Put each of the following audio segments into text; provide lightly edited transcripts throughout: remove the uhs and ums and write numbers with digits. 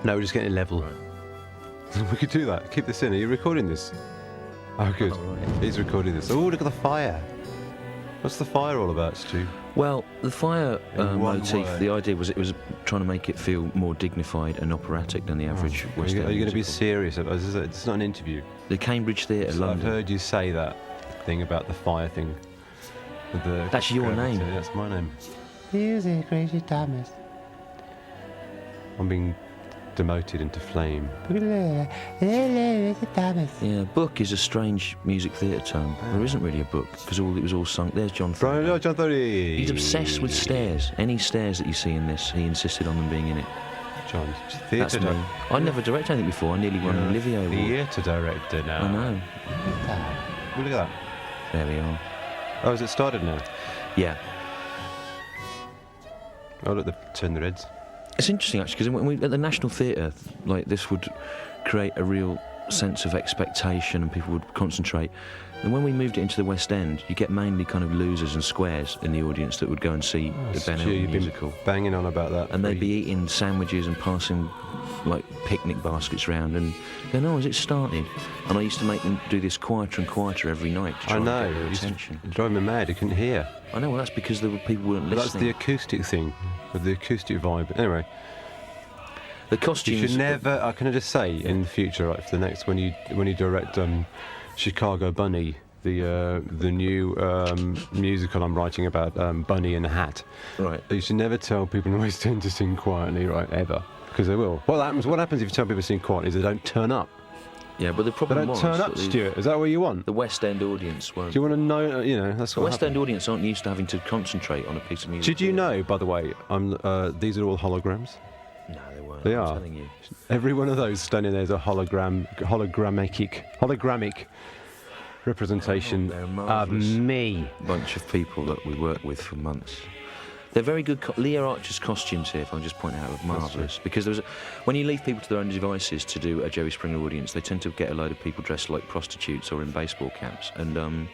No, we're just getting it level. Right. We could do that. Keep this in. Are you recording this? Oh, good. Oh, right. He's recording this. Oh, look at the fire. What's the fire all about, Stu? Well, the fire In one motif, word. the idea was it was trying to make it feel more dignified and operatic than the average Are West you End going to be musical. serious? It's not an interview. The Cambridge Theatre, So I've London. heard you say that thing about the fire thing. With the That's your gravity. name. That's my name. Music, Gracie Thomas. I'm being demoted into flame. Thomas. Yeah, book is a strange music theatre term. There isn't really a book because it was all sung. There's John Thorne. Brian John Thorne. He's obsessed with stairs. Any stairs that you see in this, he insisted on them being in it. John, That's theatre. me. I never directed anything before. I nearly won an Olivier Award. Theatre director now. I know. Oh, look at that. There we are. Oh, has it started now? Yeah. Oh, look, they've turned their heads. It's interesting actually because when we at the National Theatre, like this would create a real sense of expectation and people would concentrate. And when we moved it into the West End, you get mainly kind of losers and squares in the audience that would go and see the Ben Stu, Elton you've musical. been banging on about that. And they'd for be eating sandwiches and passing like picnic baskets round and going, oh, has it started? And I used to make them do this quieter and quieter every night to try I and know. get their It used to attention. drive me mad. I couldn't hear. I know, well, that's because there were people weren't But that's listening. the acoustic thing, with the acoustic vibe. Anyway, The you costumes. should never. Can I just say, in the future, right, for the next when you direct Chicago Bunny, the new musical I'm writing about Bunny in a Hat. Right. You should never tell people in the West End to sing quietly, right? Ever, because they will. What happens if you tell people to sing quietly is they don't turn up. Yeah, but the They problem don't was turn that up, Stuart. Is that what you want? the West End audience weren't. Do you want to know? That's The what West happened. End audience aren't used to having to concentrate on a piece of music. Did you know, by the way, these are all holograms? No, they weren't. They I'm are. telling you. Every one of those standing there is a hologrammic representation They're of marvellous. me. Bunch of people that we worked with for months. They're very good. Leah Archer's costumes here, if I'll just point out, are marvellous. Because when you leave people to their own devices to do a Jerry Springer audience, they tend to get a load of people dressed like prostitutes or in baseball caps. And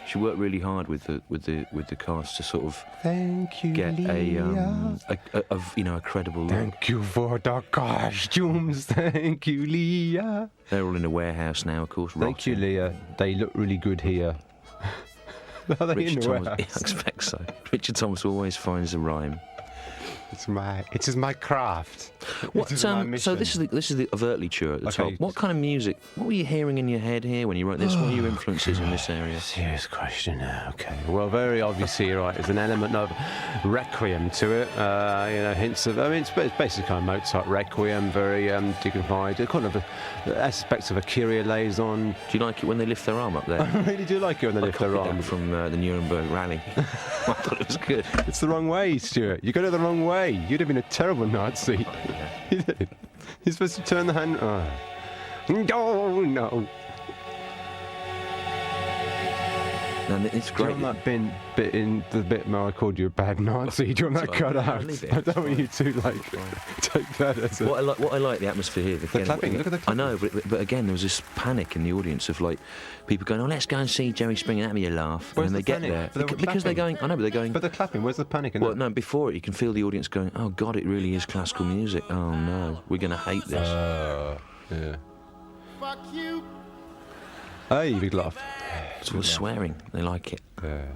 she worked really hard with the cast to sort of Thank you, get Leah. a credible look. Thank you for the costumes. Thank you, Leah. They're all in a warehouse now, of course. Thank you, Leah. They look really good here. Are they in Richard the Thomas, warehouse? I expect so. Richard Thomas always finds a rhyme. It is my craft. What? It is my So mission. this is the overtly tour at the Okay. top. What kind of music? What were you hearing in your head here when you wrote this? What were your influences in this area? Serious question. Okay. Well, very obviously, right. There's an element of requiem to it. Hints of. I mean, it's basically kind of Mozart requiem, very dignified. Kind of aspects of a Kyrie eleison. Do you like it when they lift their arm up there? I really do like it when they I lift their copied that arm. from the Nuremberg rally. I thought it was good. It's the wrong way, Stuart. You got it the wrong way. You'd have been a terrible Nazi. You did. You're supposed to turn the hand. Oh. No. And it's Do you great. want that bit in the bit where I called you a bad Nazi? Do you want that Sorry, cut I'll out? leave it. I don't want you to take that as a. What I like the atmosphere here. Again, clapping, look at the I know, but again, there was this panic in the audience of like people going, "Oh, let's go and see Jerry Springer. That'd be a laugh." Where's and then the they get panic? there But they were because they're clapping. going. I know, but they're going. But the clapping, where's the panic in Well, that? no, before it, you can feel the audience going, "Oh God, it really is classical music. Oh no, we're going to hate this." Yeah. Hey, big laugh. It's all swearing. They like it. Yeah.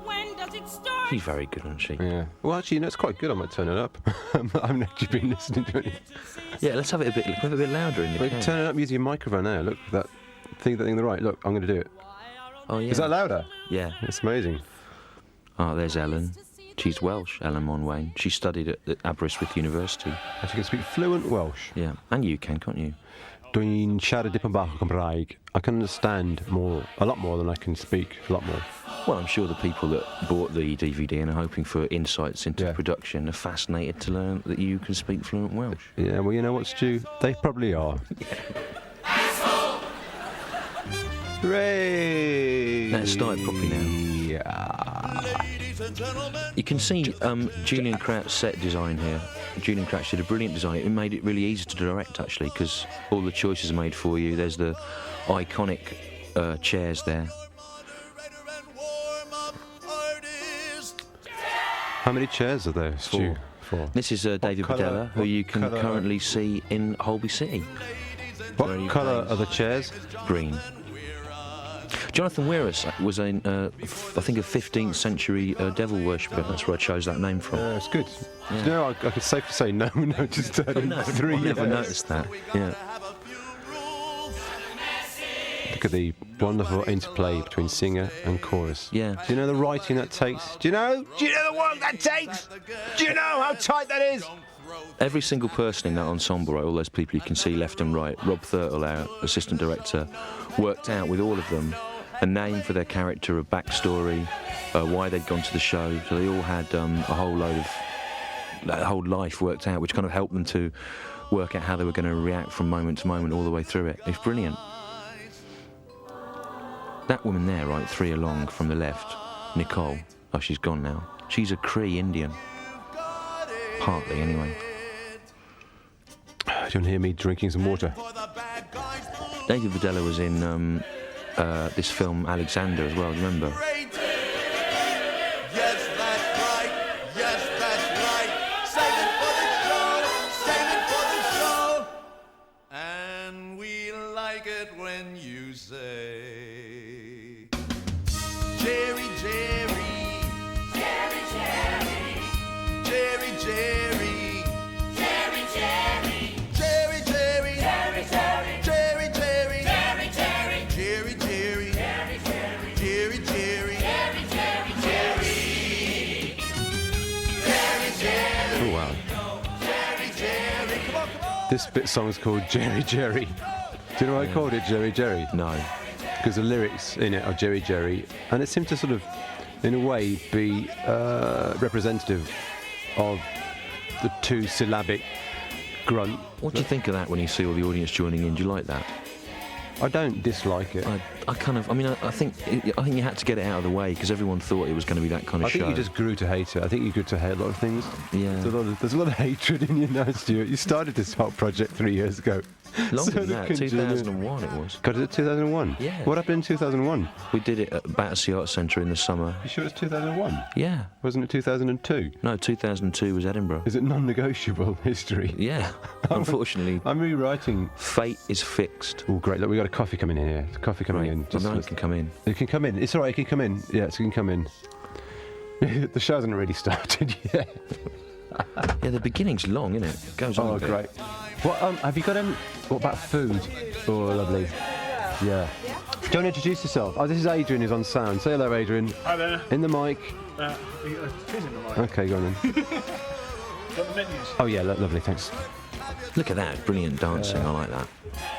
When does it start? She's very good, isn't she? Yeah. Well, actually, it's quite good. I might turn it up. I haven't actually been listening to it. Yeah, let's have it a bit louder in the Wait, can. turn it up using your microphone now. Look, that thing on the right. Look, I'm going to do it. Oh yeah. Is that louder? Yeah. It's amazing. Oh, there's Ellen. She's Welsh, Ellen Monwain. She studied at Aberystwyth University. And she can speak fluent Welsh. Yeah, and you can, can't you? Dwi'n siarad dipyn bach o Gymraeg. I can understand a lot more than I can speak, a lot more. Well, I'm sure the people that bought the DVD and are hoping for insights into Yeah. production are fascinated to learn that you can speak fluent Welsh. Yeah, well, you know what, Stu? They probably are. Hooray! No, it started properly now. Yeah. You can see Julian Kraut's set design here. Julian Crouch did a brilliant design. It made it really easy to direct, actually, because all the choices are made for you. There's the iconic chairs there. How many chairs are there, Stu? for? This is David colour- Badella, who what you can colour- currently see in Holby City. What Where he colour plays. are the chairs? Green. Jonathan Wierus was I think a 15th century devil worshipper. That's where I chose that name from. It's good. You know, I could safely say no, just turning 3 I never years. noticed that. Yeah. Look at the wonderful interplay between singer and chorus. Yeah. Do you know the writing that takes? Do you know? Do you know the work that takes? Do you know how tight that is? Every single person in that ensemble, right, all those people you can see left and right, Rob Thurtle, our assistant director, worked out with all of them a name for their character, a backstory, why they'd gone to the show. So they all had a whole load of that whole life worked out, which kind of helped them to work out how they were going to react from moment to moment all the way through it. It's brilliant. That woman there, right, 3 along from the left, Nicole, oh, she's gone now. She's a Cree Indian. Partly, anyway. Do you want to hear me drinking some water? David Badella was in this film Alexander as well, do you remember? Yes, that's right. Yes, that's right. Sailing for the show. Sailing for the show. And we like it when you say, Jerry, Jerry. Jerry, Jerry. Jerry, Jerry. Jerry, Jerry. Jerry, Jerry. Jerry, Jerry. Jerry, Jerry. Jerry, Jerry. Jerry, Jerry. Jerry, Jerry. Jerry, Jerry. Jerry, Jerry. Jerry, Jerry. Oh, wow. Jerry, Jerry. Come on, come on. This bit song's called Jerry Jerry. Do you know why I called it Jerry Jerry? No. Because the lyrics in it are Jerry Jerry, and it seemed to sort of, in a way, be representative of the 2-syllabic grunt. What do you think of that when you see all the audience joining in? Do you like that? I don't dislike it. I think you had to get it out of the way because everyone thought it was going to be that kind of I think show. you just grew to hate it. I think you grew to hate a lot of things. Yeah. There's a lot of hatred in you now, Stuart. You started this whole project 3 years ago. Longer So than the that, continuing- 2001 it was. God, is it 2001? Yeah. What happened in 2001? We did it at Battersea Arts Centre in the summer. You sure it's 2001? Yeah. Wasn't it 2002? No, 2002 was Edinburgh. Is it non-negotiable history? Yeah. Unfortunately, I'm rewriting. fate is fixed. Oh, great. Look, we got a coffee coming in here. There's coffee coming in. I know it can come in. It can come in. It's all right. It can come in. Yeah, it can come in. The show hasn't really started yet. Yeah, the beginning's long, isn't it? It goes on Oh, a bit. great. What have you got? What about food? Oh, lovely. Yeah. Do you want to introduce yourself? Oh, this is Adrian who's on sound. Say hello, Adrian. Hi there. In the mic. Who's in the mic? Okay, go on then. Got the menus. Oh yeah, lovely. Thanks. Look at that, brilliant dancing. I like that.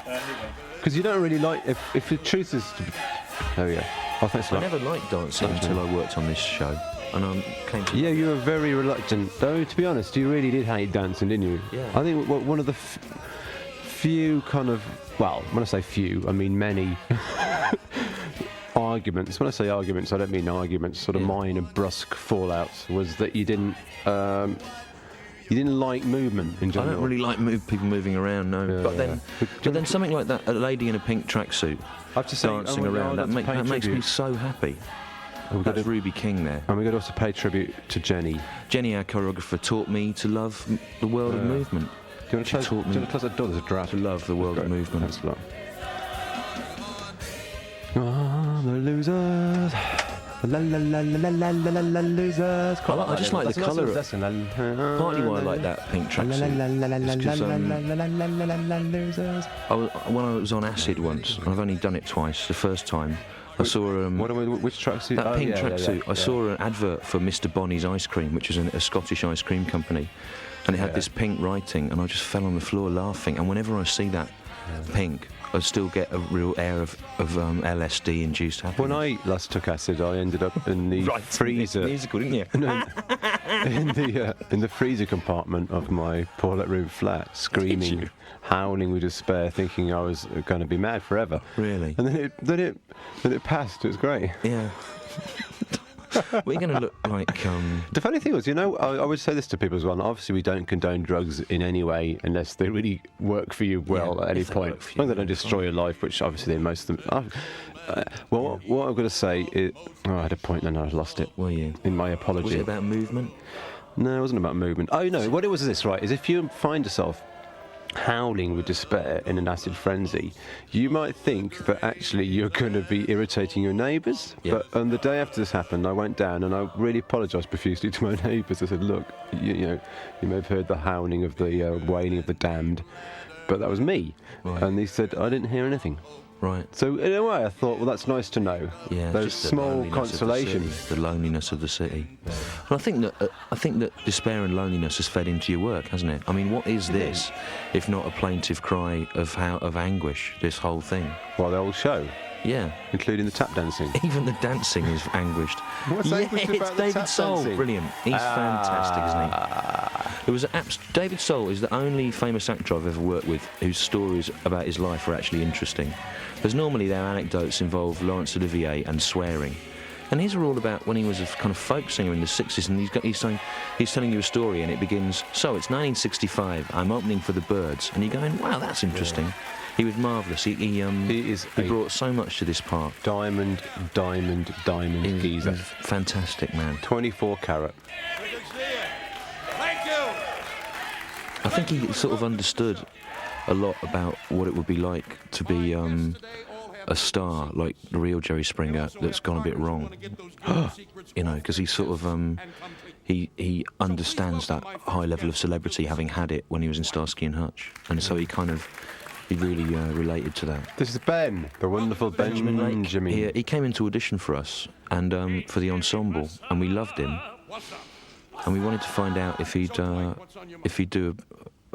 Here you go. Because you don't really like if the truth is. There we go. Oh, thanks a I lot. never liked dancing until I worked on this show, and I came to. Yeah, you were very reluctant. Though, to be honest, you really did hate dancing, didn't you? Yeah. I think one of the few kind of, well, when I say few, I mean many arguments. When I say arguments, I don't mean arguments. Sort of Yeah. minor, brusque fallouts was that you didn't like movement in I general. don't really like people moving around, no. Yeah, but then, yeah. but then something like that, a lady in a pink tracksuit I have to say, dancing oh my around, God, that, that's pay that makes me tribute. so happy. And we've got That's to, Ruby King there. and we've got to also pay tribute to Jenny. Jenny, our choreographer, taught me to love the world of Yeah. movement. Do you want She to taught me close that door? There's a draft. to love the world of Great. movement. Thanks a lot. Oh, the losers. La la la la la la la la losers. I just like the colour of- Partly Partly why I like that pink tracksuit. is 'cause, losers. when I was on acid once, and I've only done it twice. The first time, I saw Which tracksuit? that Oh, pink yeah, yeah, tracksuit. yeah, I saw an advert for Mr. Bonnie's ice cream, which is a Scottish ice cream company, and it had Yeah. this pink writing, and I just fell on the floor laughing. And whenever I see that pink, I still get a real air of LSD-induced happiness. When I last took acid, I ended up in the freezer. musical, didn't you? in the freezer compartment of my Paulette Rue flat, screaming, howling with despair, thinking I was going to be mad forever. Really? And then it passed. It was great. Yeah. We're going to look like. The funny thing was, I would say this to people as well. And obviously, we don't condone drugs in any way unless they really work for you well Yeah, at any if they point. work for As long as you, they don't yeah, destroy your life, which obviously most of them. Well, what I've got to say is, I had a point and I lost it Were you? in my Was apology. it about movement? No, it wasn't about movement. Oh, no, what it was this, right, is if you find yourself howling with despair in an acid frenzy, you might think that actually you're going to be irritating your neighbours. Yeah. But on the day after this happened, I went down and I really apologised profusely to my neighbours. I said, look, you know, you may have heard the howling of the wailing of the damned, but that was me. Right. And he said, I didn't hear anything. Right. So in a way, I thought, well, that's nice to know. Yeah, Those just the small loneliness of the consolations. city, the loneliness of the city. And I think that despair and loneliness has fed into your work, hasn't it? I mean, what is this if not a plaintive cry of anguish? This whole thing. Well, the whole show, Yeah. including the tap dancing. Even the dancing is anguished. What's yeah, anguished it's about the David tap Soul. dancing? Brilliant. He's fantastic, isn't he? It was David Soul is the only famous actor I've ever worked with whose stories about his life are actually interesting. Because normally their anecdotes involve Laurence Olivier and swearing. And his are all about when he was a kind of folk singer in the 60s, and he's telling you a story, and it begins, so it's 1965, I'm opening for the Byrds. And you're going, wow, that's interesting. Yeah. He was marvellous. He brought so much to this part. Diamond geezer. He's fantastic, man. 24 carat. Thank you. I think he sort of understood a lot about what it would be like to be a star, like the real Jerry Springer, that's gone a bit wrong. You know, because he sort of he understands that high level of celebrity, having had it when he was in Starsky and Hutch, and so he really related to that. This is Ben, the wonderful Benjamin. He came in to audition for us and for the ensemble, and we loved him, and we wanted to find out if he'd do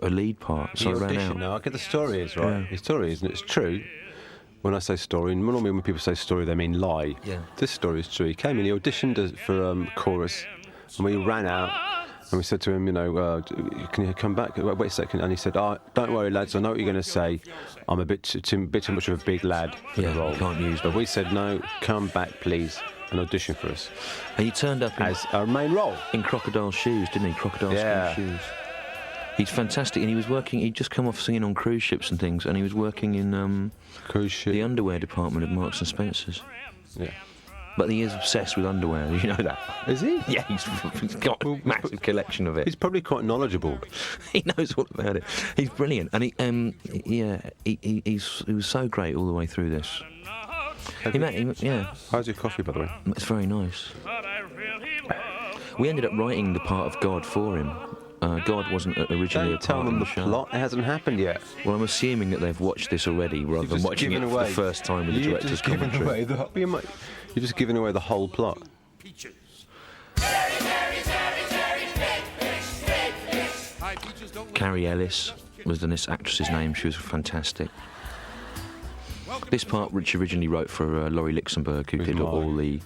a lead part. So I ran out. Now I get the story is right. Yeah. The story is, and it's true. When I say story, and normally when people say story, they mean lie. Yeah. This story is true. He came in, he auditioned for chorus, and we ran out. And we said to him, you know, can you come back? Wait a second. And he said, don't worry, lads, I know what you're going to say. I'm a bit too much of a big lad for the role. Can't use me. But we said, no, come back, please, and audition for us. And he turned up as our main role. In crocodile shoes, didn't he? Crocodile skin shoes. He's fantastic, and he was working. He'd just come off singing on cruise ships and things, and he was working in cruise ship. The underwear department of Marks and Spencer's. Yeah. But he is obsessed with underwear, you know that? Is he? Yeah, he's got a massive collection of it. He's probably quite knowledgeable. He knows all about it. He's brilliant, and he was so great all the way through this. How's your coffee, by the way? It's very nice. We ended up writing the part of God for him. God wasn't originally a part of the show. Plot. It hasn't happened yet. Well, I'm assuming that they've watched this already, rather than watching it for the first time with the director's commentary. You're just giving away the whole plot. Carrie Ellis was this actress's name. She was fantastic. This part Rich originally wrote for Laurie Luxemburg, who did all the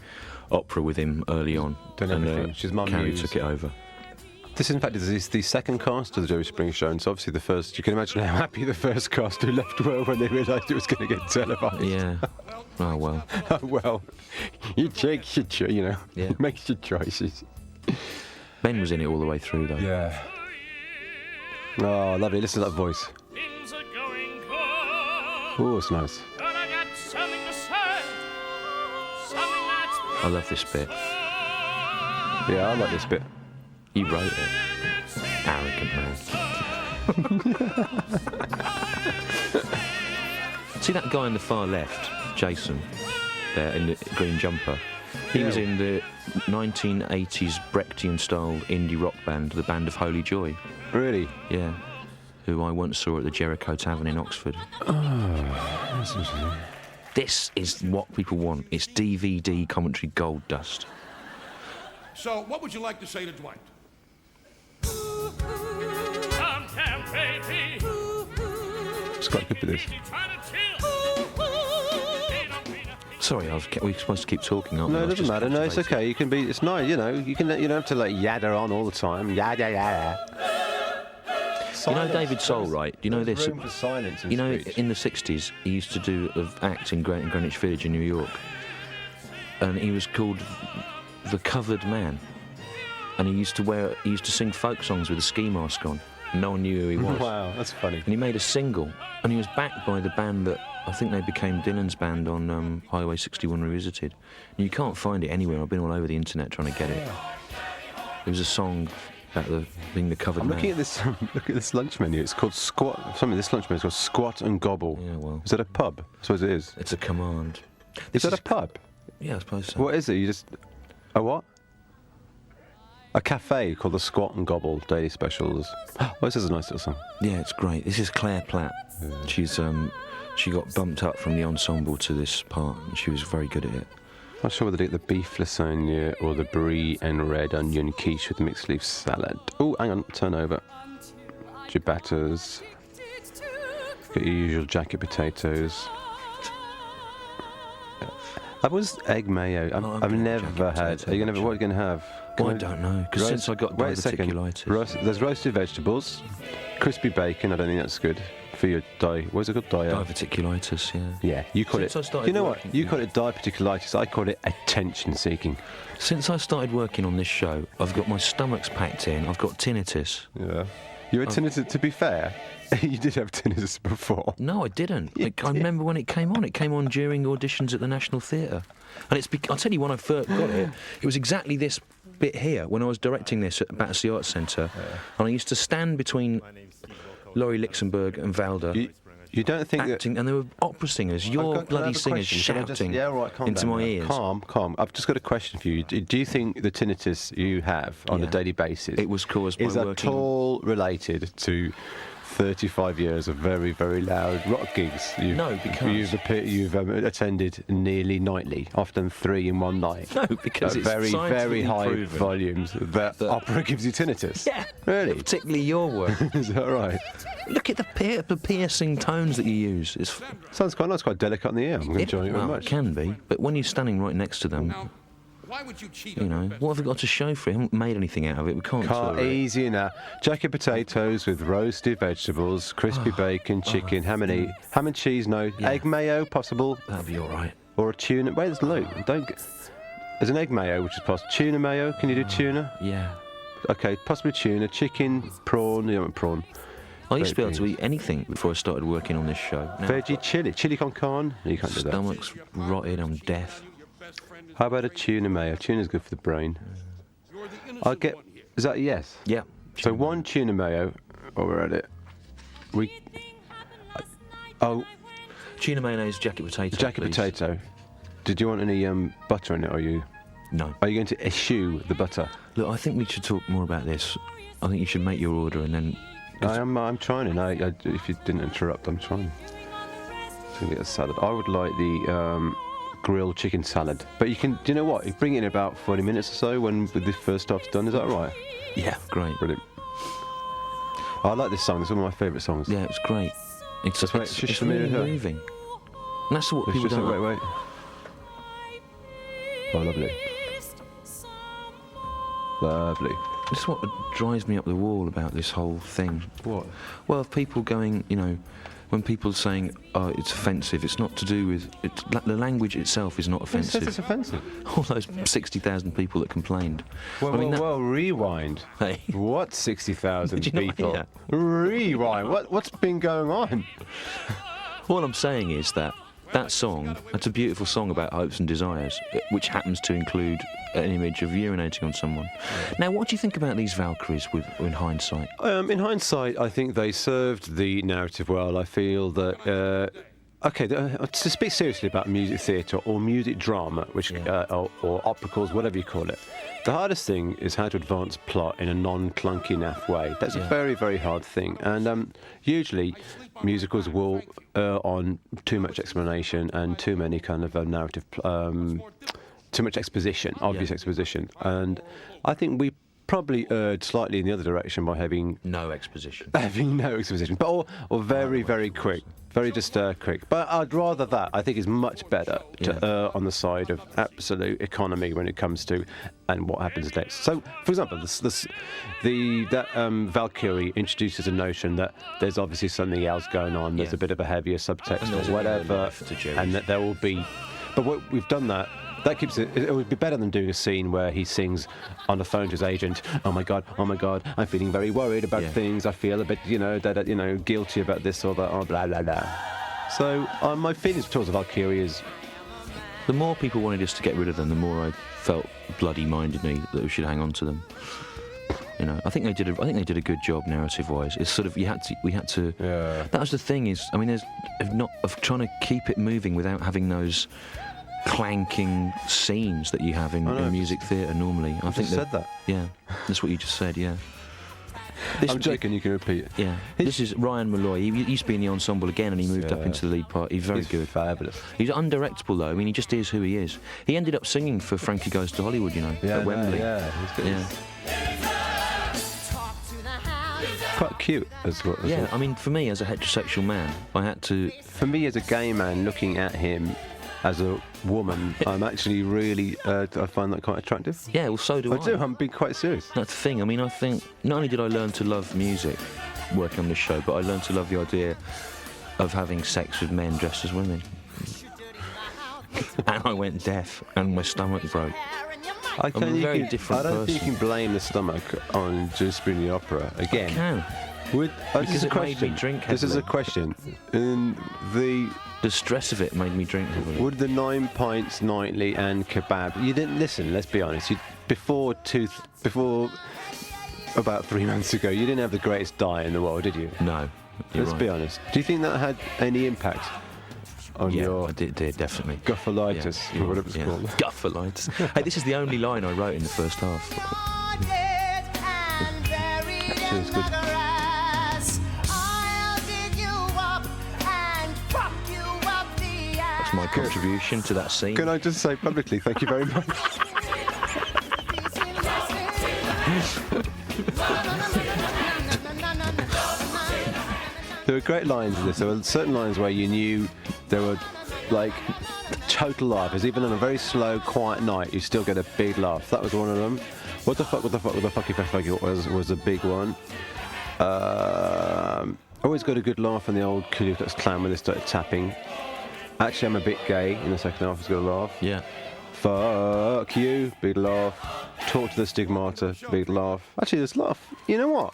opera with him early on. And she's Mum Carrie Muse. took it over. This, in fact, is the second cast of the Jerry Springer Show, and so obviously the first. You can imagine how happy the first cast who left were when they realised it was going to get televised. Yeah. Oh well. Well, you take your, Yeah. make your choices. Ben was in it all the way through, though. Yeah. Oh, lovely. Listen to that voice. Things are going good. Oh, it's nice. But I got something to say. Something that's I love this bit. Yeah, I like this bit. You wrote it. Arrogant man. See that guy on the far left, Jason, there in the green jumper? He was in the 1980s Brechtian-style indie rock band, the Band of Holy Joy. Really? Yeah. Who I once saw at the Jericho Tavern in Oxford. Oh, that's interesting. This is what people want. It's DVD commentary gold dust. So, what would you like to say to Dwight? Sometime, baby. It's quite good for this. Sorry, we're supposed to keep talking, aren't we? No, it doesn't matter. No, it's okay. You can be. It's nice. You don't have to like yadder on all the time. Yada yada. You know David Soul, right? Do you know this? Room for silence in You know, speech. in the 60s, he used to do an act in Greenwich Village in New York, and he was called the Covered Man, and he used to sing folk songs with a ski mask on. No one knew who he was. Wow, that's funny. And he made a single, and he was backed by the band that I think they became Dylan's band on Highway 61 Revisited. And you can't find it anywhere. I've been all over the internet trying to get it. It was a song about being the covered I'm man. looking at this. Look at this lunch menu. It's called Squat. This lunch menu is called Squat and Gobble. Yeah, well. Is that a pub? I suppose it is. It's a command. Is that a pub? Yeah, I suppose so. What is it? You just a what? A cafe called the Squat and Gobble Daily Specials. Oh, this is a nice little song. Yeah, it's great. This is Claire Platt. She's she got bumped up from the ensemble to this part, and she was very good at it. Not sure whether to get the beef lasagna or the brie and red onion quiche with mixed leaf salad. Oh, hang on, turn over. Ciabattas. Got your usual jacket potatoes. That was egg mayo. I'm I've doing never jacket had. potato Are you gonna? much. What are you gonna have? Well, I don't know, because since I got Wait a second. diverticulitis. There's roasted vegetables, crispy bacon. I don't think that's good for your What's it called? Diverticulitis, yeah. Yeah, you call Since I it. started You know what? working- You call it diverticulitis. I call it attention seeking. Since I started working on this show, I've got my stomach's packed in, I've got tinnitus. Yeah. You had tinnitus. To be fair, you did have tinnitus before. No, I didn't. You I remember when it came on. It came on during auditions at the National Theatre. And I'll tell you when I first got it, it was exactly this bit here, when I was directing this at Battersea Arts Centre. And I used to stand between Laurie Luxemburg and Valda, You don't think acting, and there were opera singers, I've your got- can I bloody have a singers question? Can I shouting yeah, right, calm into down my now. ears. Calm. I've just got a question for you. Do you think the tinnitus you have on a Yeah. daily basis It was caused by is at working- all related to 35 years of very, very loud rock gigs? No, because- you've attended nearly nightly, often 3 in one night. No, because At it's very, very scientifically high proven volumes. That opera gives you tinnitus. Yeah. Really? Particularly your work. Is that right? Look at the piercing tones that you use. It's Sounds quite nice, quite delicate on the ear. I'm enjoying it very well, much. it can be, but when you're standing right next to them, Why would you cheat you know, what have we got to show for it? We haven't made anything out of it. We can't tour it. Easy now. Jacket potatoes with roasted vegetables, crispy bacon, chicken, ham and cheese, no. Yeah. Egg mayo, possible. That'll be all right. Or a tuna. Wait, there's Luke. There's an egg mayo, which is possible. Tuna mayo, can you do tuna? Yeah. Okay, possibly tuna. Chicken, prawn, you don't want prawn. I used to be able to Baked eat anything before I started working on this show. Now, Veggie chili. Chili con carne? No, you can't do that. stomach's rotted, I'm deaf. How about a tuna mayo? Tuna's good for the brain. I'll get. Is that a yes? Yeah. So one tuna mayo, while we're at it. Oh, Tuna mayonnaise, jacket potato. jacket please. potato. Did you want any butter in it? Or are you No. going to eschew the butter? Look, I think we should talk more about this. I think you should make your order and then. I'm trying, and if you didn't interrupt, I'm trying to get a salad. I would like the grilled chicken salad, but you can. Do you know what? You bring it in about 40 minutes or so when the first stuff's done. Is that right? Yeah, great. Brilliant. I like this song. It's one of my favourite songs. Yeah, it's great. It's Just wait, shush it's the mirror really here. moving. And that's what It's people just don't. wait. Oh, lovely. Lovely. This is what drives me up the wall about this whole thing. What? Well, people going, you know, when people saying, "Oh, it's offensive," it's not to do with the language itself is not Who says offensive. it's offensive? All those 60,000 people that complained. I mean, that- rewind. Hey. What 60,000 Did you not people? hear? Rewind. What's been going on? What I'm saying is that song, it's a beautiful song about hopes and desires, which happens to include an image of urinating on someone. Now, what do you think about these Valkyries in hindsight? In hindsight, I think they served the narrative well. I feel that. To speak seriously about music theatre or music drama, which or opera calls, whatever you call it, the hardest thing is how to advance plot in a non-clunky naff way. That's a very, very hard thing, and usually musicals will err on too much explanation and too many kind of narrative, too much exposition, obvious exposition, and I think we probably erred slightly in the other direction by having No exposition. no exposition, but or very, very quick. Very just quick. But I'd rather that. I think is much better to err on the side of absolute economy when it comes to and what happens next. So, for example, Valkyrie introduces a notion that there's obviously something else going on. There's a bit of a heavier subtext And there's or a bit of whatever, life to Jerry. and that there will be. But what we've done that. That keeps it. It would be better than doing a scene where he sings on the phone to his agent. Oh my God! I'm feeling very worried about things. I feel a bit, guilty about this or that. Or blah blah blah. So my feelings towards the Valkyrie is. The more people wanted us to get rid of them, the more I felt bloody minded me that we should hang on to them. You know, I think they did a good job narrative-wise. It's sort of we had to. Yeah. That was the thing is, I mean, there's of trying to keep it moving without having those clanking scenes that you have in music theatre normally. I think just said that. Yeah, that's what you just said. Yeah. I'm joking. You can repeat it. Yeah. This is Ryan Malloy. He used to be in the ensemble again, and he moved up into the lead part. He's very He's good. fabulous. He's undirectable though. I mean, he just is who he is. He ended up singing for Frankie Goes to Hollywood, you know, at Wembley. He's good. Yeah. Quite cute as well. Yeah, I mean, for me as a heterosexual man, I had to. For me as a gay man, looking at him as a woman, I'm actually really, I find that quite attractive. Yeah, well, so do I. I do. I'm being quite serious. That's the thing. I mean, I think not only did I learn to love music working on this show, but I learned to love the idea of having sex with men dressed as women. And I went deaf, and my stomach broke. I I'm a very different I don't think you person. can blame the stomach on Jerry Springer the Opera again. I can. This is a it made me question. drink This is a heavily. question. In The stress of it made me drink heavily. would the 9 pints nightly and kebab? You didn't listen. Let's be honest. Before about 3 months ago, you didn't have the greatest diet in the world, did you? No. You're Let's right. be honest. Do you think that had any impact on Yeah, your I did definitely. guffalitis, Yeah, or whatever it's yeah. called? Guffalitis. Hey, this is the only line I wrote in the first half. Actually, it's good. That's my contribution to that scene. Can I just say publicly, thank you very much. There were great lines in this. There were certain lines where you knew there were like total laughers. Even on a very slow, quiet night, you still get a big laugh. That was one of them. What the fuck, was a big one. Always got a good laugh on the old Ku Klux Klan when they started tapping. Actually, I'm a bit gay in the second half. It's got a laugh. Yeah. Fuck you, big laugh. Talk to the stigmata, big laugh. Actually, there's laugh. You know what?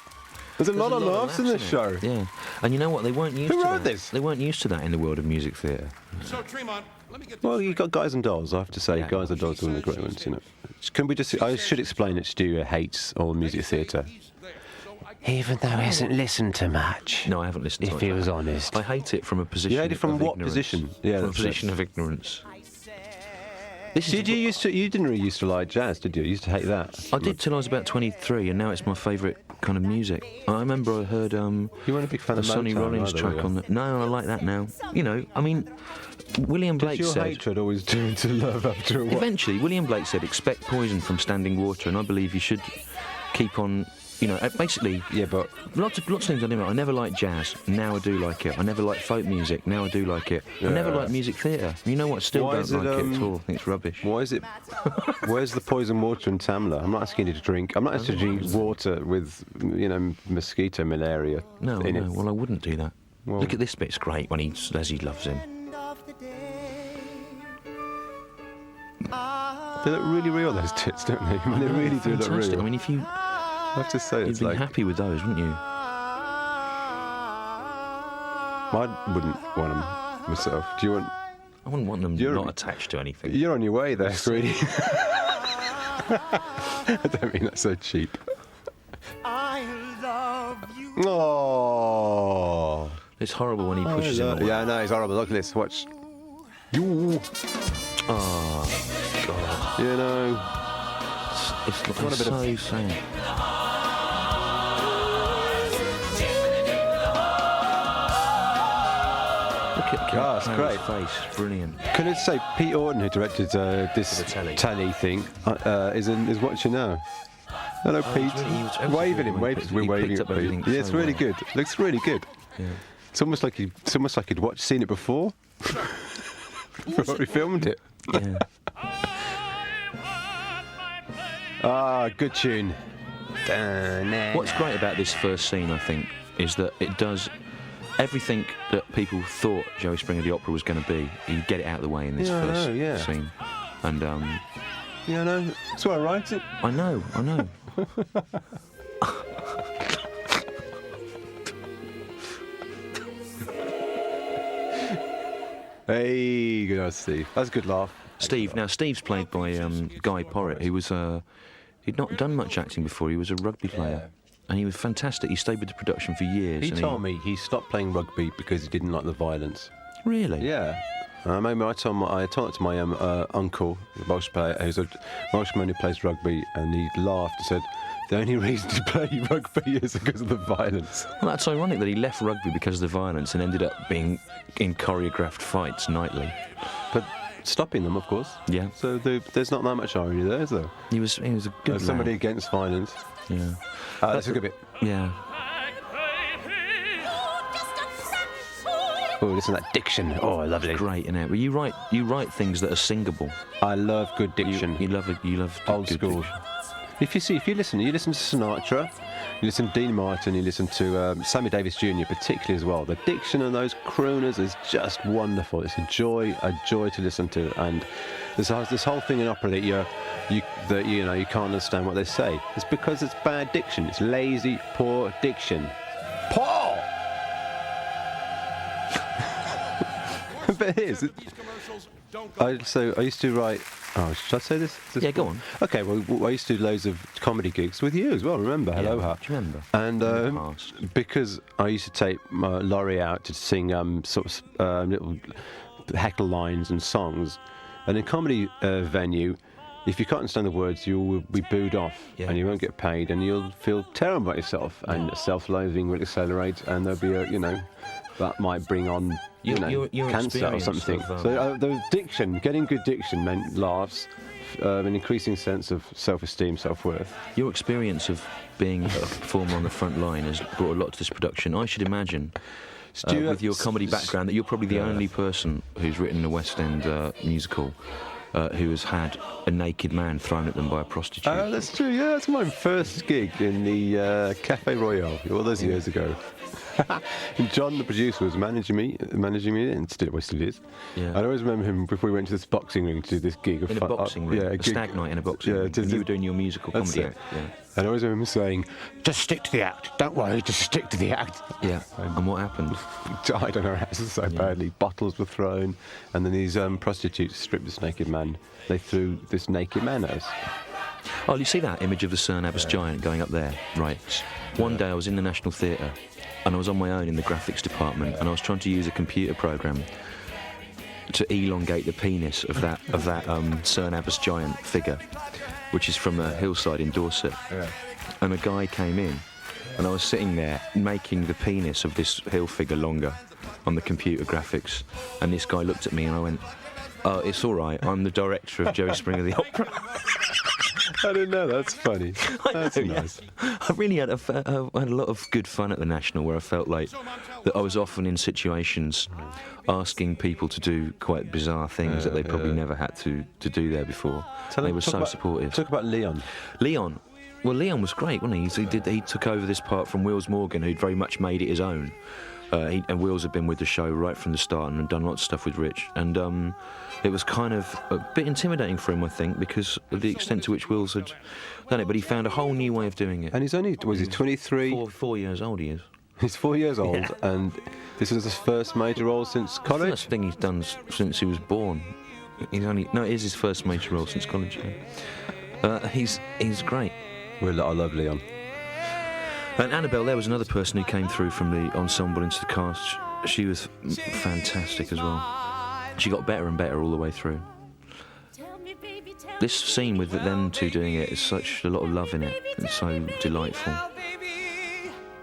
There's a lot of laughs in this show. Yeah. And you know what? They weren't used Who to wrote that. this? They weren't used to that in the world of music theatre. So, Tremont, let me get Well, you've got Guys and Dolls, I have to say. Yeah. Guys and Dolls are one of the great ones, you know. Can we just... I should explain that Stu hates all music theatre. Even though he hasn't listened to much. No, I haven't listened to it. If he was honest. I hate it from a position You hate it from of what ignorance. position? Yeah, from a that's position it. of ignorance. This is You didn't really used to like jazz, did you? You used to hate that. I did till I was about 23, and now it's my favourite kind of music. I remember I heard You weren't a big fan a of Sonny Motown Rollins either, track were you? on the... No, I like that now. You know, I mean, William Blake Does your said... hatred always turn to love after a while? Eventually, William Blake said, expect poison from standing water, and I believe you should keep on... You know, basically, Yeah, but... lots of things I didn't like. I never liked jazz. Now I do like it. I never liked folk music. Now I do like it. I never Yeah. liked music theatre. You know what? Still Why don't is it, like it at all. I think it's rubbish. Why is it? Where's the poison water in Tamla? I'm not asking you to drink. I'm not asking you to drink water with, you know, mosquito malaria No, in no. it. Well, I wouldn't do that. Well- Look at this bit. It's great when Leslie loves him. They look really real, those tits, don't they? I mean, they really do look Fantastic. real. I mean, if you... I have to say, You'd it's be like... happy with those, wouldn't you? I wouldn't want them myself. Do you want... I wouldn't want them You're- not attached to anything. You're on your way there, sweetie. I don't mean that so cheap. I love you. Oh. It's horrible when he pushes him away. Yeah, no, it's horrible. Look at this. Watch. You. Oh, God. You know. It's want a so bit of- sad. Look at God, it's Carol's great. face. Brilliant. Can I say Pete Orton, who directed this For the telly. telly thing, is watching now. Hello, Pete. he was Waving him, everywhere, waving. but We're he waving picked at up everything Pete. Yeah, it's so really well. good. Looks really good. Yeah. It's almost like he'd seen it before. Before he filmed it. Yeah. Ah, good tune. What's great about this first scene, I think, is that it does everything that people thought Jerry Springer the Opera was going to be. You get it out of the way in this Yeah, I first know, yeah. scene. And Yeah, no, that's why I write it. I know. Hey, good night, Steve. That's a good laugh. Steve. Now, Steve's played by Guy Porritt, who was He'd not done much acting before. He was a rugby player. And he was fantastic. He stayed with the production for years. He and told me he stopped playing rugby because he didn't like the violence. Really? Yeah. Maybe I told it to my uncle, a Welsh player, who's a Welshman who plays rugby, and he laughed and said, the only reason to play rugby is because of the violence. Well, that's ironic that he left rugby because of the violence and ended up being in choreographed fights nightly. But stopping them, of course. Yeah. So there's not that much irony there, is there? He was a good As somebody lad. against violence. Yeah. That's a good bit. Yeah. Oh, listen to that diction. Oh, I love it. Great, isn't it? Well, you write things that are singable. I love good diction. You love Old good school. diction. If you listen to Sinatra, you listen to Dean Martin, you listen to Sammy Davis Jr. particularly as well. The diction of those crooners is just wonderful. It's a joy to listen to. And this whole thing in opera that you can't understand what they say. It's because it's bad diction. It's lazy, poor diction. Paul. But it is. I used to write. Oh, should I say this? Yeah, go on. Okay, well, I used to do loads of comedy gigs with you as well, remember? Yeah, Aloha. do you remember? And In the past. because I used to take my Laurie out to sing little heckle lines and songs, and in comedy venue, if you can't understand the words, you will be booed off, Yeah. and you won't get paid, and you'll feel terrible about yourself, and self-loathing will accelerate, and there'll be that might bring on Your cancer or experience something. of, So the diction, getting good diction meant laughs, an increasing sense of self-esteem, self-worth. Your experience of being a performer on the front line has brought a lot to this production. I should imagine, with your comedy background, that you're probably the only person who's written a West End musical who has had a naked man thrown at them by a prostitute. Oh, that's true. Yeah, that's my first gig in the Cafe Royal all those years ago. And John, the producer, was managing me, and still is. Yeah. I always remember him before we went to this boxing ring to do this gig. In a boxing ring, a stag night in a boxing ring. And you were doing your musical That's comedy it. act. Yeah. And I always remember him saying, "Just stick to the act. Don't worry, just stick to the act." Yeah. And what happened? I don't know how so badly. Bottles were thrown, and then these prostitutes stripped this naked man. They threw this naked man at us. Oh, you see that image of the Cern Abbas giant going up there? Right. One day I was in the National Theatre and I was on my own in the graphics department and I was trying to use a computer program to elongate the penis of that Cern Abbas giant figure, which is from a hillside in Dorset. Yeah. And a guy came in and I was sitting there making the penis of this hill figure longer on the computer graphics, and this guy looked at me and I went, "Oh, it's all right, I'm the director of Jerry Springer the Opera." I didn't know. That's funny. That's nice. I really had a lot of good fun at the National, where I felt like that I was often in situations asking people to do quite bizarre things that they probably never had to do there before. They were so supportive. Talk about Leon. Leon. Well, Leon was great, wasn't he? He took over this part from Wills Morgan, who'd very much made it his own. And Wills had been with the show right from the start and had done lots of stuff with Rich. And it was kind of a bit intimidating for him, I think, because of the extent to which Wills had done it. But he found a whole new way of doing it. And he's only, was he 23? 4 years old he is. He's 4 years old, Yeah. and this is his first major role since college? First thing he's done since he was born. It is his first major role since college. Yeah. He's great. I love Leon. And Annabelle, there was another person who came through from the ensemble into the cast. She was fantastic as well. She got better and better all the way through. This scene with them two doing it is such a lot of love in it. It's so delightful.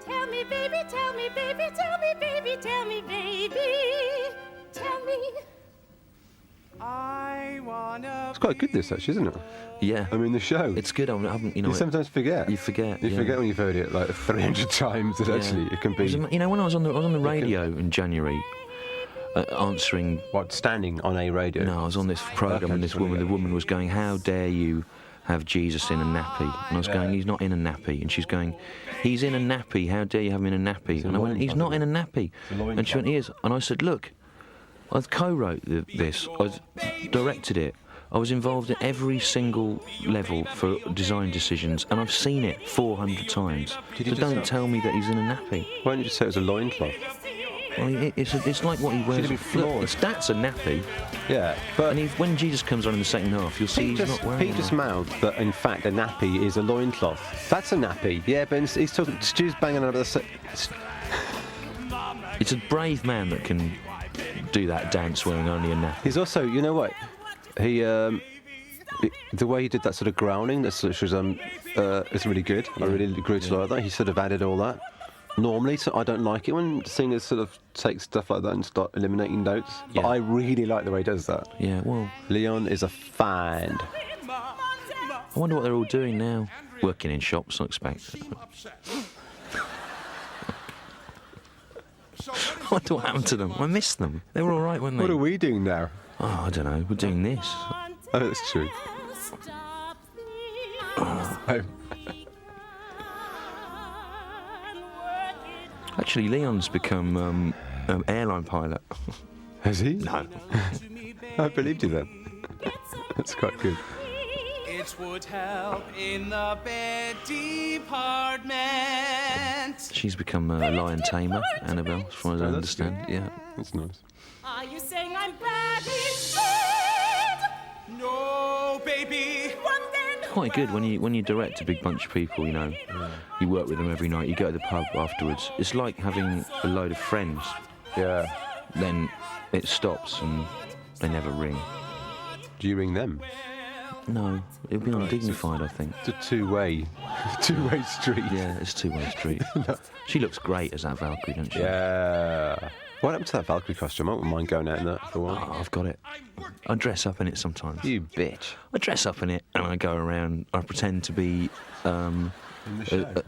Tell me, baby, tell me, baby, tell me, baby, tell me, baby, tell me. I wanna. It's quite good, this, actually, isn't it? Yeah, I mean, the show. it's good. I haven't, You sometimes forget. You forget. You yeah. forget when you've heard it like 300 times that Yeah. actually it can be. When I was on the radio in January, answering. What, standing on a radio? No, I was on this program and this woman. The woman was going, "How dare you have Jesus in a nappy?" And I was going, "He's not in a nappy." And she's going, "He's in a nappy. How dare you have him in a nappy?" And I went, "He's not in a nappy." And she went, "He is." And I said, "Look, I've co-wrote this. I've directed it. I was involved in every single level for design decisions, and I've seen it 400 times. Did you So just- don't tell me that he's in a nappy." Why don't you just say it was a loincloth? Well, it's like what he wears. be flawed. Look, that's a nappy. Yeah, but And when Jesus comes on in the second half, you'll see he's not wearing Pete just one. mouthed that in fact a nappy is a loincloth. That's a nappy. Yeah, but he's talking. Stu's banging on about the. It's a brave man that can do that dance wearing only a nappy. He's also, you know what? He the way he did that sort of growling, that's which was it's really good. I really grew to like that. He sort of added all that. Normally, so I don't like it when singers sort of take stuff like that and start eliminating notes. But Yeah. I really like the way he does that. Yeah, well, Leon is a find. I wonder what they're all doing now. Working in shops, I expect. I wonder what happened to them. I missed them. They were all right, weren't they? What are we doing now? Oh, I don't know. We're doing this. Oh, that's true. Actually, Leon's become an airline pilot. Has he? No. I believed you then. That's quite good. It would help in the bed department. She's become a lion tamer, Annabelle, as far as I Oh, that's good. understand. Yeah. That's nice. Are you saying I'm bad in bed? No, baby. Well, then, Quite good when you direct a big bunch of people, you know. You work with them every night, you go to the pub afterwards. It's like having a load of friends. Yeah. Then it stops and they never ring. Do you ring them? No, it would be undignified, I think. It's a two-way street. Yeah, it's a two-way street. She looks great as that Valkyrie, doesn't she? Yeah. What happened to that Valkyrie costume? I wouldn't mind going out in that for a while. Oh, I've got it. I dress up in it sometimes. You bitch. I dress up in it and I go around. I pretend to be, I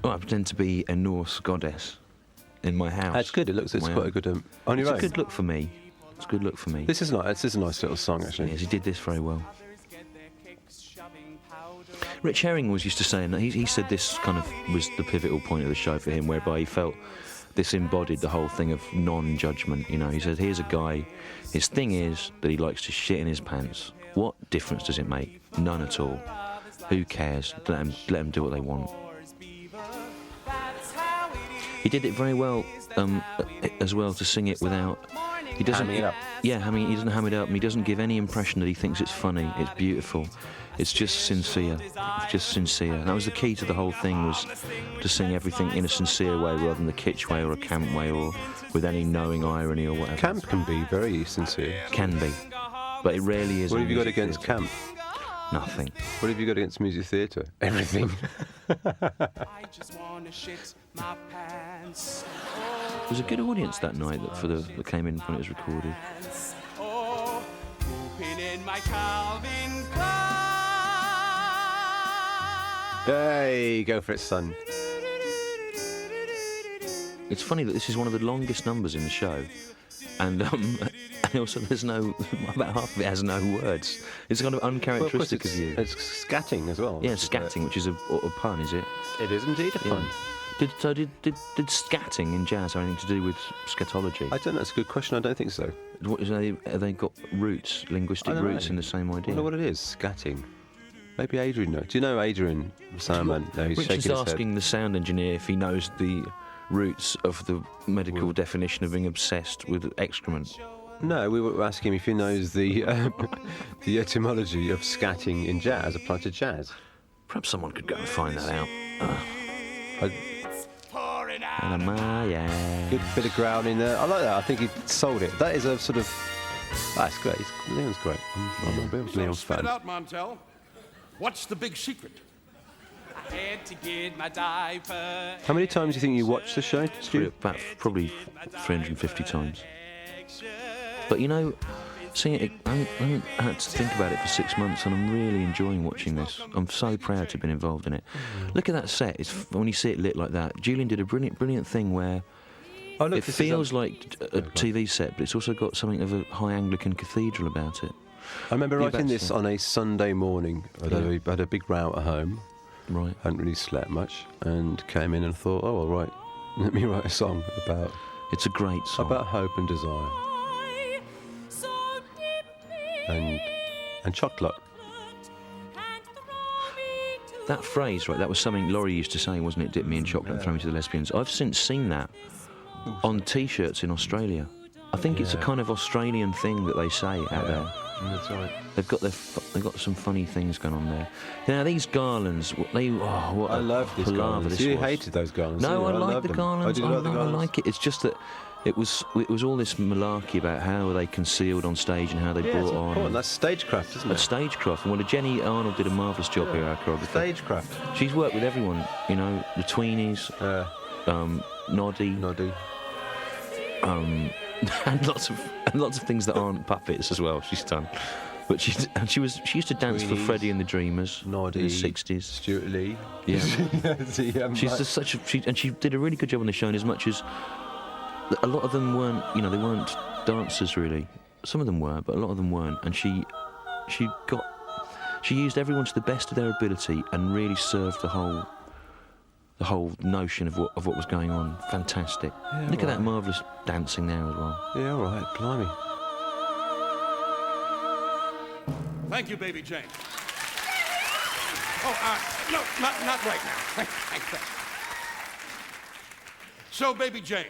pretend to be a Norse goddess in my house. That's good. It looks. It's My quite own. a good. On your It's own. a good look for me. It's a good look for me. This is nice. This is a nice little song, actually. Yes, he did this very well. Rich Herring was used to saying that he said this kind of was the pivotal point of the show for him, whereby he felt this embodied the whole thing of non-judgment. You know, he said, here's a guy, his thing is that he likes to shit in his pants. What difference does it make? None at all. Who cares? Let them do what they want. He did it very well, as well, to sing it without. He doesn't. Hamming it up. Yeah, he doesn't ham it up, and he doesn't give any impression that he thinks it's funny. It's beautiful. It's just sincere. It's just sincere. And that was the key to the whole thing, was to sing everything in a sincere way rather than the kitsch way or a camp way or with any knowing irony or whatever. Camp can be very sincere. Can be, but it rarely is. What in have you got music against theatre. camp? Nothing. What have you got against music theatre? Everything. I just wanna shit my pants. There was a good audience that night that came in when it was recorded. Oh, pooping in my Calvin Klein. Hey, go for it, son. It's funny that this is one of the longest numbers in the show, and also there's no about half of it has no words. It's kind of uncharacteristic of you. It's scatting as well. Yeah, scatting, which is a pun, is it? It is indeed a pun. Did scatting in jazz have anything to do with scatology? I don't know. That's a good question. I don't think so. Have they got roots, linguistic I don't roots know. in the same I idea? don't know what it is. Scatting. Maybe Adrian knows. Do you know Adrian Salman? No, he's Richard's shaking his asking the sound engineer if he knows the roots of the medical definition of being obsessed with excrement. head. No, we were asking him if he knows the the etymology of scatting in jazz applied to jazz. Perhaps someone could go and find that out. Pouring out. Anamaya. Good bit of growling there. I like that. I think he sold it. That is a sort of. That's great. Leon's great. I'm a bit of Leon's Spit it fan. out, Montel. What's the big secret? I had to get my diaper. How many times do you think you watched the show, Stu? About probably 350 times. But you know, seeing it, I haven't had to think about it for 6 months, and I'm really enjoying watching this. I'm so proud to have been involved in it. Look at that set. When you see it lit like that, Julian did a brilliant thing where Oh, look, it this is feels like a TV set, but it's also got something of a high Anglican cathedral about it. I remember Yeah, writing that's this it. on a Sunday morning. I had a big row at home. Right. Hadn't really slept much, and came in and thought, oh, all right, let me write a song about It's a great song. hope and desire so deeply and chocolate. and throw me to That phrase, right, that was something Laurie used to say, wasn't it? Dip me in chocolate and throw me to the lesbians. I've since seen that on T-shirts in Australia. I think it's a Yeah. kind of Australian thing that they say out there. That's right. They've got some funny things going on there. Now these garlands, what I love these palaver garlands. this You was. hated those garlands. No, didn't I you? like loved the them. garlands. Oh, did you like the I garlands? like it. It's just that it was all this malarkey about how they concealed on stage and how they Yeah, it's brought on. important. That's stagecraft, isn't it? That's stagecraft. And well, Jenny Arnold did a marvellous job here, our choreographer. Stagecraft. She's worked with everyone, you know, the Tweenies, Noddy, Noddy. and lots of things that aren't puppets as well. She's done, but she used to dance for Tweenies, Freddie and the Dreamers Noddy. in the '60s. Stuart Lee. Yeah, she's Like- just and she did a really good job on the show. In as much as a lot of them weren't, you know, they weren't dancers really. Some of them were, but a lot of them weren't. And she used everyone to the best of their ability and really served the whole notion of what was going on. Fantastic. Yeah, Look at that right. marvellous dancing there as well. Yeah, all right, blimey. Thank you, Baby Jane. Oh, no, not right now. Thanks. So, Baby Jane,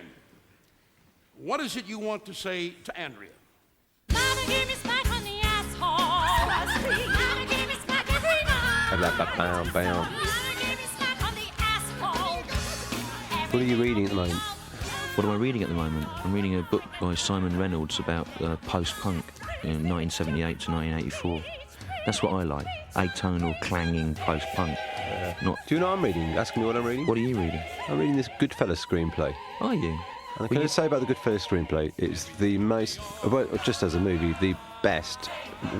what is it you want to say to Andrea? Mama gave me smack on the asshole last week. Mama gave me smack every night. Bam, bam. Mama gave me smack on the asshole. What are you reading at the moment? What am I reading at the moment? I'm reading a book by Simon Reynolds about post-punk, 1978 to 1984. That's what I like. Atonal, clanging post-punk. Not. Do you know what I'm reading? Asking me what I'm reading? What are you reading? I'm reading this Goodfellas screenplay. Are you? And I can say about the Goodfellas screenplay, it's the most, well, just as a movie, the best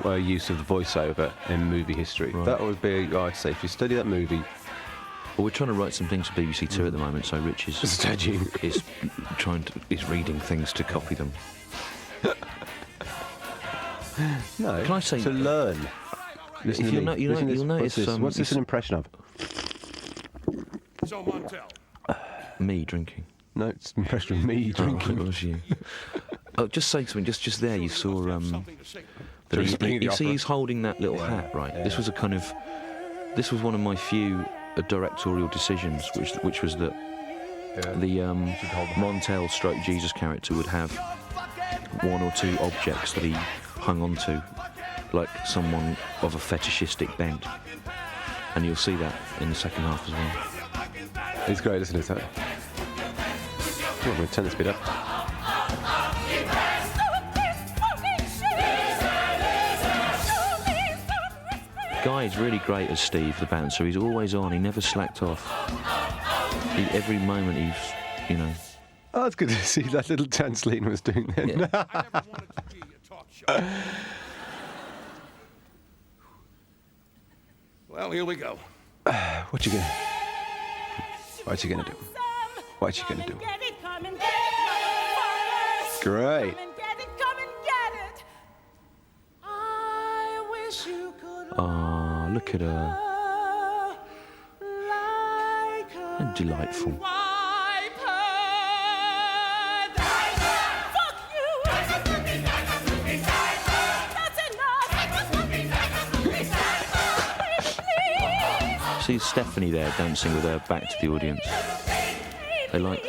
use of voiceover in movie history. Right. That would be, I'd say, if you study that movie, Well, we're trying to write some things for BBC Two at the moment, so Rich is Studying. is reading things to copy them. no, Can I say- to learn. Listen If to you'll me. no- you Listen know- to this. you'll What's notice, this? What's this it's- an impression of? So, Montel, Me drinking. No, it's an impression of me Oh, drinking. it was you. Oh, just say something. Just there, you saw something to say. that Just bring the you see opera. he's holding that little hat, right? This was this was one of my few directorial decisions, which was that the Montel stroke Jesus character would have one or two objects that he hung onto, like someone of a fetishistic bent, and you'll see that in the second half as well. It's great, isn't it? Oh, I'm going to turn the speed up. Guy's really great as Steve, the bouncer. He's always on. He never slacked off. Every moment he's, you know. Oh, it's good to see that little dance Lean was doing then. Yeah. I never wanted to be a talk show. Well, here we go. What you gonna do? What you gonna do? Great. Ah, look at her. And delightful. See Stephanie there dancing with her back to the audience. They like.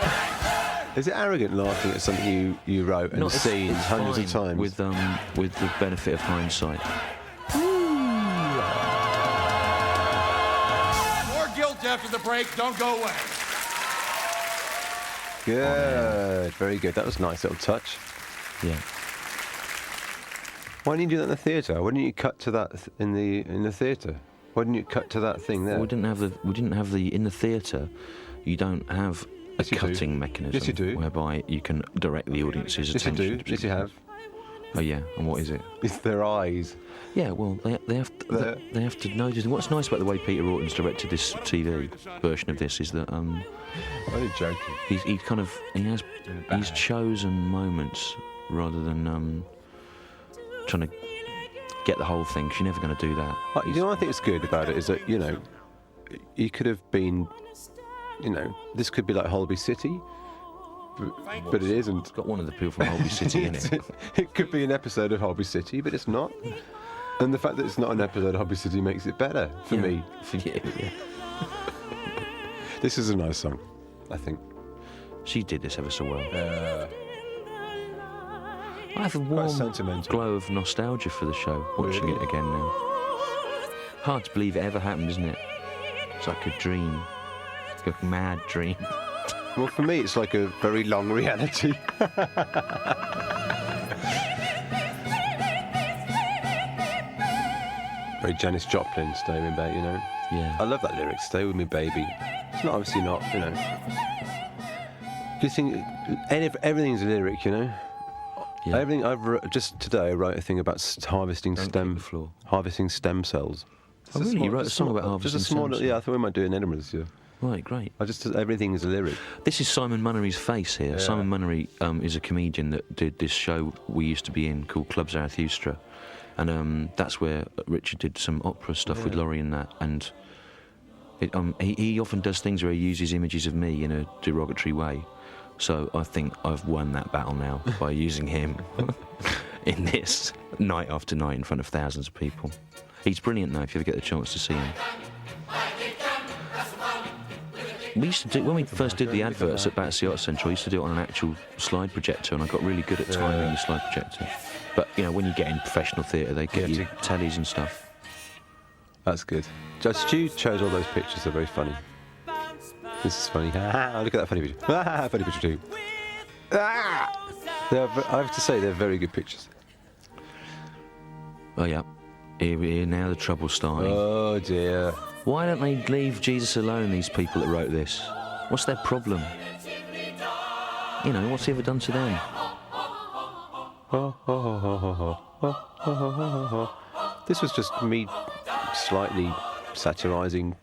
Is it arrogant laughing at something you wrote and No, it's- seen it's hundreds of fine times? with the benefit of hindsight. More guilt after the break. Don't go away. Good, very good. That was a nice little touch. Yeah. Why didn't you do that in the theatre? Why didn't you cut to that in the theatre? Why didn't you cut to that thing there? Well, we didn't have the in the theatre. You don't have a Yes, you do. cutting mechanism Yes, you do. whereby you can direct the audience's Yes, you attention. do. Yes, you have. Oh yeah, and what is it? It's their eyes. Yeah, well, they have to notice. And what's nice about the way Peter Orton's directed this TV version of this is that I'm only joking. he's chosen moments rather than trying to get the whole thing. 'Cause you're never going to do that. You know what I think is good about it is that, you know, he could have been, you know, this could be like Holby City, but it isn't. It's got one of the people from Holby City in it. It could be an episode of Holby City, but it's not. And the fact that it's not an episode of Holby City makes it better for Yeah. me. For you, yeah. This is a nice song, I think. She did this ever so well. I have a Quite warm sentimental. glow of nostalgia for the show, watching it again now. Hard to believe it ever happened, isn't it? It's like a dream. Like a mad dream. Well, for me, it's like a very long reality. Very Janis Joplin, Stay With Me, Baby, you know. Yeah. I love that lyric, Stay With Me, Baby. It's not obviously not, you know. You think everything's a lyric, you know. Yeah. Everything just today I wrote a thing about harvesting Don't stem kick the floor. harvesting stem cells. Oh, really? You wrote a song about just harvesting a small, stem cells? Yeah, I thought we might do it in Edinburgh this year. Right, great. Everything is a lyric. This is Simon Munnery's face here. Yeah. Simon Munnery is a comedian that did this show we used to be in called Club Zarathustra. And that's where Richard did some opera stuff with Laurie and that. And he often does things where he uses images of me in a derogatory way. So I think I've won that battle now by using him in this night after night in front of thousands of people. He's brilliant now if you ever get the chance to see him. We used to do, when we first did the adverts at Battersea Arts Central, we used to do it on an actual slide projector, and I got really good at timing the slide projector. But, you know, when you get in professional theatre, they get you tellies and stuff. That's good. Stu chose all those pictures. They're very funny. This is funny. Look at that funny picture. Funny picture too. I have to say, they're very good pictures. Oh, yeah. Here now the trouble's starting. Oh dear. Why don't they leave Jesus alone, these people that wrote this? What's their problem? You know, what's he ever done to them? This was just me slightly satirising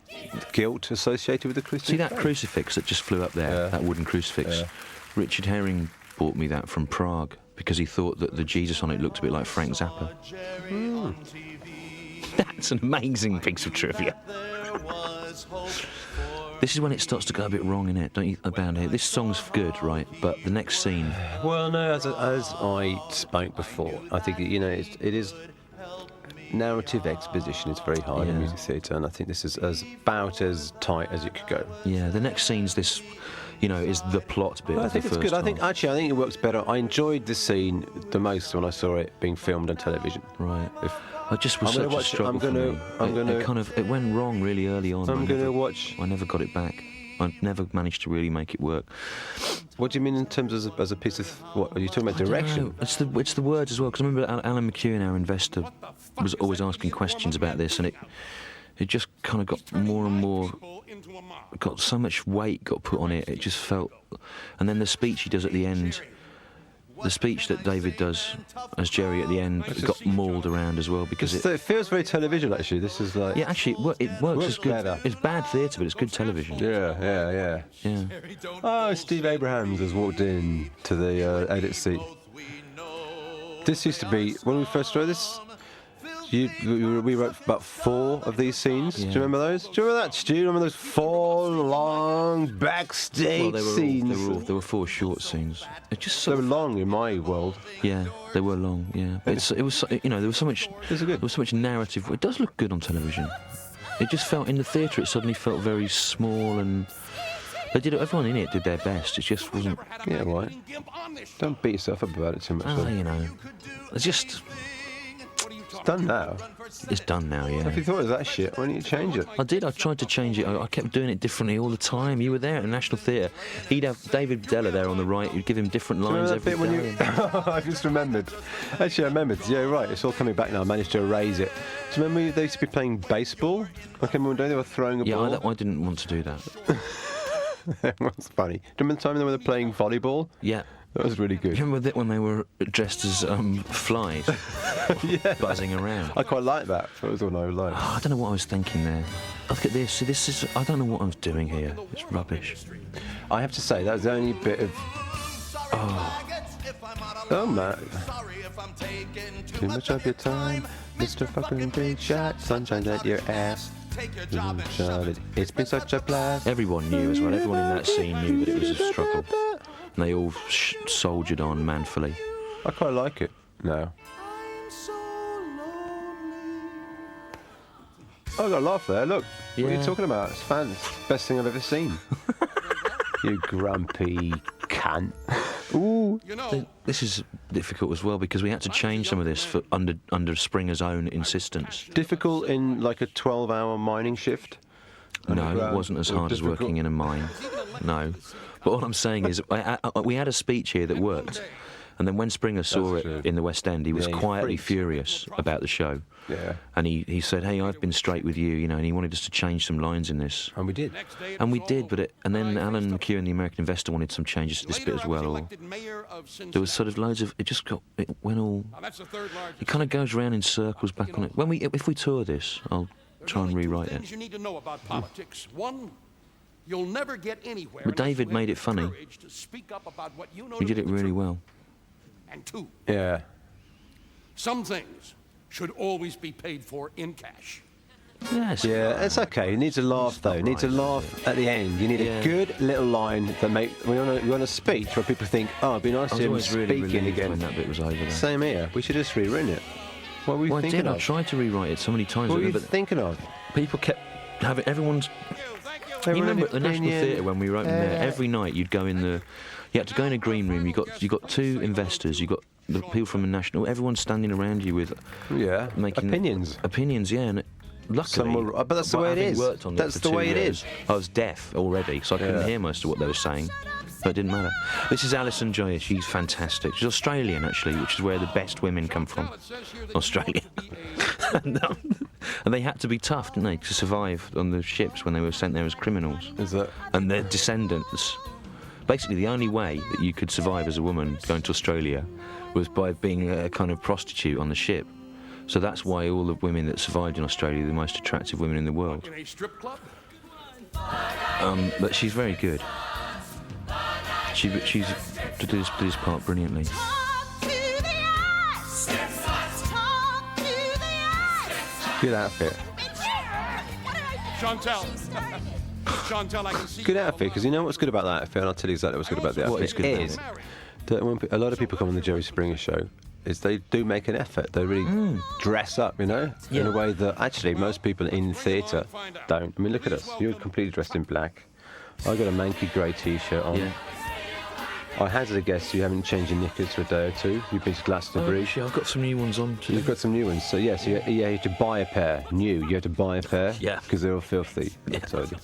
guilt associated with the Christian See that faith. crucifix that just flew up there, Yeah. that wooden crucifix? Yeah. Richard Herring bought me that from Prague because he thought that the Jesus on it looked a bit like Frank Zappa. That's an amazing piece of trivia. This is when it starts to go a bit wrong, innit? Don't you? About it. This song's good, right? But the next scene. Well, no, as I spoke before, I think that, you know, it is narrative exposition. It's very hard in Yeah. music theatre, and I think this is about as tight as it could go. Yeah, the next scene's this, you know, is the plot bit I of think the it's first good. I think half. it works better. I enjoyed this scene the most when I saw it being filmed on television. Right. If- I just was I'm gonna such a watch it. struggle for me. It went wrong really early on. I'm going to watch. I never got it back. I never managed to really make it work. What do you mean in terms of as a piece of what are you talking about? I don't Direction? know. It's the words as well. Because I remember Alan McEwen, our investor, was always asking questions about this, and it just kind of got more and more. Got so much weight got put on it. It just felt, and then the speech he does at the end. The speech that David does as Jerry at the end got mauled around as well because It feels very television, actually. This is like. yeah, actually it works as good. better. It's bad theatre, but it's good television. Yeah. Yeah. Oh, Steve Abrahams has walked in to the edit seat. This used to be when we first wrote this. We wrote about 4 of these scenes. Yeah. Do you remember those? Do you remember that, Stu? Do you remember those 4 long backstage Well, scenes? there were 4 short scenes. It just They sort were of, long in my world. yeah, they were long. Yeah, but it was you know there was so much These are good. there was so much narrative. It does look good on television. It just felt in the theatre. It suddenly felt very small and. Everyone in it did their best. It just wasn't. Yeah, right. Don't beat yourself up about it too much. though. You know, it's just. It's done now. It's done now. Yeah. If you thought it was that shit, why don't you change it? I did. I tried to change it. I kept doing it differently all the time. You were there at the National Theatre. He'd have David Della there on the right. You'd give him different Do you lines remember that every bit when day. you... I just remembered. Actually, I remembered. Yeah, right. It's all coming back now. I managed to erase it. Do you remember they used to be playing baseball? I can remember they were throwing a Yeah, ball. I didn't want to do that. That was funny. Do you remember the time they were playing volleyball? Yeah. That was really good. Remember that when they were dressed as flies, buzzing around? I quite like that. That was all I liked. I don't know what I was thinking there. Look at this. See, this is. I don't know what I was doing here. It's rubbish. I have to say, that was the only bit of... Oh, man. Too much of your time, Mr. Fucking Big Shot. Sunshine at your ass. Charlotte, it's been such a blast. Everyone knew as well. Everyone in that scene knew that it was a struggle. And they all soldiered on manfully. I quite like it now. Oh, I got a laugh there. Look, what are Yeah. you talking about? It's fun. It's the best thing I've ever seen. You grumpy cunt. Ooh. You know, This is difficult as well because we had to change some of this for under Springer's own insistence. Difficult in like a 12-hour mining shift? No, it Underground, wasn't as or hard as difficult? working in a mine. No. But what I'm saying is, we had a speech here that worked, and then when Springer saw That's it true. in the West End, he was Yeah, he quietly freaked. furious about the show. Yeah. And he said, "Hey, I've been straight with you, you know," and he wanted us to change some lines in this. And we did. next day it And we was did, all but and then over. Alan McEwen, the American Investor, wanted some changes to this Later, bit as I was well. Or elected mayor of there was sort of Cincinnati. loads of it went all. Now, that's the third largest. It kind of goes round in circles back on it. If we tour this, I'll There's try and only two rewrite things it. you need to know about politics. One, you'll never get anywhere. But unless David you have made the it funny. courage to speak up about what you know He to did be it the really truth. well. And two, Yeah. some things should always be paid for in cash. Yes. Yeah, it's okay. You need to laugh though. You need to laugh at the end. You need Yeah. a good little line that we want a speech where people think, oh, it'd be nice I to was hear him always really speaking relieved again. when that bit was over. There. Same here. We should just rewritten it. What were you Well, I thinking did. I of? tried to rewrite it so many times. What were you but thinking of? people kept having everyone's. You remember at the National Theatre when we were open there? Every night you'd go in the. You had to go in a green room. You got two investors. You got the people from the National. Everyone's standing around you with Yeah. making Opinions. Opinions, yeah. And luckily, Some were- but that's the way it having is. worked on it That's for the 2 way it years, is. I was deaf already, so I couldn't Yeah. hear most of what they were saying. But it didn't matter. This is Alison Joya. She's fantastic. She's Australian, actually, which is where the best women come from. Australia. And they had to be tough, didn't they, to survive on the ships when they were sent there as criminals. Is that? And their descendants. Basically, the only way that you could survive as a woman going to Australia was by being a kind of prostitute on the ship. So that's why all the women that survived in Australia are the most attractive women in the world. In a strip club? But she's very good. She's to do this part brilliantly. Talk to the eyes. Talk to the eyes. Good outfit. What did I say? Chantel. Chantel, I can see Good you outfit, because you know what's good about that outfit, and I'll tell you exactly what's good about the outfit. What is good about is it? that when a lot of people come on the Jerry Springer show, is they do make an effort. They really dress up, you know, in Yeah. a way that actually most people in theatre don't. I mean, look at us. You're completely dressed in black. I got a manky grey T-shirt on. Yeah. I hazard a guess you haven't changed your knickers for a day or two. You've been to Glastonbury. Actually, I've got some new ones on today. You've got some new ones, so yes, you have to buy a pair. New, you have to buy a pair. Yeah. Because they're all filthy. Yeah. I told you.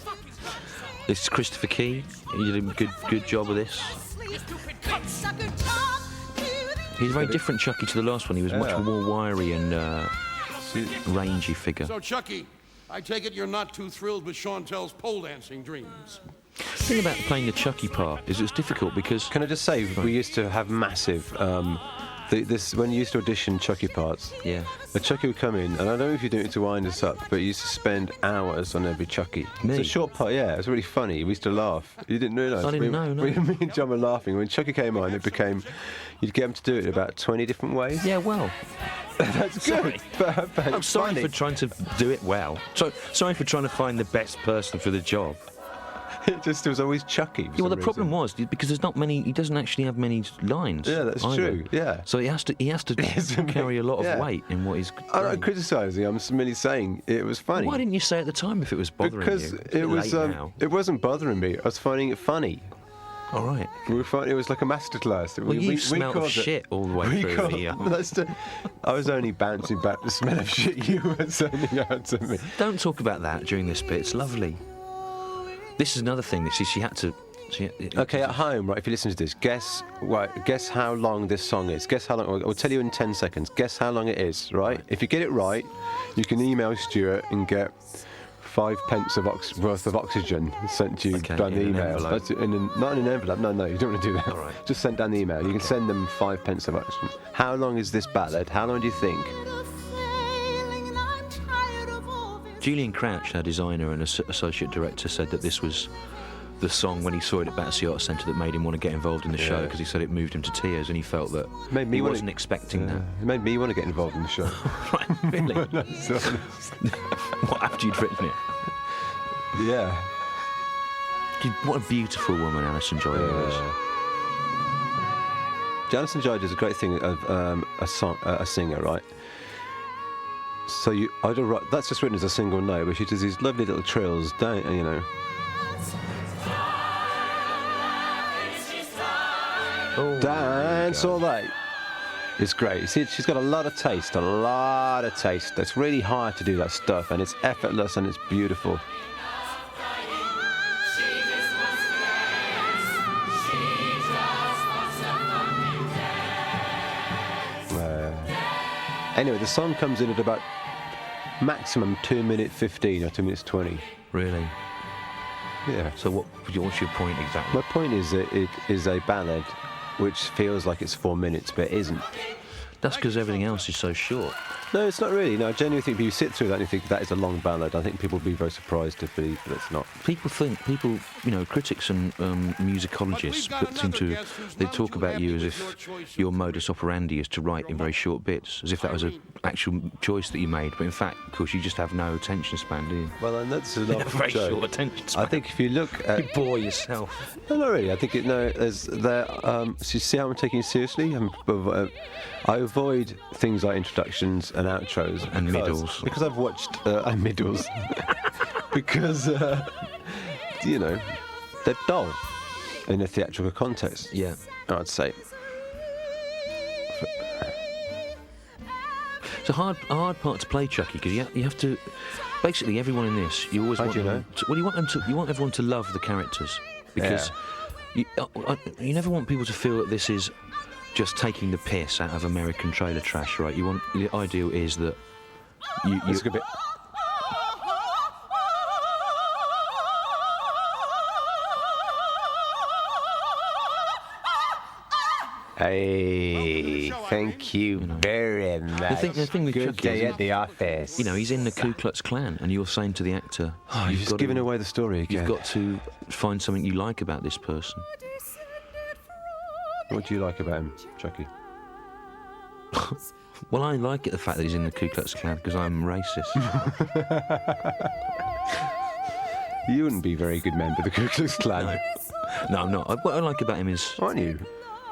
This is Christopher Key. He did a good job of this. Stupid cocksucker. Talk to the He's a very different Chucky to the last one. He was Yeah. much more wiry and rangy figure. So, Chucky, I take it you're not too thrilled with Chantel's pole dancing dreams. The thing about playing the Chucky part is it's difficult because Can I just say, we used to have massive. When you used to audition Chucky parts, yeah, the Chucky would come in, and I don't know if you're doing it to wind us up, but you used to spend hours on every Chucky. Me? It's a short part, yeah. It was really funny. We used to laugh. You didn't realise. I didn't know, no. Me and John were laughing when Chucky came on. It became, you'd get him to do it in about 20 different ways. yeah. Well, That's Sorry. good. But I'm it's sorry funny. for trying to do it well. Sorry for trying to find the best person for the job. It was always Chucky. For Yeah, well, some the problem reason. was because there's not many. He doesn't actually have many lines. Yeah, that's either. true, yeah. So he has to carry a lot of Yeah. weight in what he's. I'm not doing. criticising. I'm merely saying it was funny. Why didn't you say at the time if it was bothering Because you? It's a it bit was. late now. It wasn't bothering me. I was finding it funny. All right. We were finding it was like a masterclass. Well, you smelled of called it- shit all the way we through called- the. but that's I was only bouncing back the smell of shit you were sending out to me. Don't talk about that during this bit. It's lovely. This is another thing. She had to. Okay, at home, right? If you listen to this, guess how long this song is. Guess how long. I'll tell you in 10 seconds. Guess how long it is, right? If you get it right, you can email Stuart and get 5 pence worth of oxygen sent to you Okay, down the in an email. envelope. That's not in an envelope. No, you don't want to do that. All right. Just send down the email. You can send them 5 pence of oxygen. How long is this ballad? How long do you think? failing, and I'm tired of all this. Julian Crouch, our designer and associate director, said that this was the song when he saw it at Battersea Arts Centre that made him want to get involved in the show Yeah. because he said it moved him to tears and he felt that Made me he wanna- wasn't expecting It made me want to get involved in the show. that. Right, really? What, after you'd written it? Yeah. What a beautiful woman Alison Joy is. Alison Joy does a great thing of a singer, right? So that's just written as a single note, but she does these lovely little trills, you know. Dance all day. It's great. See, she's got a lot of taste, a lot of taste. It's really hard to do that stuff, and it's effortless and it's beautiful. Anyway, the song comes in at about maximum 2 minutes 15 or 2 minutes 20. Really? Yeah. So what's your point exactly? My point is that it is a ballad which feels like it's 4 minutes, but it isn't. That's because everything else is so short. No, it's not really. No, I genuinely think if you sit through that and you think that is a long ballad, I think people would be very surprised to believe that it's not. People, critics and musicologists they talk about you as if your modus operandi is to write in very short bits, as if that was an actual choice that you made. But in fact, of course, you just have no attention span, do you? Well, and that's a lot of Very short attention span. I think if you look at... You bore yourself. No, not really. I think there's there. So you see how I'm taking it seriously? I avoid things like introductions and outros And middles. because I've watched and middles because they're dull in a theatrical context. Yeah. I'd say. It's a hard part to play, Chucky, because you have to. Basically, everyone in this, you always How want do you them. You want everyone to love the characters, because you never want people to feel that this is just taking the piss out of American trailer trash, right? The ideal is that you It's a bit. Hey, thank you very much. the thing with Good Chucky day is, at the office. he's in the Ku Klux Klan, and you're saying to the actor, You've just given away the story again. You've got to find something you like about this person. What do you like about him, Chucky? Well, I like it, the fact that he's in the Ku Klux Klan, because I'm racist. You wouldn't be a very good member of the Ku Klux Klan. No, I'm not. What I like about him is Aren't you?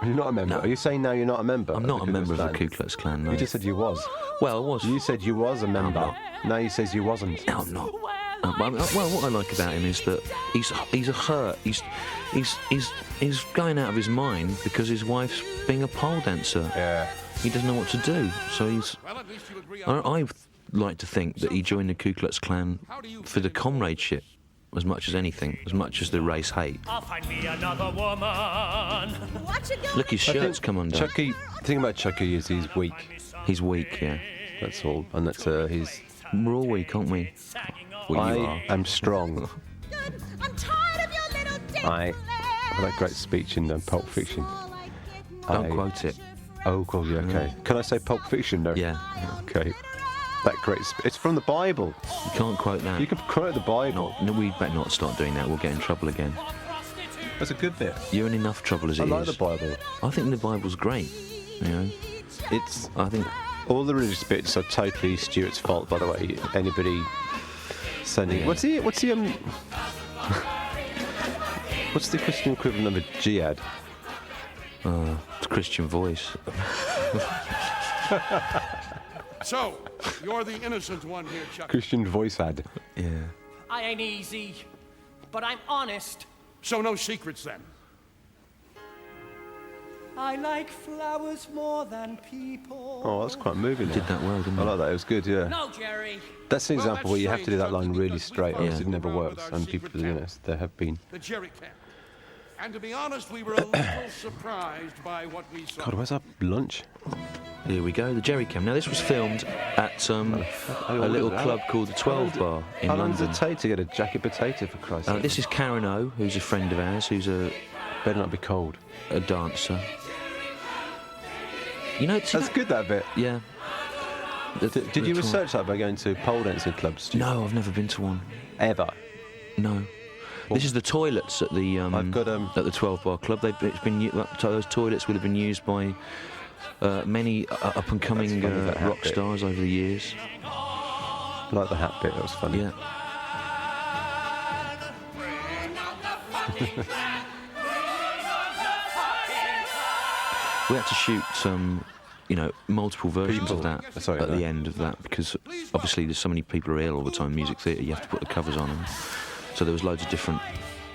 You're not a member. No. Are you saying now you're not a member? I'm of not the a member of the Klan? Ku Klux Klan. No. You just said you was. Well, I was. You said you was a member. not. Now you says you wasn't. No, I'm not. Well, what I like about him is that he's a hurt. He's going out of his mind because his wife's being a pole dancer. Yeah. He doesn't know what to do, so he's. Well, at least you agree on I like to think that he joined the Ku Klux Klan for the comradeship, as much as anything, as much as the race hate. I'll find me another woman. What you gonna Look, his shirt's come undone. Chucky. The thing about Chucky is he's weak. He's weak, yeah. That's all. And that's he's. We're all weak, aren't we? Well, you I are. am strong. good? I'm tired of your little dick I. What a great speech in Pulp Fiction. Don't quote it. Oh, God, yeah, okay. Can I say Pulp Fiction? No. Yeah. Okay. That great. It's from the Bible. You can't quote that. You can quote the Bible. No, we better not start doing that. We'll get in trouble again. That's a good bit. You're in enough trouble as I it like is. the Bible. I think the Bible's great. It's. I think All the religious bits are totally Stuart's fault, by the way. Anybody sending. Yeah. What's the what's the Christian equivalent of a jihad? it's Christian Voice. So, you're the innocent one here, Chuck. Christian voice ad. Yeah. I ain't easy, but I'm honest. So no secrets then. I like flowers more than people. Oh, that's quite moving. Did that well, didn't I it? like that. It was good. Yeah. No, Jerry. That's an Well, example where you have to do that line really straight, or else Yeah. it never Around works. our And secret people, talent. there have been. The Jerry Camp. And to be honest, we were a little surprised by what we saw. God, where's our lunch? Here we go, the Jerry Cam. Now, this was filmed at a little club called the 12 Bar in How long London. does it take to get a jacket potato, for Christ's sake? This is Karen O, who's a friend of ours, who's a Better not be cold. dancer. You know, see That's that- good, that bit. Yeah. Did you research that by going to pole dancing clubs? Stu? No, I've never been to one. Ever? No. This is the toilets at the I've got, at the 12 Bar Club. Those toilets will have been used by many up and coming That's funny, that hat rock bit. stars over the years. I like the hat bit, that was funny. Yeah. We had to shoot multiple versions of People. that Sorry, at no. the end of that, because obviously there's so many people are ill all the time in music theatre. You have to put the covers on them, so there was loads of different.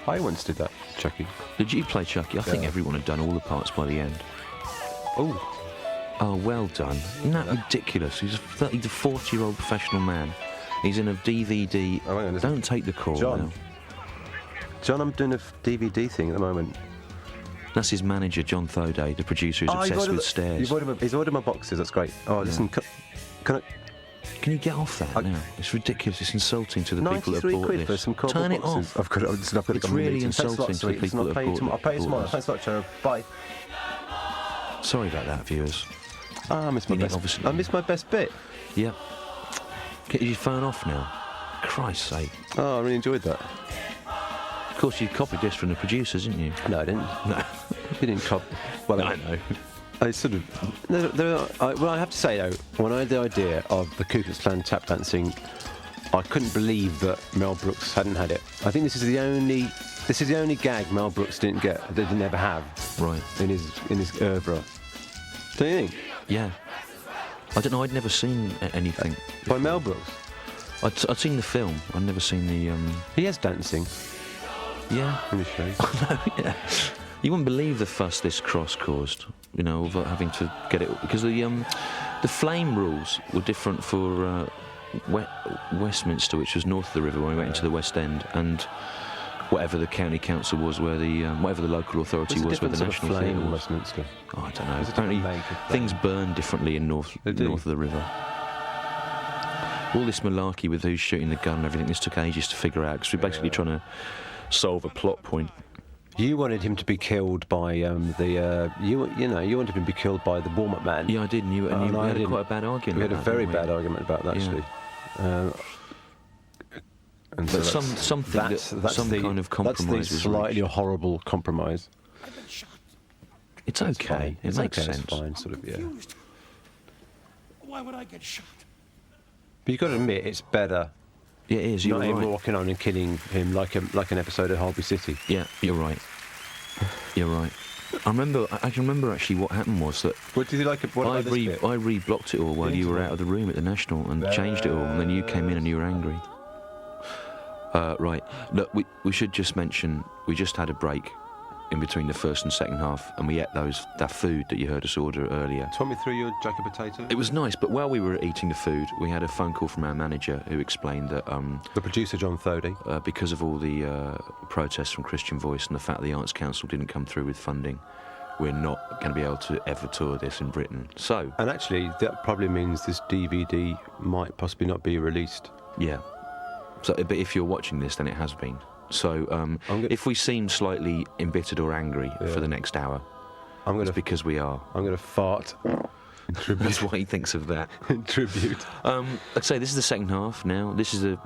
I once did that. Chucky. Did you play Chucky? I think everyone had done all the parts by the end. Oh, well done. Isn't that ridiculous? He's a 40-year-old professional man. He's in a DVD. Oh, hang on, Don't take the call now. John, I'm doing a DVD thing at the moment. That's his manager, John Thoday, the producer who's obsessed with stairs. He's ordered my boxes, that's great. Oh, listen, can Can you get off that now? It's ridiculous. It's insulting to the people that have bought £93 this. for some cardboard Turn it boxes. off. I've got it. It's really insulting to the people that have bought I'll pay you tomorrow. this. Thanks a lot, Joe. Bye. Sorry about that, viewers. I missed my You need, best. obviously- I missed my best bit. Yep. Get your phone off now. Christ's sake. Oh, I really enjoyed that. Of course, you copied this from the producers, didn't you? No, I didn't. No. You didn't cop. Well, I know. I sort of. Well, I have to say though, when I had the idea of the Ku Klux Klan tap dancing, I couldn't believe that Mel Brooks hadn't had it. I think this is the only gag Mel Brooks didn't get, that didn't ever have. Right. In his oeuvre. Don't you think? Yeah. I don't know. I'd never seen anything By Mel Brooks. I'd seen the film. I'd never seen the. He has dancing Yeah. in his shows. Yeah. You wouldn't believe the fuss this cross caused. You know, of having to get it because the flame rules were different for Westminster, which was north of the river when we went into the West End, and whatever the county council was, where the whatever the local authority was, where the national flame theatre in was. Westminster. Oh, I don't know. There's a Apparently, different make of flame. things burn differently in north They do. of the river. All this malarkey with who's shooting the gun and everything, this took ages to figure out because we're basically trying to solve a plot point. You wanted him to be killed by you wanted him to be killed by the warm-up man. Yeah, I did, and you no, we I had didn't. quite a bad argument. We had a about that, very didn't we? bad argument about that, Yeah. actually. And But so something that's some the, kind of compromise That's the was slightly reached. horrible compromise. I've been shot. It's It's okay. fine. It It's makes okay, sense. It's fine, sort of, yeah. Confused. Why would I get shot? But you've got to admit, it's better Yeah, it is. You're not him right. walking on and killing him like an episode of Holby City. Yeah, you're right. You're right. I can remember actually what happened was that What did you like? What I about this bit? reblocked it all while you were out of the room at the National and changed it all, and then you came in and you were angry. Right. Look, we should just mention we just had a break in between the first and second half, and we ate that food that you heard us order earlier. Talk me through your jacket potato. It was nice, but while we were eating the food, we had a phone call from our manager who explained that The producer, John Thody. because of all the protests from Christian Voice and the fact the Arts Council didn't come through with funding, we're not going to be able to ever tour this in Britain. So, And actually, that probably means this DVD might possibly not be released. yeah. So, but if you're watching this, then it has been. So, go- if we seem slightly embittered or angry for the next hour, I'm it's going to because we are. I'm going to fart in tribute. That's what he thinks of that. in tribute. I'd say this is the second half now. This is a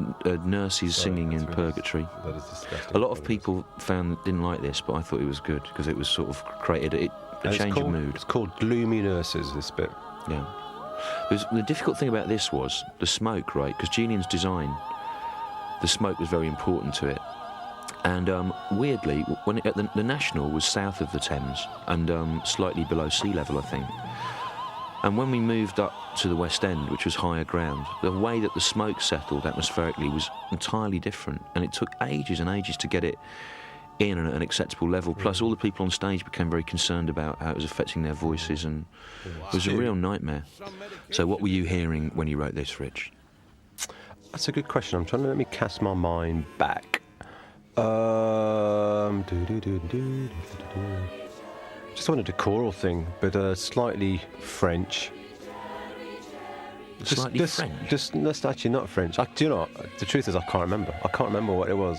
nurses singing in purgatory. That is disgusting. A lot of people didn't like this, but I thought it was good because it was sort of created a And it's change of called- mood. It's called Gloomy Nurses, this bit. Yeah. The difficult thing about this was the smoke, right? Because Julian's design, the smoke was very important to it. And weirdly, when the National was south of the Thames and slightly below sea level, I think. And when we moved up to the West End, which was higher ground, the way that the smoke settled atmospherically was entirely different. And it took ages and ages to get it in at an acceptable level. Plus, all the people on stage became very concerned about how it was affecting their voices, and it was a real nightmare. So what were you hearing when you wrote this, Rich? That's a good question. I'm trying to let me cast my mind back. Just wanted a choral thing, but slightly French. Slightly French? That's actually not French. Do you know what? The truth is, I can't remember. I can't remember what it was.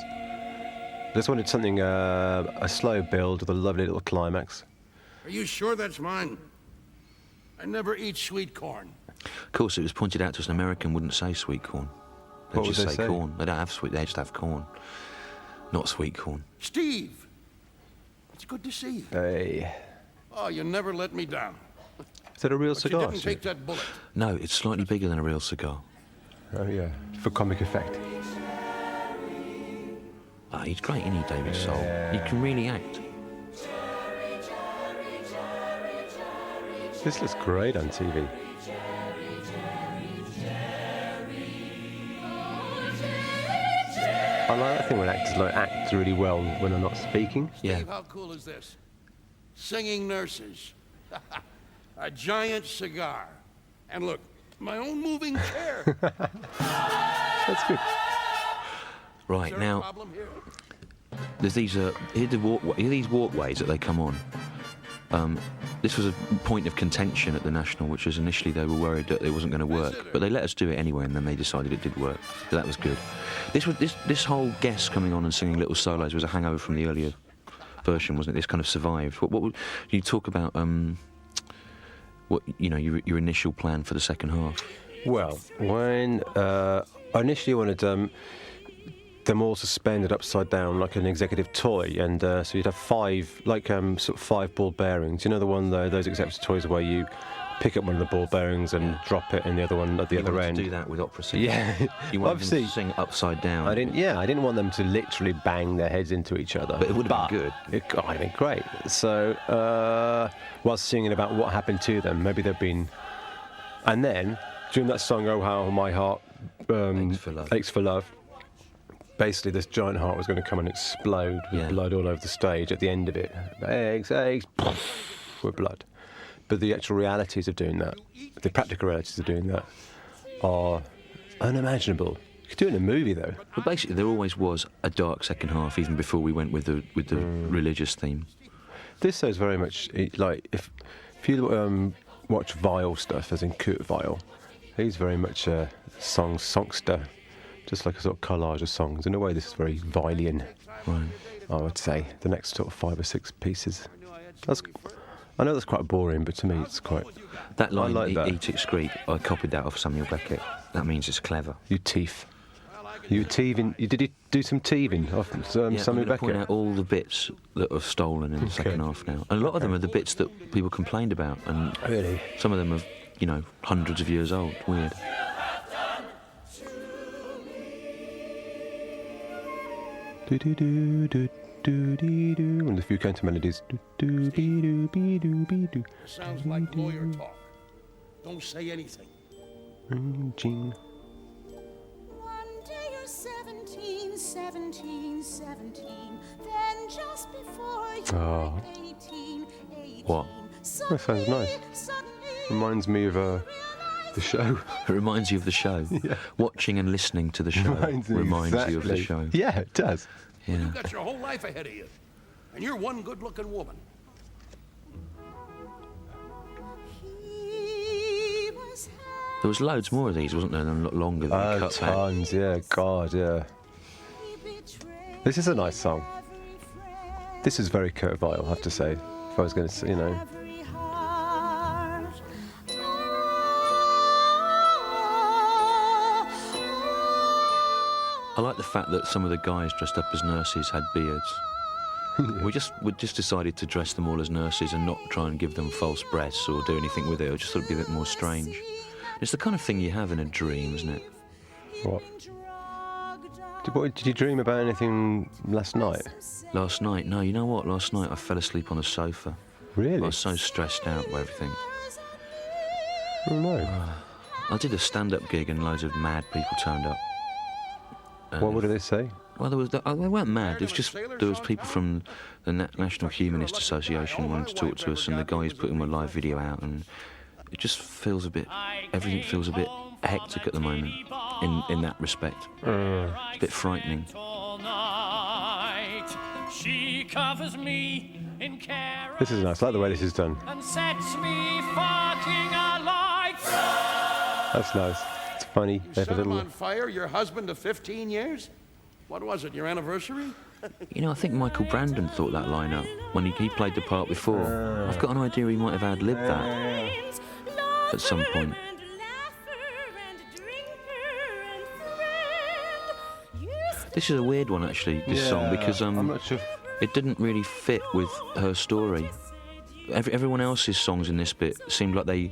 Just wanted something, a slow build with a lovely little climax. Are you sure that's mine? I never eat sweet corn. Of course, it was pointed out to us an American wouldn't say sweet corn. They'd What would just they say say? corn. They don't have sweet, they just have corn. Not sweet corn. Steve, it's good to see you. Hey. Oh, you never let me down. Is that a real But you cigar? didn't take that bullet. No, it's slightly bigger than a real cigar. Oh, yeah. For comic effect. Ah, he's great, isn't he, David Soul? He can really act. This looks great on TV. I like that thing when actors act really well when they're not speaking. Yeah. Steve, how cool is this? Singing nurses. A giant cigar. And look, my own moving chair. That's good. Right, Is there a now, problem here? there's these, here these walkways that they come on. This was a point of contention at the National, which was initially they were worried that it wasn't going to work, but they let us do it anyway, and then they decided it did work. So that was good. This whole guest coming on and singing little solos was a hangover from the earlier version, wasn't it? This kind of survived. What would you talk about? What your initial plan for the second half? Well, when I initially wanted them all suspended upside down like an executive toy, and so you'd have five, like sort of 5 ball bearings. You know the one, those executive toys where you pick up one of the ball bearings and drop it in the other one at the other end. To do that with opera singers. Yeah, You wanted obviously. them to sing upside down. I didn't want them to literally bang their heads into each other. But it would have been good. It would have been great. So, whilst singing about what happened to them, maybe they've been. And then, during that song, Oh How My Heart Aches for Love, basically this giant heart was going to come and explode with blood all over the stage at the end of it. Eggs, with blood. But the actual realities of doing that, the practical realities of doing that, are unimaginable. You could do it in a movie, though. But basically, there always was a dark second half, even before we went with the religious theme. This is very much like if you watch Weill stuff, as in Kurt Weill, he's very much a songster, just like a sort of collage of songs. In a way, this is very Weillian, Right. I would say. The next sort of 5 or 6 pieces. I know that's quite boring, but to me, it's quite. That line, I like that. Eat, excrete, I copied that off Samuel Beckett. That means it's clever. You teeth. You teething. Did you do some teething off Yeah, Samuel I'm going to Beckett? point out all the bits that are stolen in the second half now. And a lot of them are the bits that people complained about, and Really? some of them are, hundreds of years old. Weird. Do do do do do do do. And a few counter melodies. Do do be do be do be do. Sounds like lawyer talk. Don't say anything. Jing. One day you're 17, 17, 17. Then just before you're Oh. 18, 18. What? That sounds nice. Suddenly, Reminds me of the show. It reminds you of the show. Yeah. Watching and listening to the show reminds you of the exactly. show. Yeah, it does. Yeah. You've got your whole life ahead of you. And you're one good-looking woman. he was There was loads more of these, wasn't there? And a lot longer than Oh, cut back. tons, yeah, God, yeah. betrayed This is a nice song. every friend, This is very Kurt Weill, I have to say. If I was going to, every heart. I like the fact that some of the guys dressed up as nurses had beards. We just decided to dress them all as nurses and not try and give them false breasts or do anything with it. I just thought it'd be a bit more strange. It's the kind of thing you have in a dream, isn't it? what? Did you dream about anything last night? Last night, no, you know what? Last night I fell asleep on a sofa. I Really? was so stressed out by everything. Oh, no. I did a stand-up gig and loads of mad people turned up. What did they say? Well, they weren't mad. It was just there was people from the National Humanist Association wanting to talk to us, and the guys putting a live video out, and it just feels everything feels a bit hectic at the moment in that respect. It's a bit frightening. She covers me in care This is nice. I like the way this is done. and sets me fucking alive. That's nice. It's funny. You They have set a him little. on fire, your husband of 15 years? What was it, your anniversary? You know, I think Michael Brandon thought that line up when he played the part before. I've got an idea he might have ad-libbed that. At some point. This is a weird one, actually, this song, because I'm not sure. it didn't really fit with her story. Everyone else's songs in this bit seemed like they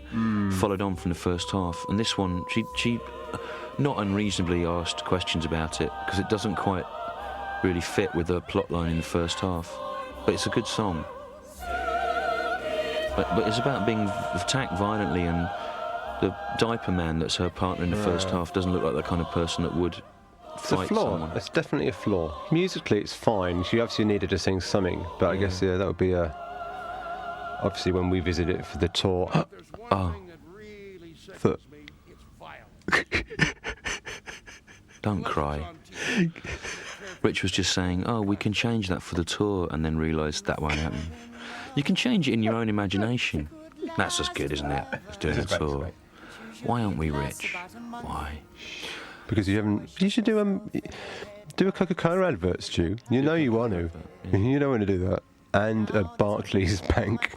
followed on from the first half, and this one, she not unreasonably asked questions about it, because it doesn't quite really fit with the plot line in the first half. But it's a good song. But it's about being attacked violently, and the diaper man that's her partner in the first half doesn't look like the kind of person that would It's a fight flaw. someone. It's definitely a flaw. Musically, it's fine. She obviously needed to sing something, but I guess that would be a. Obviously, when we visit it for the tour. There's one Oh. thing that really Foot. sickens me. It's violence. Don't Unless cry. it's on TV. Rich was just saying, "Oh, we can change that for the tour," and then realised that won't happen. You can change it in your own imagination. That's as good, isn't it? As doing a tour. Why aren't we rich? Why? Because you haven't. You should do a Coca-Cola advert, Stu. You know you want to. You don't want to do that. And a Barclays Bank.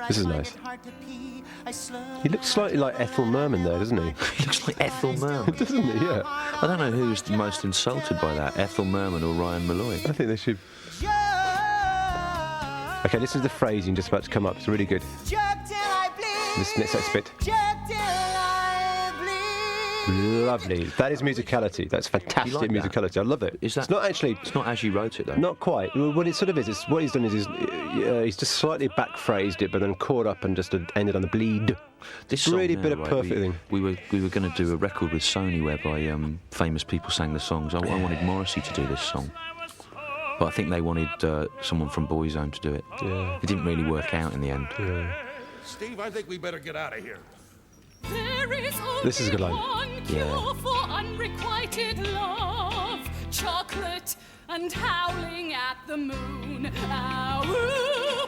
This is nice. He looks slightly like Ethel Merman there, doesn't he? He looks like Ethel Merman. Doesn't he? Yeah. I don't know who's the most insulted by that, Ethel Merman or Ryan Malloy. I think they should. Okay, listen to the phrasing just about to come up. It's really good. This next bit. Lovely. That is musicality. That's fantastic like that? musicality. I love it. Is that- It's not actually. It's not as you wrote it, though. Not quite. Well, what it sort of is, what he's done is he's just slightly backphrased it, but then caught up and just ended on the bleed. This song really now, bit of right, perfect thing. We were going to do a record with Sony whereby famous people sang the songs. I wanted Morrissey to do this song, but I think they wanted someone from Boyzone to do it. Yeah. It didn't really work out in the end. Yeah. Steve, I think we better get out of here. This is a good line. Yeah. For unrequited love, chocolate and howling at the moon. Ow,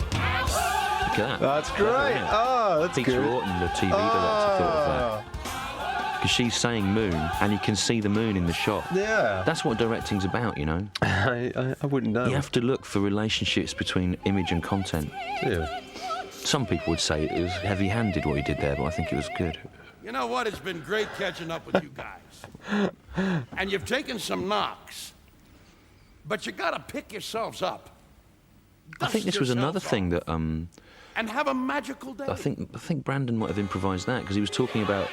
Look at that. That's great. Yeah. Oh, that's Peter good. Orton, the TV director, thought of that. Because she's saying moon, and you can see the moon in the shot. Yeah. That's what directing's about, you know. I wouldn't know. You have to look for relationships between image and content. Yeah. Some people would say it was heavy-handed what he did there, but I think it was good. You know what? It's been great catching up with you guys. And you've taken some knocks. But you gotta pick yourselves up. I think this was another thing that And have a magical day. I think Brandon might have improvised that because he was talking about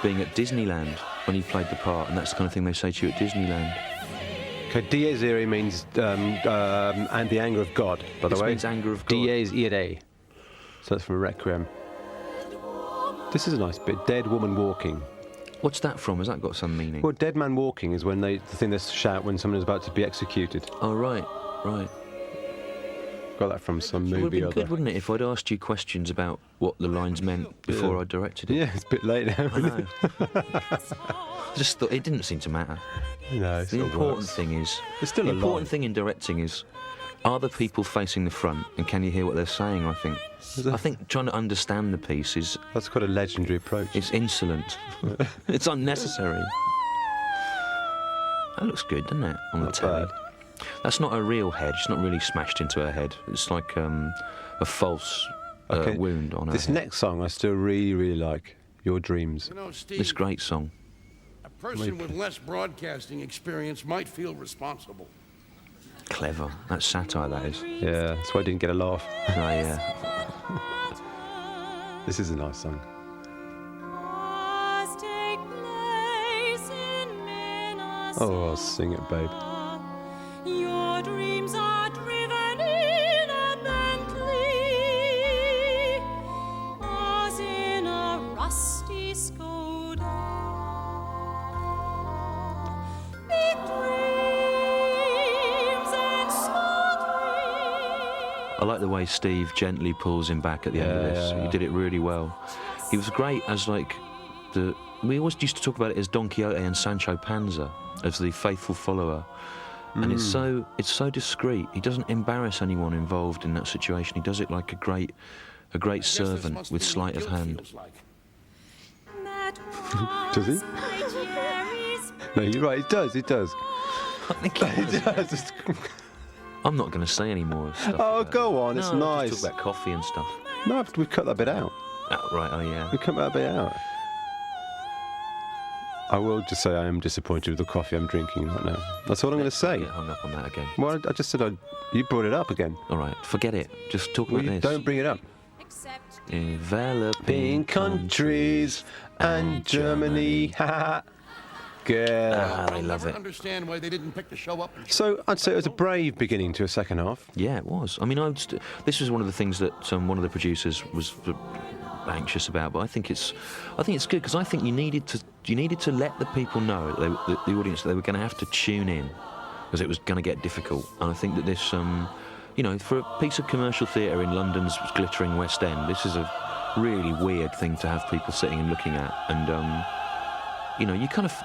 being at Disneyland when he played the part, and that's the kind of thing they say to you at Disneyland. Okay, Dies Irae means and the anger of God, by the This way. means anger of God. Dies Irae. So that's from Requiem. This is a nice bit. Dead woman walking. What's that from? Has that got some meaning? Well, dead man walking is when the thing they shout when someone is about to be executed. Oh, right. Got that from some It would have movie been or good, other. wouldn't it, if I'd asked you questions about what the lines meant before Yeah. I directed it? Yeah, it's a bit late now. I know. I just thought it didn't seem to matter. No, The important thing is, It's still the a important line. thing in directing is, are the people facing the front, and can you hear what they're saying? I think trying to understand the piece is That's quite a legendary approach. it's insolent. It's unnecessary. That looks good, doesn't it, on the Not telly? bad. That's not a real head. It's not really smashed into her head. It's like a false Okay, wound on her This head. next song I still really, really like. Your Dreams. You know, Steve, This great song. a person with less broadcasting experience might feel responsible. Clever. That's satire, that is. Yeah, that's why I didn't get a laugh. Oh, yeah. This is a nice song. Oh, I'll sing it, babe. Your dreams are driven in a Bentley, as in a rusty Skoda. Big dreams and small dreams. I like the way Steve gently pulls him back at the end of this. Yeah. He did it really well. He was great as like the... We always used to talk about it as Don Quixote and Sancho Panza, as the faithful follower. And it's so discreet. He doesn't embarrass anyone involved in that situation. He does it like a great I guess this servant must with be what sleight of guilt hand. feels like. That Does he? was my Jerry's No, you're right, it does, it does. I think he It does. does. I'm not going to say any more stuff. Oh, about go it. on, it's No, nice. Just talk about coffee and stuff. No, we've cut that bit out. Oh, right, oh yeah. We cut that bit out. I will just say I am disappointed with the coffee I'm drinking right now. That's all I'm going to say. Get hung up on that again. Well, I just said you brought it up again. All right, forget it. Just talk Well, about you this. don't bring it up. except Developing Being countries and Germany. good. They love Never it. understand why they didn't pick the show up. So I'd say it was a brave beginning to a second half. Yeah, it was. I mean, this was one of the things that one of the producers was anxious about, but I think it's good because I think you needed to let the people know, the audience, that they were going to have to tune in because it was going to get difficult. And I think that this, for a piece of commercial theatre in London's glittering West End, this is a really weird thing to have people sitting and looking at, and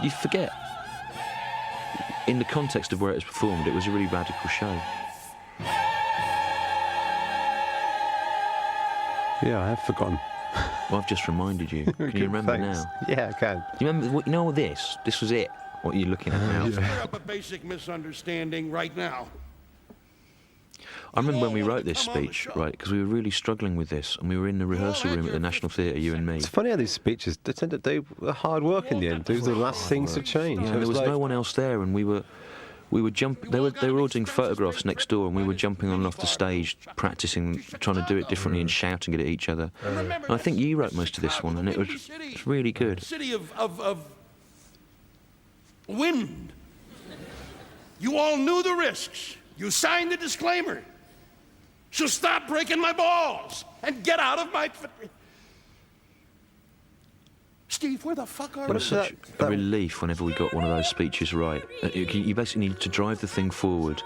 you forget. In the context of where it was performed, it was a really radical show. Yeah, I have forgotten. Well, I've just reminded you. Can you remember Thanks. now? Yeah, I can. You remember? You know this? This was it. What are you looking at now? Clear up a basic misunderstanding right now. I remember when we wrote this speech, right? Because we were really struggling with this, and we were in the rehearsal room at the National Theatre, you and me. It's funny how these speeches, they were hard work in the end. These are the last things to change. Yeah, It and there was like- no one else there, and we were jumping. They were ordering photographs next door, and we were jumping on and off the stage, practicing, trying to do it differently, and shouting it at each other. And I think you wrote most of this one, and it was really good. City of wind. You all knew the risks. You signed the disclaimer. So stop breaking my balls and get out of my... Steve, where the fuck are It was you? such a relief whenever we got one of those speeches right. You basically needed to drive the thing forward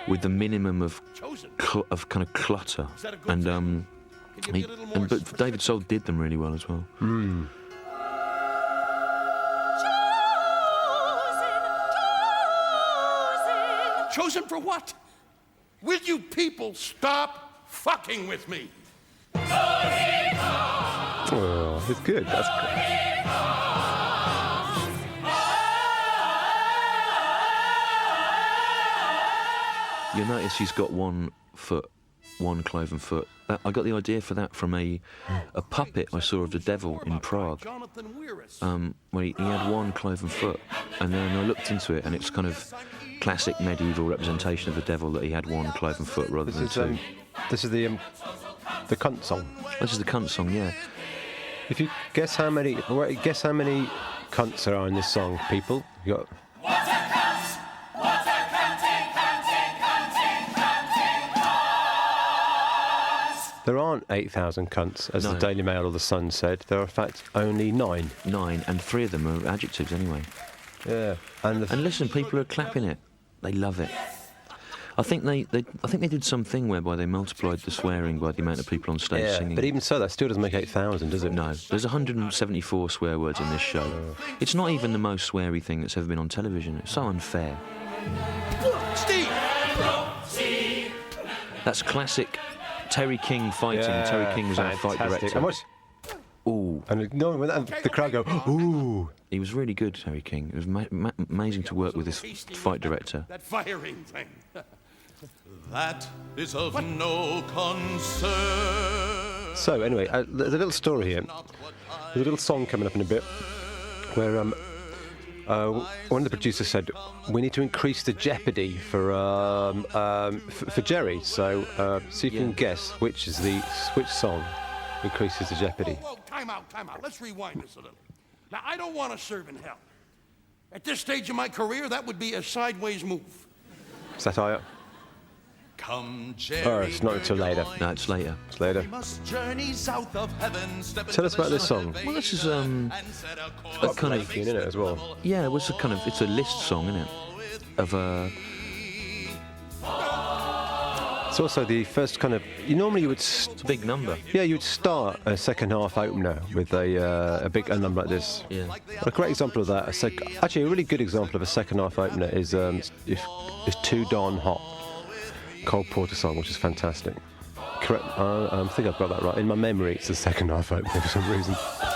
with the minimum of Chosen. of kind of clutter, Is that a good and thing? Can you be a little more but specific? David Soul did them really well as well. Chosen for what? Will you people stop fucking with me? Oh, it's good. That's good. You'll notice he's got one cloven foot. I got the idea for that from a puppet I saw of the devil in Prague, Jonathan Weirus. where he had one cloven foot, and then I looked into it, and it's kind of classic medieval representation of the devil that he had one cloven foot rather than two. This is the cunt song. This is the cunt song, yeah. If you guess how many cunts there are in this song, people, you got. There aren't 8,000 cunts, as No. the Daily Mail or the Sun said. There are, in fact, only 9. 9, and 3 of them are adjectives anyway. Yeah, and And listen, people are clapping it. They love it. I think they did something whereby they multiplied the swearing by the amount of people on stage yeah, singing. but even so, that still doesn't make 8,000, does it? No, there's 174 swear words in this show. It's not even the most sweary thing that's ever been on television. It's so unfair. Steve! That's classic Terry King fighting. Yeah, Terry King was our fight fantastic. director. And watch, Ooh, and no, when the crowd go, ooh. he was really good, Terry King. It was amazing to work with this fight director. That firing thing. That is of no concern. So anyway, there's a little story here. There's a little song coming up in a bit, where one of the producers said we need to increase the jeopardy for Jerry. So see if you can guess which song increases the jeopardy. Whoa, time out. Let's rewind this a little. Now, I don't want to serve in hell. At this stage of my career, that would be a sideways move. Is that higher? Come, Jerry. Oh, it's not until later. No, it's later. It's later. We must journey south of heaven. Step Tell us about this song. Well, this is a kind of in it as well. yeah. It was it's a list song, isn't it? Of It's also the first kind of. Normally you would. it's a big number. Yeah, you'd start a second half opener with a big number like this. Yeah. A great example of that, actually a really good example of a second half opener is Too Darn Hot, Cole Porter song, which is fantastic. Correct. I think I've got that right. In my memory, it's the second half opener for some reason. I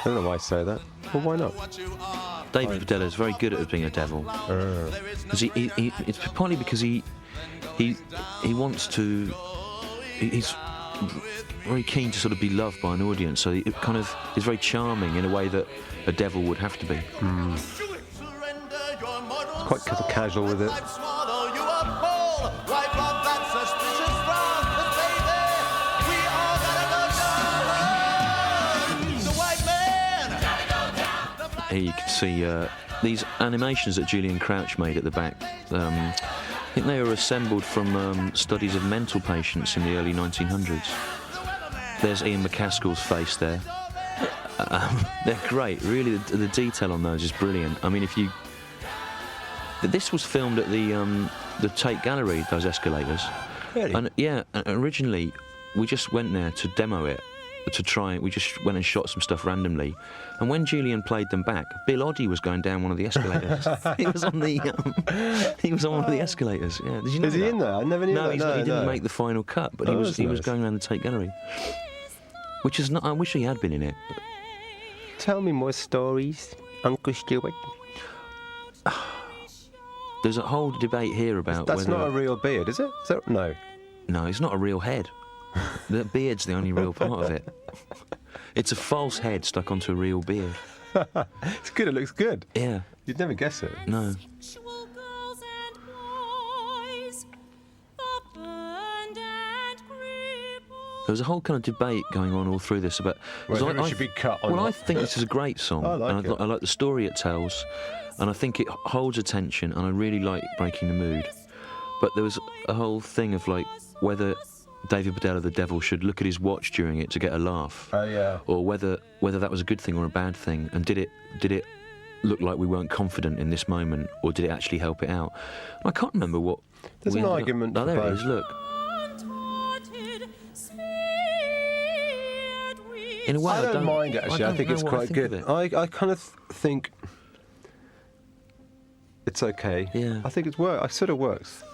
don't know why I say that. Well, why not? David Videla is very good at being a devil. Because it's partly because he wants to. He's very keen to sort of be loved by an audience, so it kind of is very charming in a way that a devil would have to be. Quite casual with it. here you can see these animations that Julian Crouch made at the back. I think they were assembled from studies of mental patients in the early 1900s. There's Ian McCaskill's face there. They're great, really. The detail on those is brilliant. I mean, this was filmed at the Tate Gallery, those escalators. Really? And yeah, and originally we just went there to demo it, to try. We just went and shot some stuff randomly, and when Julian played them back, Bill Oddie was going down one of the escalators. He was on one of the escalators. Yeah, did you know Is he that? in there? I never knew No, that. he didn't make the final cut, but Oh, he was that's nice. going around the Tate Gallery, which is not. I wish he had been in it. Tell me more stories, Uncle Stuart. There's a whole debate here about That's whether... not a real beard, is it? No. No, it's not a real head. The beard's the only real part of it. It's a false head stuck onto a real beard. It's good. It looks good. Yeah, You'd never guess it. no. Sexual girls and boys, the burned and crippled. There was a whole kind of debate going on all through this about... Whether because it should be cut or Well, I not. think this is a great song. I like and it. I like the story it tells, and I think it holds attention, and I really like breaking the mood. But there was a whole thing of, like, whether David Badell of the Devil should look at his watch during it to get a laugh. Oh, yeah. Or whether that was a good thing or a bad thing, and did it look like we weren't confident in this moment, or did it actually help it out? I can't remember what. There's we an ended up- argument Oh, for there it both. is. Look, Untaunted, smeared with in a way, I don't mind it, actually. I don't think know it's what I quite think of good. it. I kind of think it's okay. Yeah. I think it sort of works.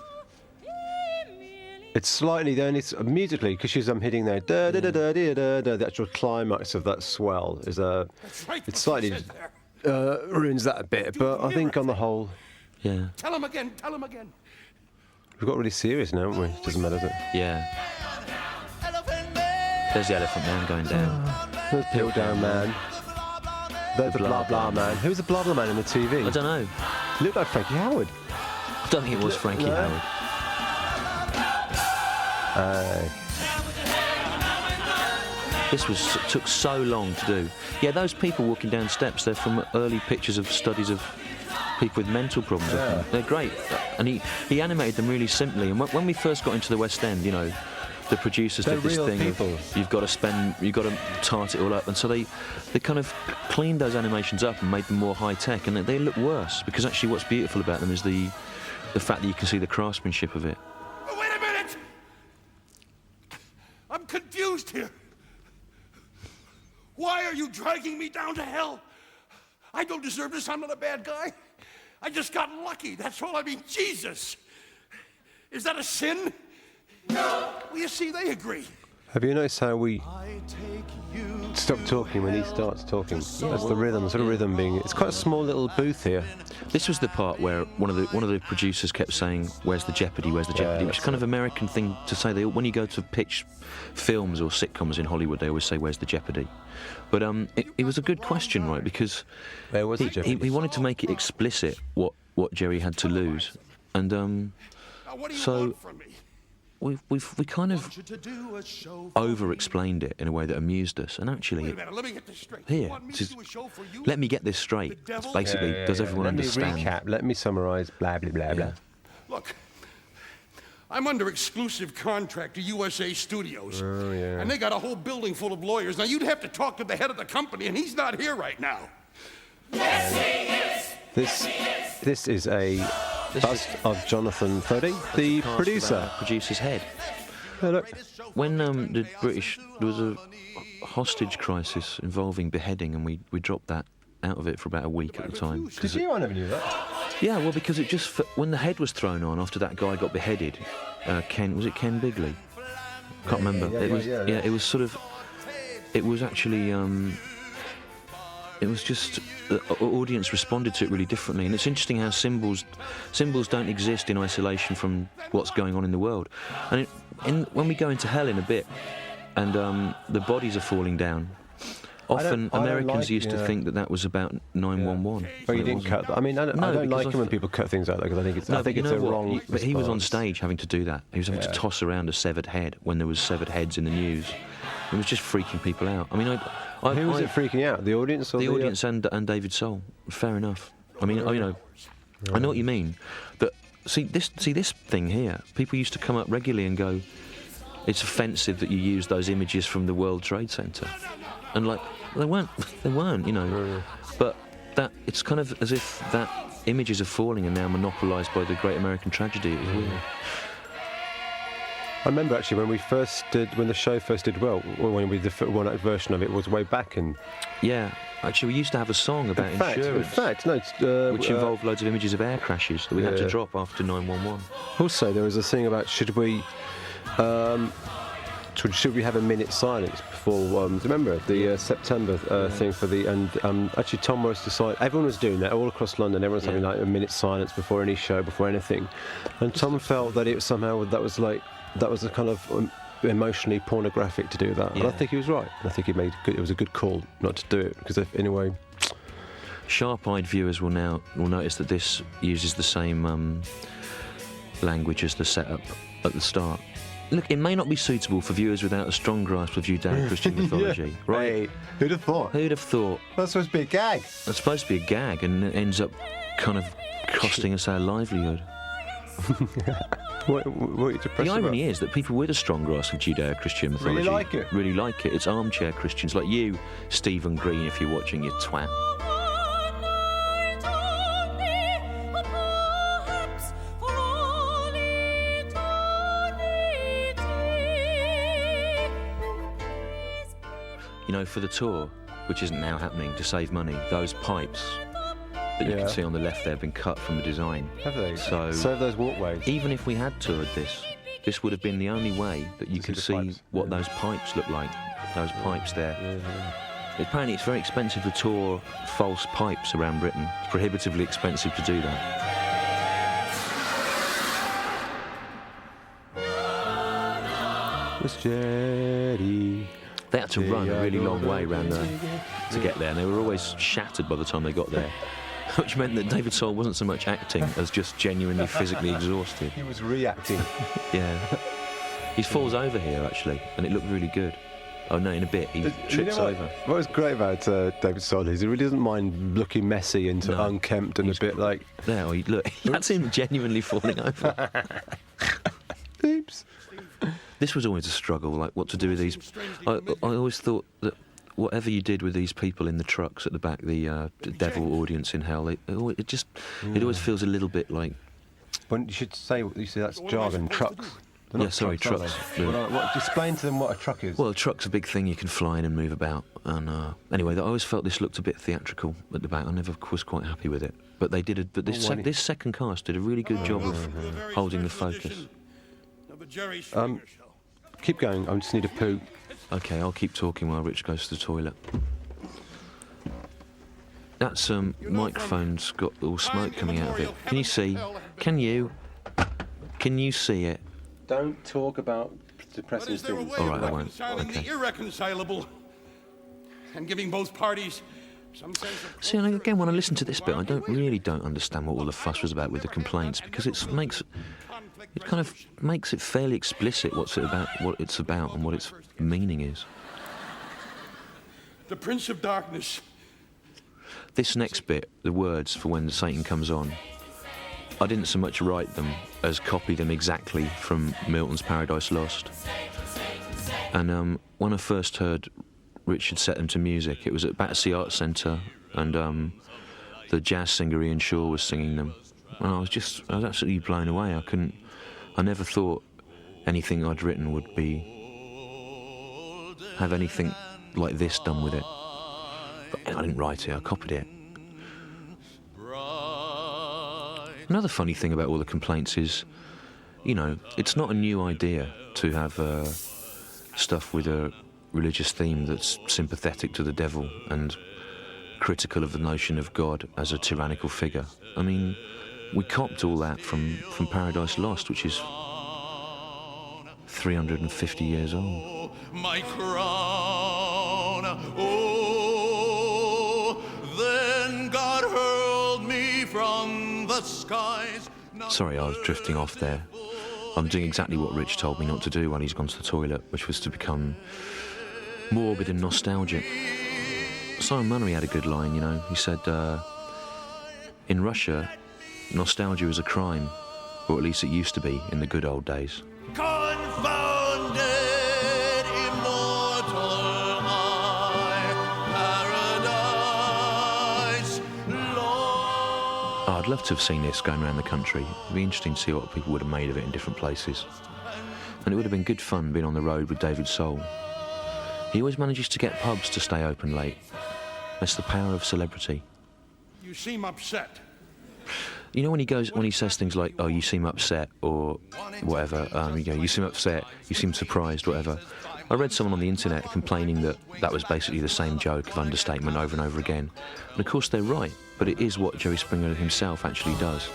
It's slightly, the only musically, because she's hitting there, da da da da da da da. The actual climax of that swell is That's right. it's slightly what you said there. ruins that a bit. But I think on the whole, Yeah, Tell him again. Tell him again. we've got really serious now, haven't we? Doesn't matter, does it? yeah. There's the Elephant Man going down. There's Piltdown Man. There's the Blah Blah Man. Who's the Blah Blah Man in the TV? I don't know. Looked like Frankie Howard. I don't think it was Frankie No. Howard. This took so long to do. Yeah, those people walking down steps, they're from early pictures of studies of people with mental problems. I think. They're great. And he animated them really simply. And when we first got into the West End, you know, the producers They're did this real thing people. of you've got to tart it all up. And so they kind of cleaned those animations up and made them more high tech, and they look worse, because actually what's beautiful about them is the fact that you can see the craftsmanship of it. Oh, wait a minute! I'm confused here. Why are you dragging me down to hell? I don't deserve this. I'm not a bad guy. I just got lucky. That's all. I mean, Jesus. Is that a sin? No. Well, you see, they agree. Have you noticed how we I take you stop talking when he starts talking? That's the rhythm, sort of rhythm being. It's quite a small little booth here. This was the part where one of the producers kept saying, "Where's the Jeopardy? Where's the Jeopardy?" Which is kind of American thing to say. When you go to pitch films or sitcoms in Hollywood, they always say, "Where's the Jeopardy?" But it was a good question, right? Because Where was the he Jeopardy? wanted to make it explicit what Jerry had to lose, and Now, what do you So- want from me? we kind of to do a show for over-explained it in a way that amused us, and actually. Wait a minute. Let me get this straight. Here, You want me this to do a show for you? let me get this straight. The It's devil? basically, does everyone Let understand? me recap. Let me summarise. Blah blah blah blah. Look, I'm under exclusive contract to USA Studios. Oh, yeah. And they got a whole building full of lawyers. Now, you'd have to talk to the head of the company, and he's not here right now. This is a bust of Jonathan Thody, the Cast producer. about producer's head. Oh, look. When the British, there was a hostage crisis involving beheading, and we dropped that out of it for about a week at the time. Did you? I never knew that. Yeah, well, because it just when the head was thrown on after that guy got beheaded, Ken Bigley? Can't remember. yeah. It was sort of, it was actually, it was just the audience responded to it really differently, and it's interesting how symbols don't exist in isolation from what's going on in the world. And when we go into hell in a bit, and the bodies are falling down. Often I don't Americans like- used to yeah. think that was about 911. But you It didn't wasn't. cut. I mean, I don't No, like because it when people cut things out because I think it's. No, I think but it's you a know what? wrong. But he was on response. stage having to do that. He was having to toss around a severed head when there was severed heads in the news. It was just freaking people out. I mean, Who was it freaking out? The audience or the audience and David Soul. Fair enough. I mean, you know, I know what you mean. That see this thing here. People used to come up regularly and go, "It's offensive that you use those images from the World Trade Center," and like they weren't, you know. But that it's kind of as if that images of falling are now monopolised by the Great American Tragedy. It was weird. I remember actually when the show first did well, when we did the one-act version of it was way back in. Yeah, actually, we used to have a song about insurance. In fact, no, which involved loads of images of air crashes that we had to drop after 911. Also, there was a thing about should we have a minute silence before? Remember the September thing for the actually Tom Morris decided everyone was doing that all across London. Everyone's having like a minute silence before any show, before anything, and Tom felt that it was somehow that was a kind of emotionally pornographic to do that. And I think he was right. I think it was a good call not to do it because anyway. Sharp-eyed viewers will notice that this uses the same language as the setup at the start. Look, it may not be suitable for viewers without a strong grasp of Judeo-Christian mythology, right? Hey, who'd have thought? Who'd have thought? That's supposed to be a gag. It's supposed to be a gag, and it ends up kind of costing us our livelihood. What are you depressed The irony about? is that people with a strong grasp of Judeo-Christian mythology Really like it. It's armchair Christians like you, Stephen Green, if you're watching, you twat. You know, for the tour, which isn't now happening, to save money, those pipes that you can see on the left there have been cut from the design. Have they? So those walkways. even if we had toured this would have been the only way that you could see what those pipes look like. Those pipes there. Apparently it's very expensive to tour false pipes around Britain. It's prohibitively expensive to do that. Was Jetty. They had to run a really long way around there to get there, and they were always shattered by the time they got there, which meant that David Soul wasn't so much acting as just genuinely physically exhausted. He was reacting. Yeah. He falls over here, actually, and it looked really good. Oh, no, in a bit, he trips over. What was great about David Soul is he really doesn't mind looking messy and unkempt and a bit like... There, look, that's him genuinely falling over. Oops. This was always a struggle, like what to do with these. I always thought that whatever you did with these people in the trucks at the back, the devil audience in hell, it always feels a little bit like... When you should say that's jargon, trucks. Yeah, sorry, trucks. Explain to them what a truck is. Well, a truck's a big thing you can fly in and move about. And anyway, I always felt this looked a bit theatrical at the back. I never was quite happy with it. But they did. This second cast did a really good job of holding the focus. Keep going. I just need a poo. Okay, I'll keep talking while Rich goes to the toilet. That microphone's got all smoke coming out of it. Can you see? Can you see it? Don't talk about depressing things. All right, I won't. The irreconcilable and giving both parties some sense of... See, and again, when I listen to this bit, I don't understand what all the fuss was about with the complaints, because it kind of makes it fairly explicit what it's about, and what its meaning is. The Prince of Darkness. This next bit, the words for when Satan comes on, I didn't so much write them as copy them exactly from Milton's Paradise Lost. And when I first heard Richard set them to music, it was at Battersea Arts Centre, and the jazz singer Ian Shaw was singing them. And I was absolutely blown away. I never thought anything I'd written would have anything like this done with it. But I didn't write it, I copied it. Another funny thing about all the complaints is, it's not a new idea to have stuff with a religious theme that's sympathetic to the devil and critical of the notion of God as a tyrannical figure. I mean, we copped all that from Paradise Lost, which is 350 years old. My crown, oh, then God hurled me from the skies. Sorry, I was drifting off there. I'm doing exactly what Rich told me not to do while he's gone to the toilet, which was to become morbid and nostalgic. Simon Munnery had a good line, you know. He said, in Russia, nostalgia is a crime, or at least it used to be in the good old days. Confounded immortal eye, paradise lost. Oh, I'd love to have seen this going around the country. It'd be interesting to see what people would have made of it in different places. And it would have been good fun being on the road with David Soul. He always manages to get pubs to stay open late. That's the power of celebrity. You seem upset. You know when he says things like, "Oh, you seem upset," or whatever. You seem upset. You seem surprised, whatever. I read someone on the internet complaining that that was basically the same joke of understatement over and over again. And of course they're right, but it is what Jerry Springer himself actually does.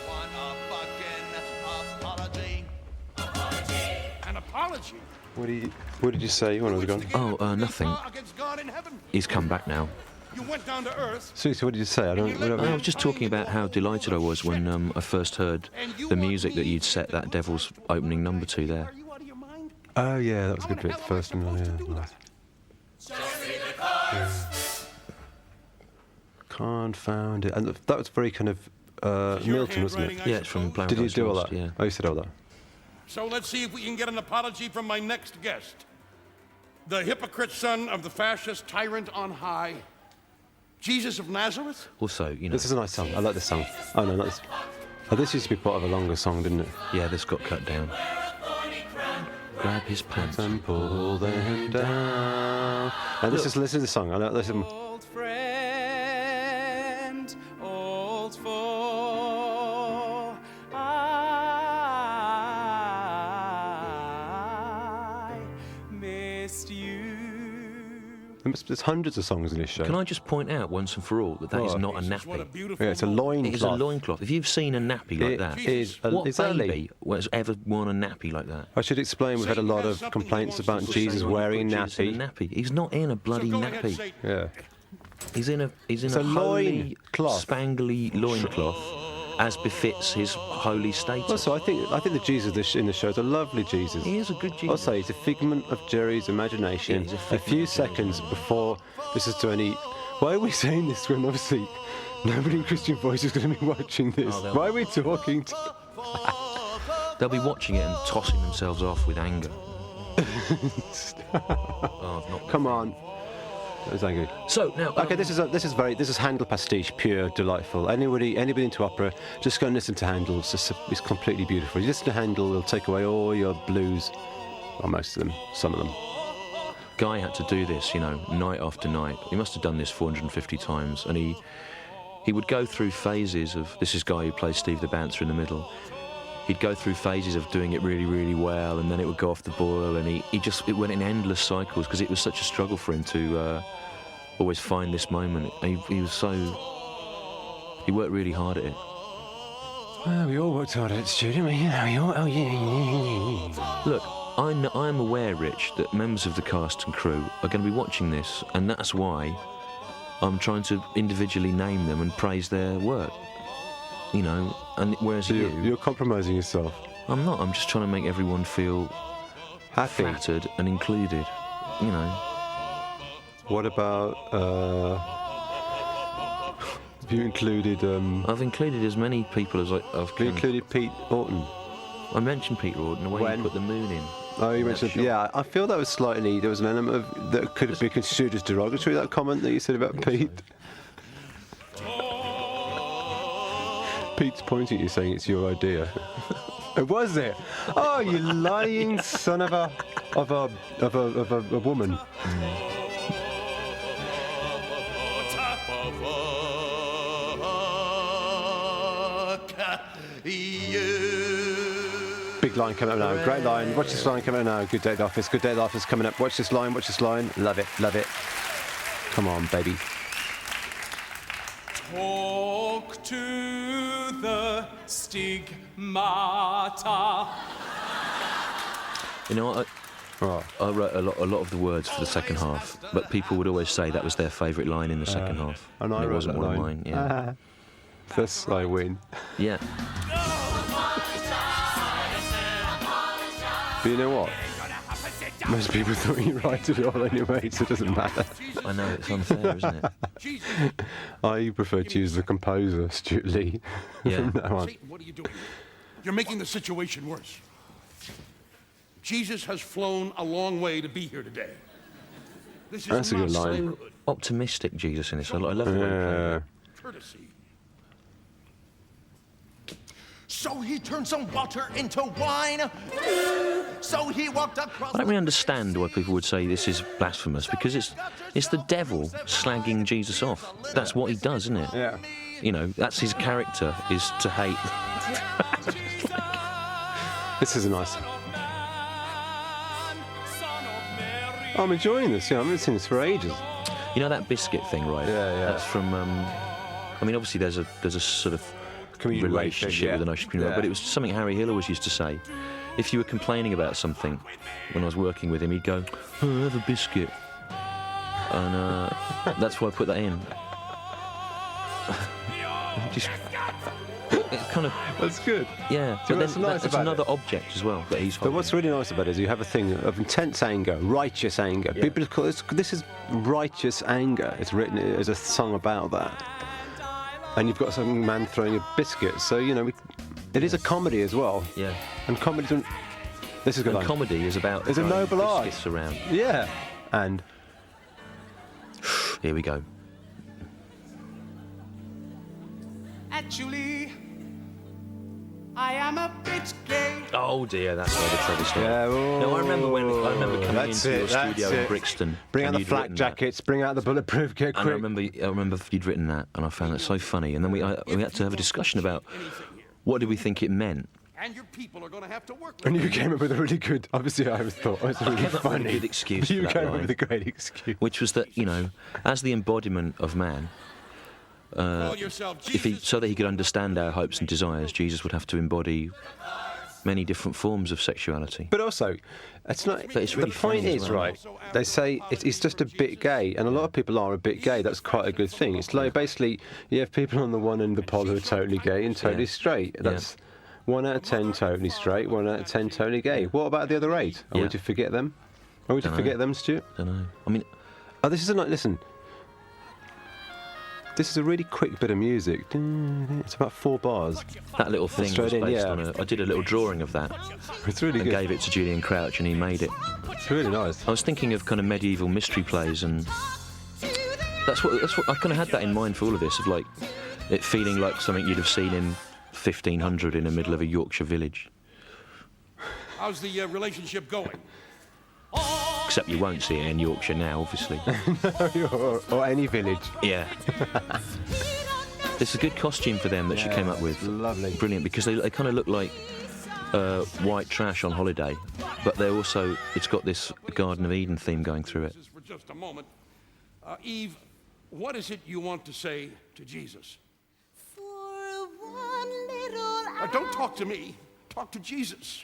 An apology? What did you say when I was gone? Oh, nothing. Against God in heaven. He's come back now. You went down to earth. Seriously, what did you say? I was just talking about how delighted I was when I first heard the music that you'd set that Devil's opening number to there. Are you out of your mind? Oh yeah, that was a good bit. The first one, yeah. Confound it. And that was very kind of Milton, wasn't it? Yeah, it's from Plough Did you Goes do all Lost, that? Yeah. Oh, you said all that. So let's see if we can get an apology from my next guest. The hypocrite son of the fascist tyrant on high, Jesus of Nazareth? Also, you know. This is a nice song. I like this song. Oh no, not this. Oh, this used to be part of a longer song, didn't it? Yeah, this got cut down. Grab his pants. And pull them down. And this is the song. I know. Listen. Old friend, old foe, I missed you. There's hundreds of songs in this show. Can I just point out once and for all that that is What? not a What a nappy? beautiful Yeah, it's a moment. loincloth. It is a loincloth. If you've seen a nappy like It that, is a- what is that a baby has ever worn a nappy like that? I should explain. We've had a lot of complaints about Jesus wearing Jesus in a nappy. nappy. He's not in a bloody So go ahead, nappy. Satan. Yeah. He's in a a holy, loincloth. spangly loincloth, as befits his holy status. Also, I think the Jesus in the show is a lovely Jesus. He is a good Jesus. I'll say he's a figment of Jerry's imagination. Yeah, he's a a figment few of Jerry's seconds before this is to any. Why are we saying this when obviously nobody in Christian Voice is going to be watching this? Oh, they'll- Why are we talking? They'll be watching it and tossing themselves off with anger. Oh, I've not. Come on. That was angry. So now, Okay, this is Handel pastiche, pure, delightful. Anybody into opera, just go and listen to Handel. It's completely beautiful. You listen to Handel, it'll take away all your blues, or most of them, some of them. Guy had to do this, you know, night after night. He must have done this 450 times, and he would go through phases of. This is Guy who plays Steve the Bouncer in the middle. He'd go through phases of doing it really, really well, and then it would go off the boil, and it went in endless cycles because it was such a struggle for him to always find this moment. And he worked really hard at it. Well, we all worked hard at it, Stu, didn't we? You know, yeah. Look, I'm aware, Rich, that members of the cast and crew are going to be watching this, and that's why I'm trying to individually name them and praise their work. You know, and whereas So you're compromising yourself. I'm not. I'm just trying to make everyone feel Happy. flattered and included. You know. What about, have you included, I've included as many people as I've have you included Pete Orton? I mentioned Peter Orton, the way When? he put the moon in. Oh, you in that mentioned, shot. yeah, I feel that was there was an element of, that could have been construed as derogatory, that comment that you said about Pete. Pete's pointing at you saying it's your idea. Was it? Oh, you lying son of a woman. Big line coming up now. Great line. Watch this line coming up now. Good Day at the Office. Good Day at the Office coming up. Watch this line. Watch this line. Love it. Love it. Come on, baby. Talk to the stigmata. You know, Right. I wrote a lot of the words for the second half, but people would always say that was their favourite line in the second half. And I it wrote wasn't that one line. of mine. Yeah. Thus I win. Yeah. But you know what? Most people thought you write it all anyway, so it doesn't matter. I know, it's unfair, isn't it? Jesus. I prefer to use the composer, Stuart Lee. Yeah. From now on. Satan, what are you doing? You're making the situation worse. Jesus has flown a long way to be here today. This is That's a not good line. slavehood. Optimistic Jesus in this. I love the way he played Yeah. that. Courtesy. So he turned some water into wine. So he walked across. I don't really understand why people would say this is blasphemous, because it's the devil slagging Jesus off. That's what he does, isn't it? Yeah. You know, that's his character, is to hate. This is a nice. I'm enjoying this. Yeah, I've been listening to this for ages. You know that biscuit thing, right? Yeah, yeah. That's from. I mean, obviously there's a sort of Community way thing, relationship yeah. with the notion of community, Yeah. but it was something Harry Hill always used to say. If you were complaining about something, when I was working with him, he'd go, "Oh, have a biscuit," and that's why I put that in. Just, it's kind of, That's good. yeah. Do you know But what's then nice that's about another it? object as well that he's But holding. what's really nice about it is you have a thing of intense anger, righteous anger. Yeah. Biblical. This is righteous anger. It's written as a song about that. And you've got some man throwing a biscuit. So you know, it is a comedy as well. Yeah. And comedy. This is good. And line. comedy is about It's a throwing noble art. biscuits around. Yeah. And Here we go. Actually, I am a bit gay. Oh dear, that's where the trouble started. yeah. No, I remember coming That's into your it, that's studio in it. Brixton. Bring out and the you'd flak written that. jackets. Bring out the bulletproof kit And quick. I remember you'd written that, and I found that so funny. And then we had to have a discussion about what did we think it meant. And your people are going to have to work. And with you it. came up with a really good. Obviously, I always thought it was really came up with a funny. good excuse But you for that came up line. with a great excuse. Which was that, you know, as the embodiment of man, Call yourself Jesus. so that he could understand our hopes and desires, Jesus would have to embody many different forms of sexuality. But also, it's not. But it's really the point funny as is, well. right? They say it's just a bit gay, and a lot of people are a bit gay. That's quite a good thing. It's like basically you have people on the one end of the pole who are totally gay and totally Yeah. straight. That's 1 out of 10 totally straight, 1 out of 10 totally gay. What about the other 8? Are we Yeah. to forget them? Are we to Dunno. forget them, Stuart? Don't know. I mean, Oh, this is a nice. Listen. This is a really quick bit of music. It's about 4 bars. that little thing Straight was in, based yeah. on I did a little drawing of that It's really and good. gave it to Julian Crouch, and he made it. It's really nice. I was thinking of kind of medieval mystery plays, and that's what I kind of had that in mind for all of this, of like it feeling like something you'd have seen in 1500 in the middle of a Yorkshire village. How's the relationship going? Except you won't see it in Yorkshire now, obviously. or any village. Yeah. It's a good costume for them that she came up with. Lovely. Brilliant, because they kind of look like white trash on holiday, but they're also, it's got this Garden of Eden theme going through it. For just a moment. Eve, what is it you want to say to Jesus? For one little Don't talk to me. Talk to Jesus.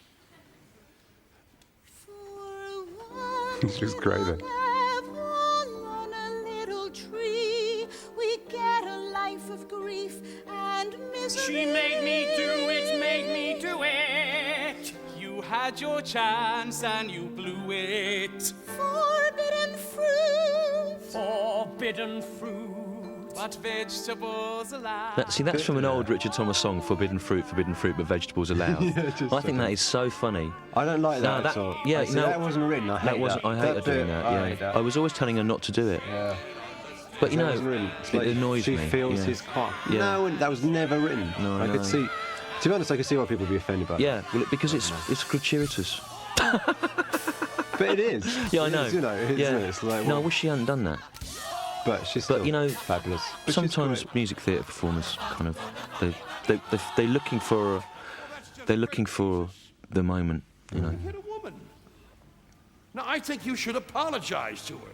For one She looks great then. apple on a little tree, we get a life of grief and misery. She made me do it, made me do it. You had your chance and you blew it. Forbidden fruit. Forbidden fruit, but vegetables allowed. That's from an old Richard Thomas song, Forbidden fruit, but vegetables allowed. I think that is so funny. I don't like that No, at all. yeah, I see, no, that wasn't written. I hate that wasn't. I hate her doing that. Yeah, I was always telling her not to do it. Yeah. But you That know, wasn't written. It's it like annoys she me. feels yeah. his cock. Yeah. No, that was never written. No, I I could know. see. To be honest, I could see why people would be offended by it. Yeah, well, because it's gratuitous. But it is. Yeah, I It know. is, you know, isn't yeah. it? It's like, No, I well, wish she hadn't done that. but she's still But you know, fabulous. But she's sometimes great. music theatre performers kind of they're looking for the moment, you know. Hit a woman. Now, I think you should apologize to her.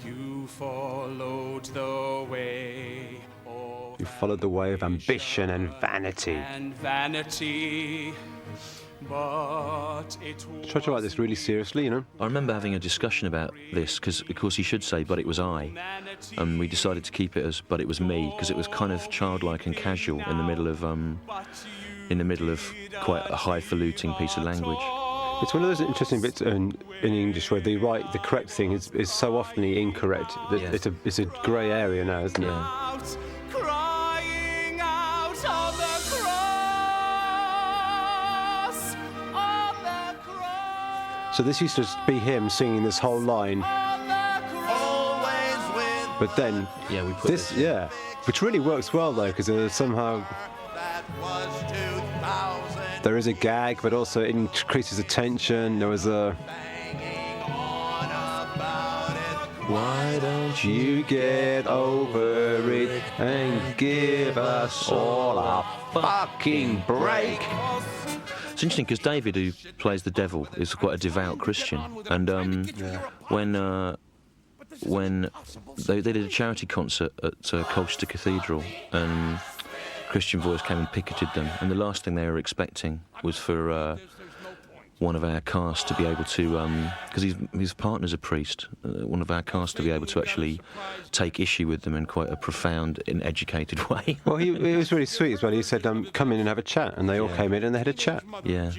You followed the way of You followed the way of ambition and vanity. and vanity, but it Try to write this really seriously, you know. I remember having a discussion about this because, of course, you should say, "But it was I," and we decided to keep it as "But it was me" because it was kind of childlike and casual in the middle of quite a highfalutin piece of language. It's one of those interesting bits in English where the correct thing is so often incorrect. Yeah. It's a grey area now, isn't it? Yeah. Out, crying out on the cross, on the cross, So this used to be him singing this whole line, on the cross. Always with but then Yeah, we put this. yeah, which really works well though, because somehow that was 2000. there is a gag, but also it increases the tension. There was a Banging on about it. Why don't you get over it and give us all a fucking break. It's interesting because David, who plays the devil, is quite a devout Christian, and when they did a charity concert at Colchester Cathedral, and Christian Voice came and picketed them, and the last thing they were expecting was for one of our cast to be able to, because his partner's a priest, one of our cast to be able to actually take issue with them in quite a profound and educated way. Well, it was really sweet as well. He said, come in and have a chat, and they all came in and they had a chat. Yeah.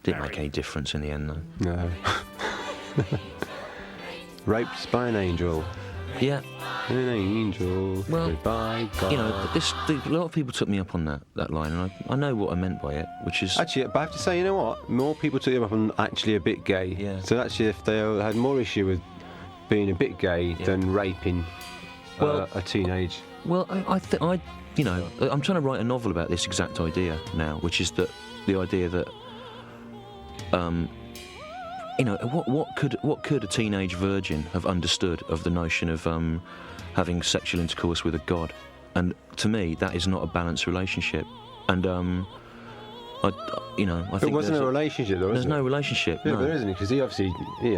Didn't make any difference in the end, though. No. Raped by an angel. Yeah. An angel. Well, by God. You know, a lot of people took me up on that line, and I know what I meant by it, which is... Actually, but I have to say, you know what? More people took him up on actually a bit gay. Yeah. So actually, if they had more issue with being a bit gay than raping a teenage. Well, I'm trying to write a novel about this exact idea now, which is that the idea that, what could a teenage virgin have understood of the notion of having sexual intercourse with a god? And to me, that is not a balanced relationship. And I think It wasn't a relationship, though, was there's it? no relationship. Yeah, no. there isn't, because he obviously, he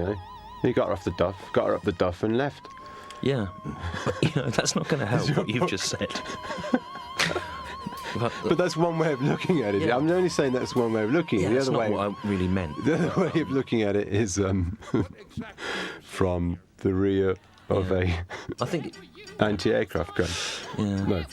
got her off the duff and left. Yeah, but, that's not going to help what you've just said. But that's one way of looking at it. Yeah. I'm only saying that's one way of looking. Yeah, the that's other not way, what I really meant. the other way of looking at it is from the rear of Yeah. a I think, anti-aircraft gun. yeah. No.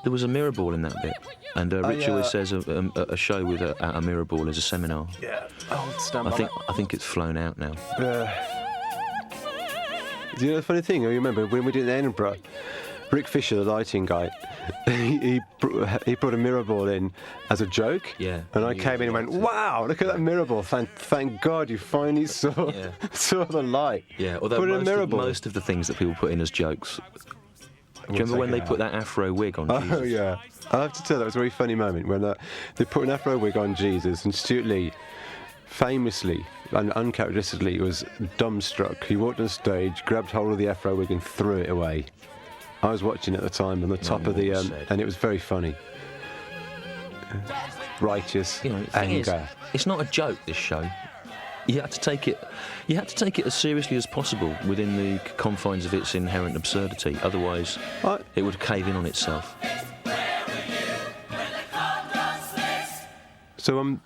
There was a mirror ball in that bit, and Rich yeah. always says a show with a mirror ball is a seminar. Yeah. Oh, stand I think it's flown out now. Do you know the funny thing? I remember when we did in Edinburgh, Rick Fisher, the lighting guy, he brought a mirror ball in as a joke. Yeah. And I You came in and went, liked it. wow, look at that mirror ball. Thank God you finally saw Yeah. saw the light. Yeah, although put in a mirror ball. most of the things that people put in as jokes. Do you remember when they put that afro wig on Jesus? Oh, yeah. I have to tell that was a very funny moment when they put an afro wig on Jesus, and Stuart Lee famously and uncharacteristically was dumbstruck. He walked on stage, grabbed hold of the afro wig and threw it away. I was watching at the time on the top of the... more was said. and it was very funny. Righteous The thing is, anger. it's not a joke, this show. You had to take it as seriously as possible within the confines of its inherent absurdity. Otherwise, it would cave in on itself. So,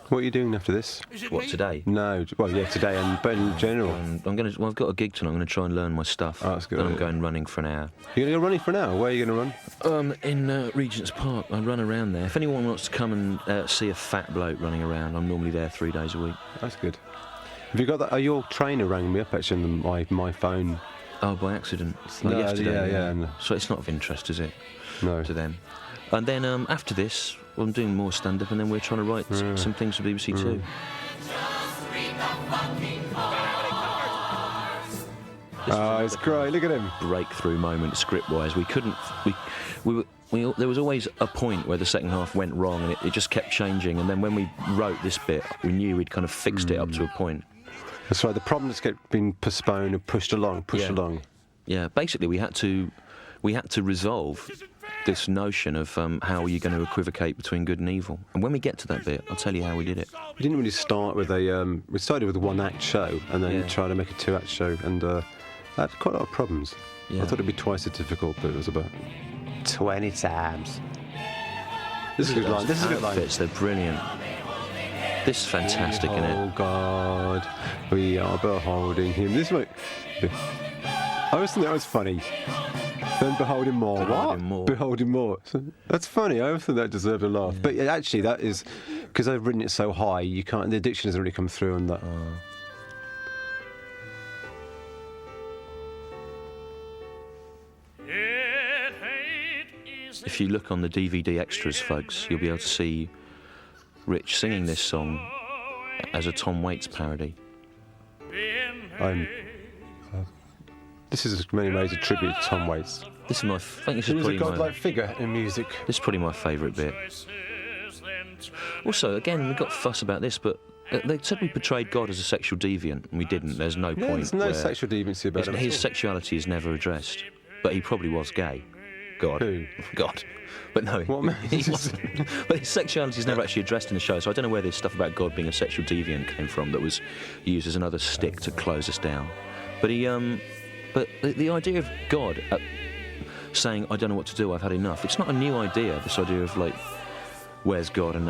what are you doing after this? What, today? No, well, yeah, today, but in general. I've got a gig tonight. I'm going to try and learn my stuff. Oh, that's good. Then I'm going running for an hour. You're going to go running for an hour? Where are you going to run? In Regent's Park. I run around there. If anyone wants to come and see a fat bloke running around, I'm normally there 3 days a week. That's good. Have you got that? Your trainer rang me up actually on my phone. Oh, by accident. No, Yesterday. yeah. No. So it's not of interest, is it? No. To them. And then after this, I'm doing more stand-up, and then we're trying to write some things for BBC Two. Oh, it's great. Look at him. Breakthrough moment, script-wise. There was always a point where the second half went wrong, and it just kept changing. And then when we wrote this bit, we knew we'd kind of fixed it up to a point. That's right. The problem just kept being postponed and pushed along. Yeah. Basically, we had to resolve this notion of how are you going to equivocate between good and evil. And when we get to that bit, I'll tell you how we did it. We didn't really start with a. We started with a one-act show and then tried to make a two-act show, and had quite a lot of problems. Yeah. I thought it'd be twice as difficult, but it was about 20 times. This is a good line. This is a good line. Outfits, they're brilliant. This is fantastic, isn't Oh it? God, we are beholding him. This might. I always think that was funny. Then beholding more. Beholding What? more. Beholding more. So, that's funny. I think that deserved a laugh. But actually, that is because I've written it so high. You can't. The addiction doesn't really come through on that. If you look on the DVD extras, folks, you'll be able to see Rich singing this song as a Tom Waits parody. This is in many ways a tribute to Tom Waits. This is my. I think this He is was a probably godlike my. figure in music. This is probably my favourite bit. Also, again, we got fuss about this, but they said we portrayed God as a sexual deviant, and we didn't. There's no Yeah, point. there's no where sexual deviancy about it. his sexuality is never addressed, but he probably was gay. God. Who? God. But no, What he wasn't. But his sexuality is never actually addressed in the show, so I don't know where this stuff about God being a sexual deviant came from that was used as another stick to close us down. But but the idea of God saying, I don't know what to do, I've had enough, it's not a new idea, this idea of, like, where's God Do you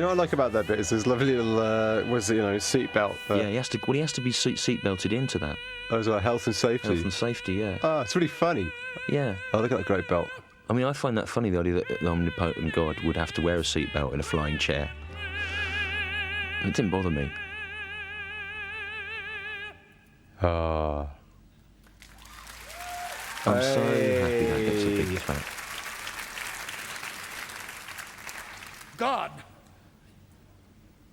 know what I like about that bit? Is this lovely little, seatbelt. yeah, he has to be seat belted into that. Oh, it's like health and safety. Health and safety, yeah. Oh, it's really funny. Yeah. Oh, look at that great belt. I mean, I find that funny, the idea that an omnipotent God would have to wear a seatbelt in a flying chair. It didn't bother me. Ah. I'm so happy that gets a big clap. God,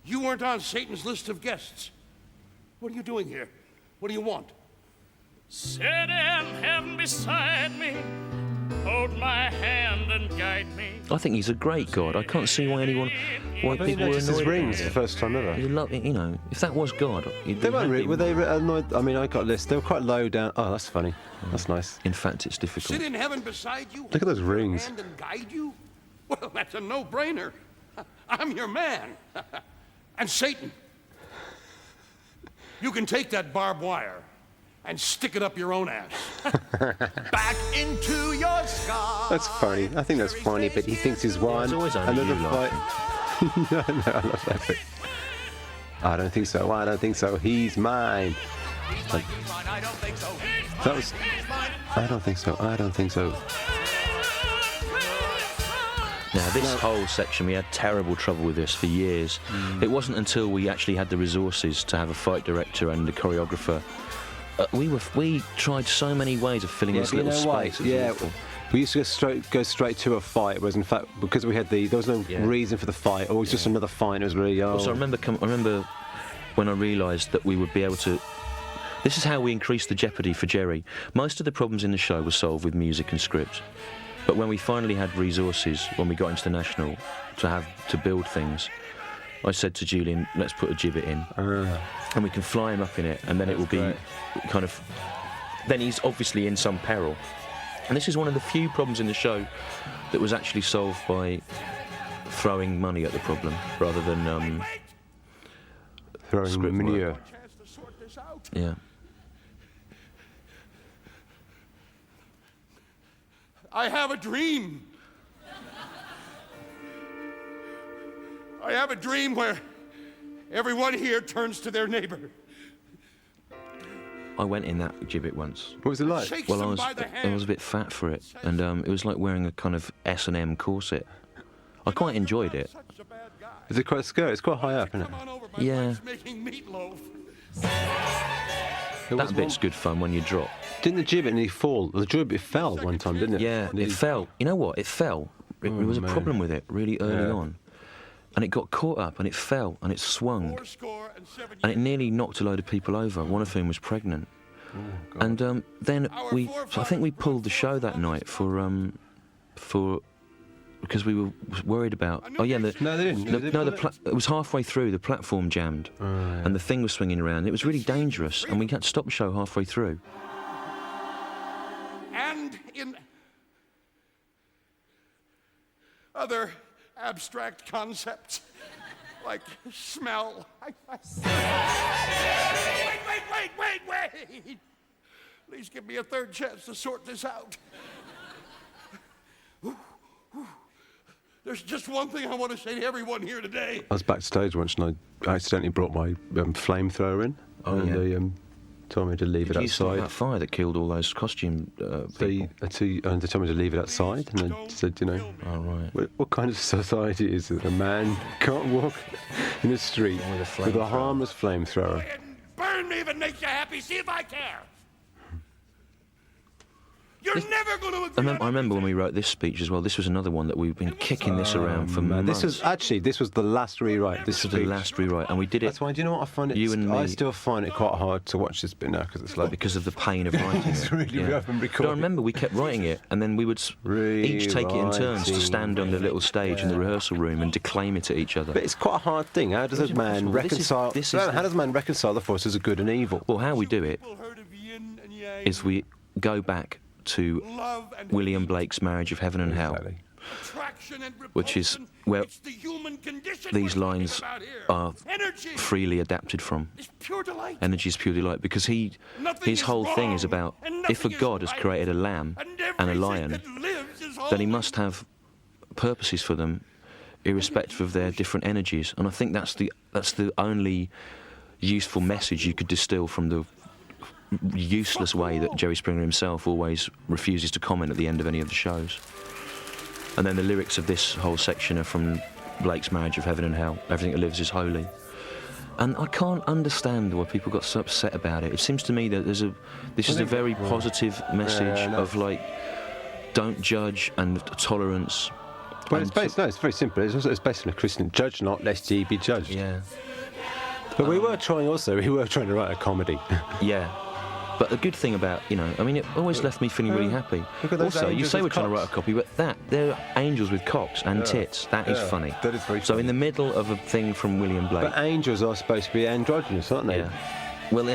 you weren't on Satan's list of guests. What are you doing here? What do you want? Sit in heaven beside me, hold my hand and guide me. I think he's a great God. I can't see why I people were noticed his annoyed rings about the first time ever. it. You know, if that was God, They weren't were they annoyed? I mean, I got a list. They were quite low down. Oh, that's funny. That's nice. In fact, it's difficult. Sit in heaven beside you? Look at those hold your rings. hand and guide you? Well, that's a no-brainer. I'm your man. And Satan, you can take that barbed wire and stick it up your own ass. Back into your sky. That's funny. I think that's funny, but he thinks he's won. it's always only Another you fight. No, I love that bit. I don't think so. I don't think so. He's mine. Like, I don't think so. that was. I don't think so. I don't think so. Now, this whole section, we had terrible trouble with this for years. It wasn't until we actually had the resources to have a fight director and a choreographer. We tried so many ways of filling this little space. It was Yeah. awful. We used to go straight to a fight, whereas in fact, because we had there was no Yeah. reason for the fight, or it was just another fight. It was really Also, I remember when I realised that we would be able to. This is how we increased the jeopardy for Jerry. Most of the problems in the show were solved with music and script, but when we finally had resources, when we got into the National, to build things, I said to Julian, "Let's put a gibbet in, and we can fly him up in it, and then it will be kind of." Then he's obviously in some peril. And this is one of the few problems in the show that was actually solved by throwing money at the problem rather than throwing script manure. work. Chance to sort this out. Yeah. I have a dream. I have a dream where everyone here turns to their neighbor, I went in that gibbet once. What was it like? shakes Well, them by the I hand. was a bit fat for it, and it was like wearing a kind of S&M corset. I quite enjoyed it. Such a bad guy. Is it quite scary? It's quite high up, isn't it? Come on over, my Yeah. wife's making meatloaf. That bit's good fun when you drop. Didn't the gibbet nearly fall? The gibbet fell one time, didn't it? Yeah, it fell. You know what? It fell. There was a man. problem with it really early Yeah. on. And it got caught up, and it fell, and it swung. 4-score-and-7 And it nearly knocked a load of people over, one of whom was pregnant. And then I think we pulled the show that night for because we were worried about. Oh yeah, No, they didn't. it was halfway through. The platform jammed, and the thing was swinging around. It was really dangerous, and we had to stop the show halfway through. And in other abstract concepts like smell. Wait! Please give me a third chance to sort this out. There's just one thing I want to say to everyone here today. I was backstage once and I accidentally brought my flamethrower in. Oh, and yeah. told me to leave it Did you start outside. that fire that killed all those costume They people? they told me to leave it outside, and they said, you know, Oh, right. what kind of society is it? A man can't walk in the street With a with a flamethrower. harmless flamethrower. And burn me if it makes you happy. See if I care. You're never going to agree. I remember when we wrote this speech as well. This was another one that we've been kicking this around for months. This was the last rewrite. This was the last rewrite, and we did it That's why. Do you know what I find it? You and I me- still find it quite hard to watch this bit now because it's like because of the pain of writing It's it. really rough and But I recording. remember we kept writing it, and then we would each take it in turns to Rewriting. stand on the little stage in the rehearsal room and declaim it to each other. But it's quite a hard thing. How does a man impossible. This is- reconcile? this is No, the- how does a man reconcile the forces of good and evil? Well, how we do it People heard of yin and yang, is we go back to love and William Blake's Marriage of Heaven and Hell, Exactly. attraction and which is repulsion. where It's the human condition these we're talking lines about here. are Energy freely adapted from. is pure delight. Energy is pure delight, because Nothing his is whole thing is wrong, about and if a nothing is god has right, created a lamb and a everything lion, that lives is then he holy. must have purposes for them, irrespective of their different energies. And I think that's the only useful message you could distill from the useless way that Jerry Springer himself always refuses to comment at the end of any of the shows. And then the lyrics of this whole section are from Blake's Marriage of Heaven and Hell. Everything that lives is holy. And I can't understand why people got so upset about it. It seems to me that this is a very positive message Yeah, I know. of like, don't judge and tolerance. Well, and it's very simple. It's based on a Christian judge not, lest ye be judged. yeah, But we were trying to write a comedy. yeah. But the good thing about, it always left me feeling really happy. look at those Also, you angels say with we're trying to write a cocks. copy, but they're angels with cocks and tits. That is Yeah, funny. that is very So funny. in the middle of a thing from William Blake. But angels are supposed to be androgynous, aren't they? Yeah. Well,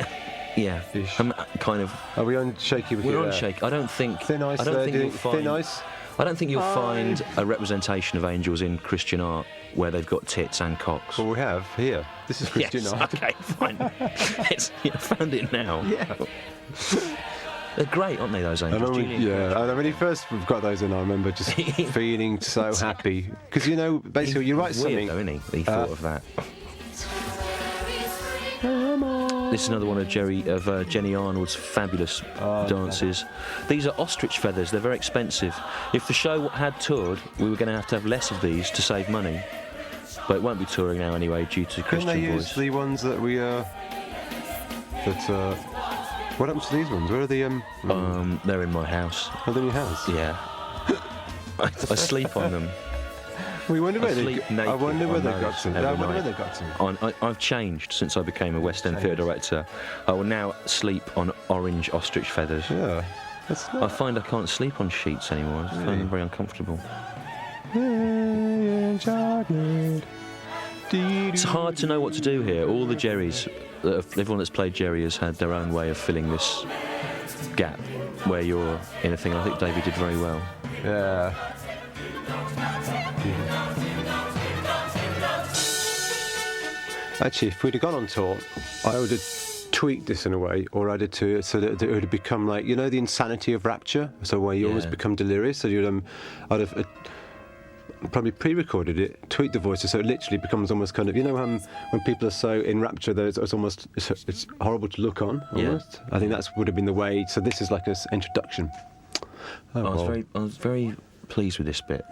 yeah. Ish. Kind of. Are we on shaky wicket We're on there? shake. I don't think. Thin ice I don't there, think do you you'll think? find. Thin ice? I don't think you'll find a representation of angels in Christian art where they've got tits and cocks. Well, we have here. This is Christian Yes, art. okay, fine. I found it now. Yeah. They're great, aren't they, those I angels? remember, Julian Crouch. when he first got those in, I remember just feeling so happy. Because, basically, you write Weird, something. though, isn't he? He thought of that. This is another one of Jenny Arnold's fabulous dances. These are ostrich feathers. They're very expensive. If the show had toured, we were going to have less of these to save money. But it won't be touring now anyway due to Couldn't they Christian use Voice. the ones that we, what happens to these ones? Where are the, They're in my house. are they in your house? Yeah. I sleep on them. We wonder where I they sleep naked I wonder where on they those got to. every I wonder where night. they got to. I've changed since I became a West End theatre director. I will now sleep on orange ostrich feathers. Yeah. That's I not. find I can't sleep on sheets anymore. I find them very uncomfortable. It's hard to know what to do here. All the Jerrys, everyone that's played Jerry has had their own way of filling this gap where you're in a thing. I think David did very well. Yeah. Actually, if we'd have gone on tour, I would have tweaked this in a way, or added to it so that it would have become like, the insanity of rapture, so where you almost Yeah. become delirious. So I'd have probably pre-recorded it, tweaked the voices, so it literally becomes almost kind of, when people are so in rapture that it's horrible to look on. Yeah. Almost. I think that would have been the way. So this is like an introduction. Oh, well. I was very pleased with this bit.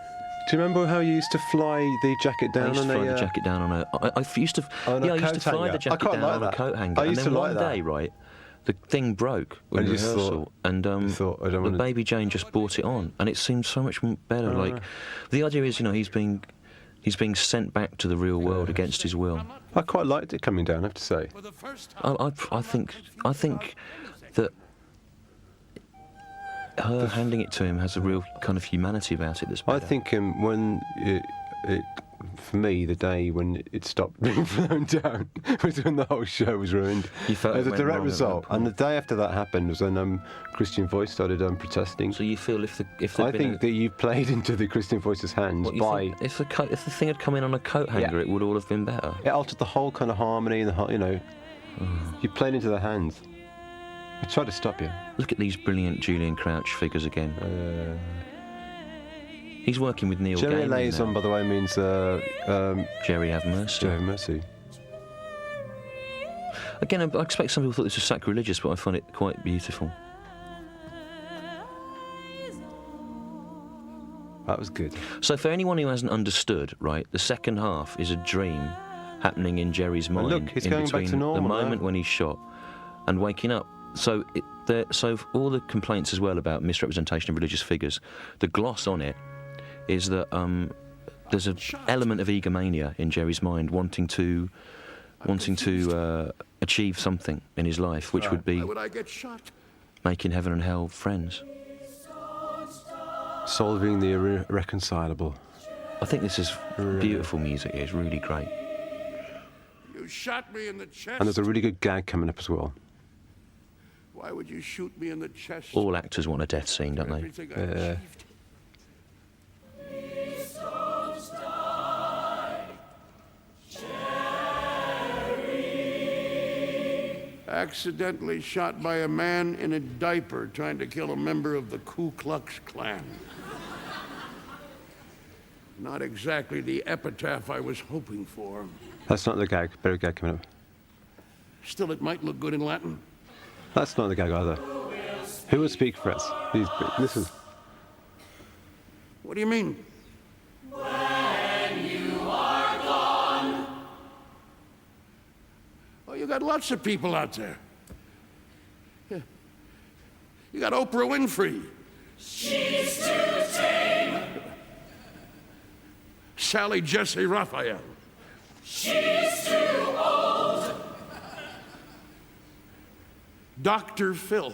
Do you remember how you used to fly the jacket I down used to on fly a the jacket down on a. I used to. on a Yeah, I used to coat fly hanger? the I jacket quite down like on a that. coat hanger. I And used then to one like that. day, right, the thing broke in And you just rehearsal, and thought, I don't the wanna- baby Jane just brought it on, and it seemed so much better. Like, the idea is, he's being sent back to the real world against his will. I quite liked it coming down, I have to say. For the first time. I think that her handing it to him has a real kind of humanity about it that's I better. think when for me, the day when it stopped being flown down was when the whole show was ruined. You felt it as a went direct wrong at result. that point. And the day after that happened was when Christian Voice started protesting. So you feel if I think that you played into the Christian Voice's hands What, you by... think if the thing had come in on a coat hanger, it would all have been better. It altered the whole kind of harmony and the whole, you played into the hands. I tried to stop you. Look at these brilliant Julian Crouch figures again. He's working with Neil Jerry Gaiman Liaison, now. by the way, means Jerry have mercy. Jerry Mercy. Again, I expect some people thought this was sacrilegious, but I find it quite beautiful. That was good. So for anyone who hasn't understood, right, the second half is a dream happening in Jerry's mind look, he's in going back between to normal the moment now. when he's shot and waking up. So, so all the complaints as well about misrepresentation of religious figures, the gloss on it is that there's an element of egomania in Jerry's mind, wanting to achieve something in his life, which would be Why would I get shot? making heaven and hell friends. Solving the irreconcilable. I think this is beautiful music. It's really great. You shot me in the chest. And there's a really good gag coming up as well. Why would you shoot me in the chest? All actors want a death scene, don't they? Everything I achieved. Accidentally shot by a man in a diaper trying to kill a member of the Ku Klux Klan. Not exactly the epitaph I was hoping for. That's not the gag. Better gag coming up. Still, it might look good in Latin. That's not the gag either. Who will speak for us? Listen. What do you mean? Oh, you got lots of people out there. Yeah. You got Oprah Winfrey. She's too tame. Sally Jesse Raphael. She's too old. Dr. Phil.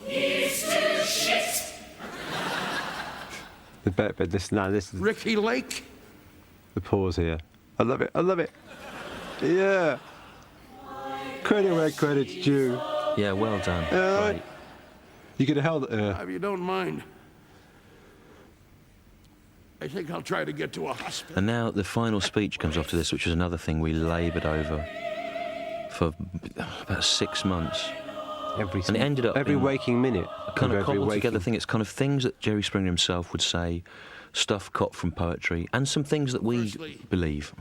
He's too shit. But this is Ricky Lake. the pause here. I love it. I love it. Yeah. Credit where credit's due. Yeah, well done. Great. You could have held it. If you don't mind, I think I'll try to get to a hospital. And now the final speech comes after this, which is another thing we laboured over for about 6 months. And it ended up every in waking minute. A kind of every cobbled waking- together thing. It's kind of things that Jerry Springer himself would say, stuff copped from poetry, and some things that we Firstly- believe.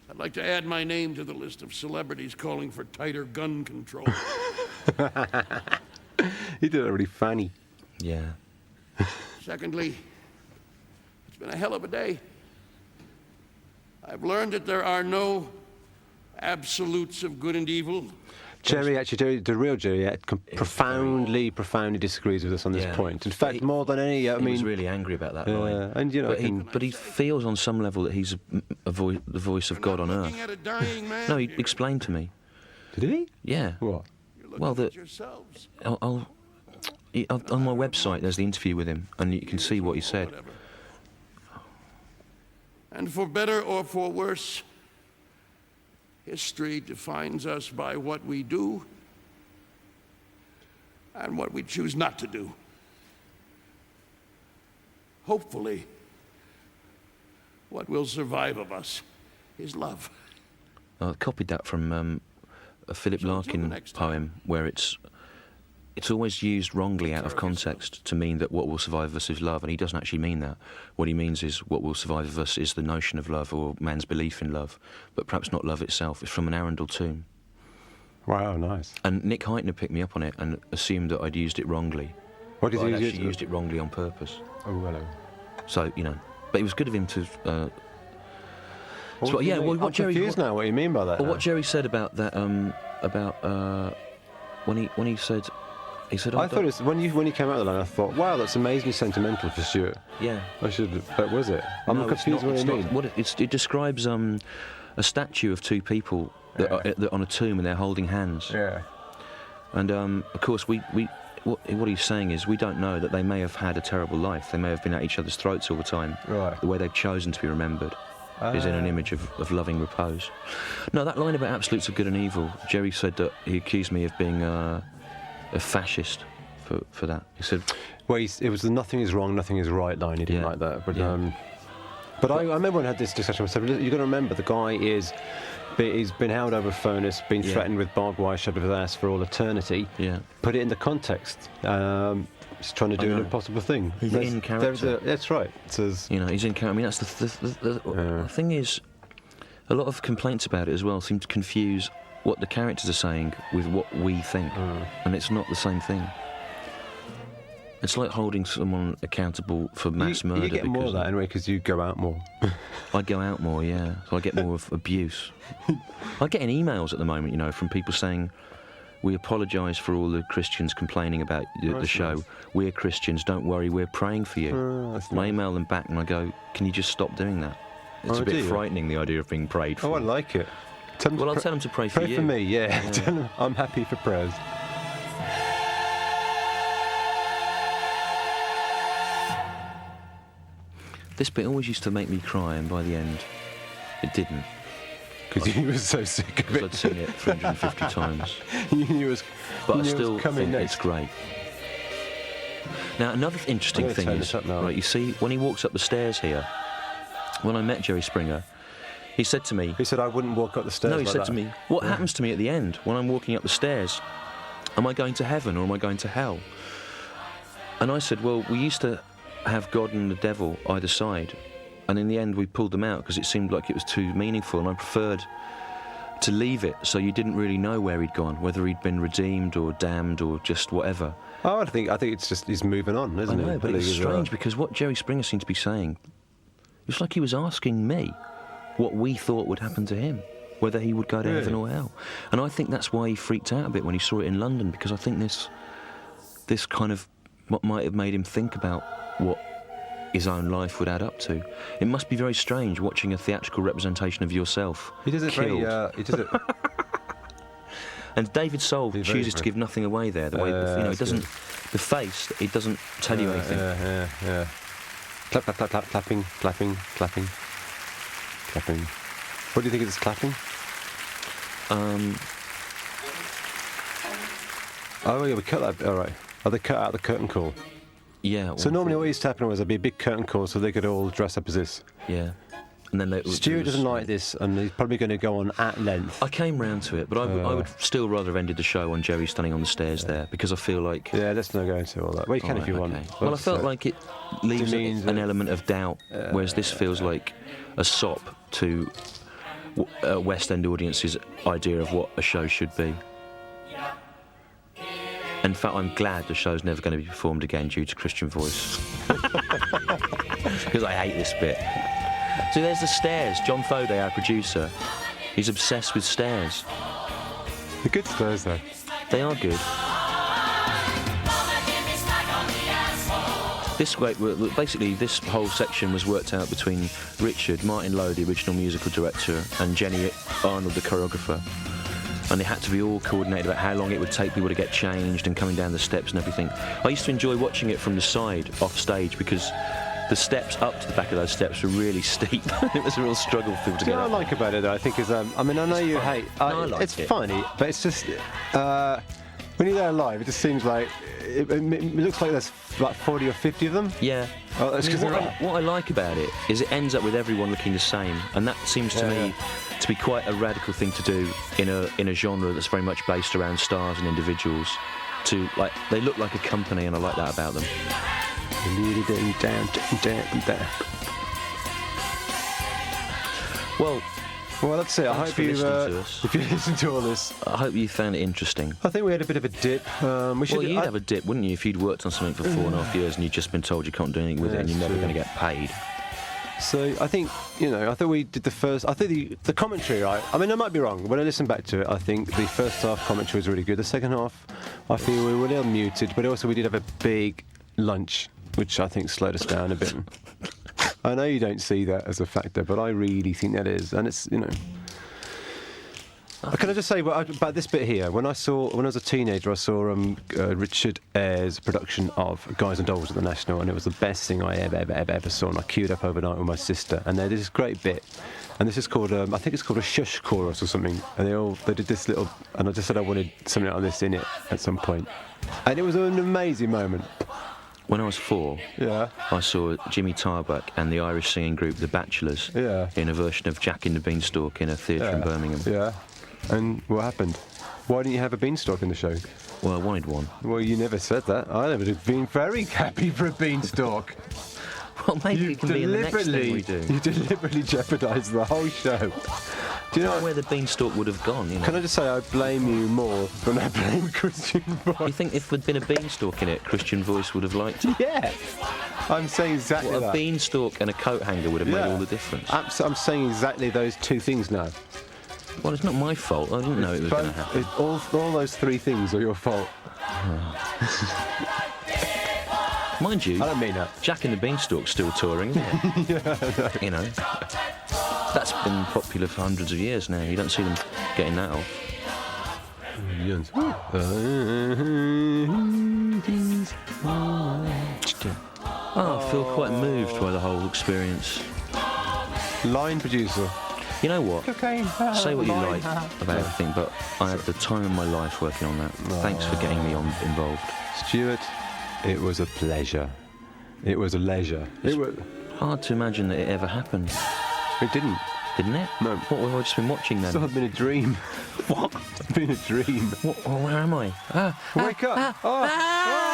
I'd like to add my name to the list of celebrities calling for tighter gun control. He did it really funny. Yeah. Secondly, it's been a hell of a day. I've learned that there are no absolutes of good and evil. Jerry, actually, the real Jerry, profoundly disagrees with us on this Yeah. point. In fact, more than any, I He mean, was really angry about that line. and you know, But he feels on some level that he's the voice of God on Looking earth. at a dying man No, he here. explained to me. did he? Yeah. What? You're looking well, at yourselves. on my website, there's the interview with him, and you can see what he said. Whatever. And for better or for worse, history defines us by what we do and what we choose not to do. Hopefully, what will survive of us is love. I copied that from a Philip So until the Larkin next time. poem, where it's always used wrongly out of context to mean that what will survive us is love, and he doesn't actually mean that. What he means is what will survive us is the notion of love or man's belief in love, but perhaps not love itself. It's from an Arundel tomb. Wow, nice. And Nick Heitner picked me up on it and assumed that I'd used it wrongly. What did But he I'd use? actually used it wrongly on purpose. Oh, hello. So, you know, but it was good of him to... What So, do you yeah, mean? well, what I'm Jerry- confused now. What you mean by that? Well, now. what Jerry said about that, when he said, I thought it was, when you came out of the line, I thought, wow, that's amazingly sentimental for Stuart. yeah. I should, but was it? I'm No, it's confused not- what it's you not. mean. What it describes a statue of two people that are on a tomb and they're holding hands. Yeah. And of course, what he's saying is we don't know that they may have had a terrible life. They may have been at each other's throats all the time. Right. The way they've chosen to be remembered is in an image of loving repose. No, that line about absolutes of good and evil. Jerry said that he accused me of being a fascist for that. He said, Well, it was the "nothing is wrong, nothing is right" line. He didn't Yeah. like that. But Yeah. but I remember when I had this discussion. I said, you've got to remember the guy he's been held over a furnace, been Yeah. threatened with barbed wire shoved up his ass for all eternity. yeah. Put it in the context. He's trying to do an know. impossible thing. He's in character. That's right. It says, You know, he's in character. I mean, that's the thing is, a lot of complaints about it as well seem to confuse what the characters are saying with what we think, and it's not the same thing. It's like holding someone accountable for mass murder. You get more of that anyway because you go out more. I go out more, yeah, so I get more of abuse. I get emails at the moment, you know, from people saying, we apologise for all the Christians complaining about the show. Nice. We're Christians, don't worry, we're praying for you. And I email them back and I go, can you just stop doing that? It's a bit frightening, the idea of being prayed for. Oh, I like it. Well, I'll tell them to pray for you. Pray for me, yeah. Tell them I'm happy for prayers. This bit always used to make me cry, and by the end, it didn't. Because you were so sick of Because it. I'd seen it 350 times. You knew it was, But you I knew it was still coming think next. it's great. Now, another interesting I'm gonna thing turn is, this up now. right, you see, when he walks up the stairs here, when I met Jerry Springer, he said to me... He said I wouldn't walk up the stairs No, he like said that. to me, what happens to me at the end when I'm walking up the stairs? Am I going to heaven or am I going to hell? And I said, well, we used to have God and the devil either side, and in the end we pulled them out because it seemed like it was too meaningful, and I preferred to leave it so you didn't really know where he'd gone, whether he'd been redeemed or damned or just whatever. Oh, I think it's just he's moving on, isn't I know, he? but it's He's, strange because what Jerry Springer seemed to be saying, it's like he was asking me what we thought would happen to him, whether he would go to heaven or hell. And I think that's why he freaked out a bit when he saw it in London, because I think this kind of what might have made him think about what his own life would add up to. It must be very strange watching a theatrical representation of yourself He does it killed. very. He does it. And David Soul He's very chooses to frank. give nothing away there. The way you know, it that's doesn't. good. The face, it doesn't tell you anything. Yeah. Clap, clap, clap, clap, clapping, clapping, clapping, clapping. What do you think of this clapping? Oh yeah, we cut that. All right. Oh, they cut out the curtain call. Yeah. So normally what used to happen was there'd be a big curtain call so they could all dress up as this. Yeah. And then Stuart doesn't like this, and he's probably going to go on at length. I came round to it, but I would still rather have ended the show on Jerry standing on the stairs there, because I feel like... Yeah, let's not go into all that. Well, you can All if you right, want. okay. Well, I felt like it leaves demeans an it. element of doubt, whereas this feels like a sop to West End audiences' idea of what a show should be. In fact, I'm glad the show's never going to be performed again due to Christian Voice. Because I hate this bit. So there's the stairs. John Foday, our producer, he's obsessed with stairs. The good stairs, though. They are good. Basically, this whole section was worked out between Richard, Martin Lowe, the original musical director, and Jenny Arnold, the choreographer. And it had to be all coordinated about how long it would take people to get changed and coming down the steps and everything. I used to enjoy watching it from the side, off stage, because the steps up to the back of those steps were really steep. It was a real struggle for people to Do you get know up. what I like about it, though? I think is, I mean, I know you funny. hate. No, I like it's it. funny, but it's just when you're there live, it just seems like it looks like there's like 40 or 50 of them. Yeah. Oh, that's I mean, 'cause what, they're I, what I like about it is it ends up with everyone looking the same, and that seems to me to be quite a radical thing to do in a genre that's very much based around stars and individuals. To like, they look like a company, and I like that about them. Well, that's it. I Thanks hope for you, listening to us. if you listen to all this, I hope you found it interesting. I think we had a bit of a dip. We should. Well, you'd have a dip, wouldn't you, if you'd worked on something for 4.5 years and you'd just been told you can't do anything with it and you're That's never true. going to get paid. So I think, I thought we did the first. I think the commentary, right? I mean, I might be wrong. When I listen back to it, I think the first half commentary was really good. The second half, I feel we were a little muted, but also we did have a big lunch, which I think slowed us down a bit. I know you don't see that as a factor, but I really think that is, and it's Can I just say about this bit here? When I was a teenager, I saw Richard Eyre's production of Guys and Dolls at the National, and it was the best thing I ever saw. And I queued up overnight with my sister, and there's this great bit, and this is called I think it's called a shush chorus or something. And they did this little, and I just said I wanted something like this in it at some point, and it was an amazing moment. When I was 4, I saw Jimmy Tarbuck and the Irish singing group The Bachelors in a version of Jack in the Beanstalk in a theatre in Birmingham. Yeah. And what happened? Why didn't you have a beanstalk in the show? Well, I wanted one. Well, you never said that. I would have been very happy for a beanstalk. Well, maybe it can be in the next thing we do. You deliberately jeopardised the whole show. Do you know where the beanstalk would have gone, you know? Can I just say I blame you more than I blame Christian Voice? You think if there'd been a beanstalk in it, Christian Voice would have liked it? Yeah. I'm saying exactly What, that. a beanstalk and a coat hanger would have made all the difference. I'm saying exactly those two things now. Well, it's not my fault. I didn't know it was going to happen. All those three things are your fault. Mind you, I don't mean that. Jack and the Beanstalk's still touring, isn't it? Yeah, You know. That's been popular for hundreds of years now. You don't see them getting that off. Oh, I feel quite moved by the whole experience. Line producer. You know what? Cocaine. Say what you like about everything, but I had the time of my life working on that. Thanks for getting me involved. Stuart, it was a pleasure. It was a leisure. Hard to imagine that it ever happened, It didn't. didn't it? No. What have I just been watching then? It's not been a dream. What? It's been a dream. What? Where am I? Wake up. Oh.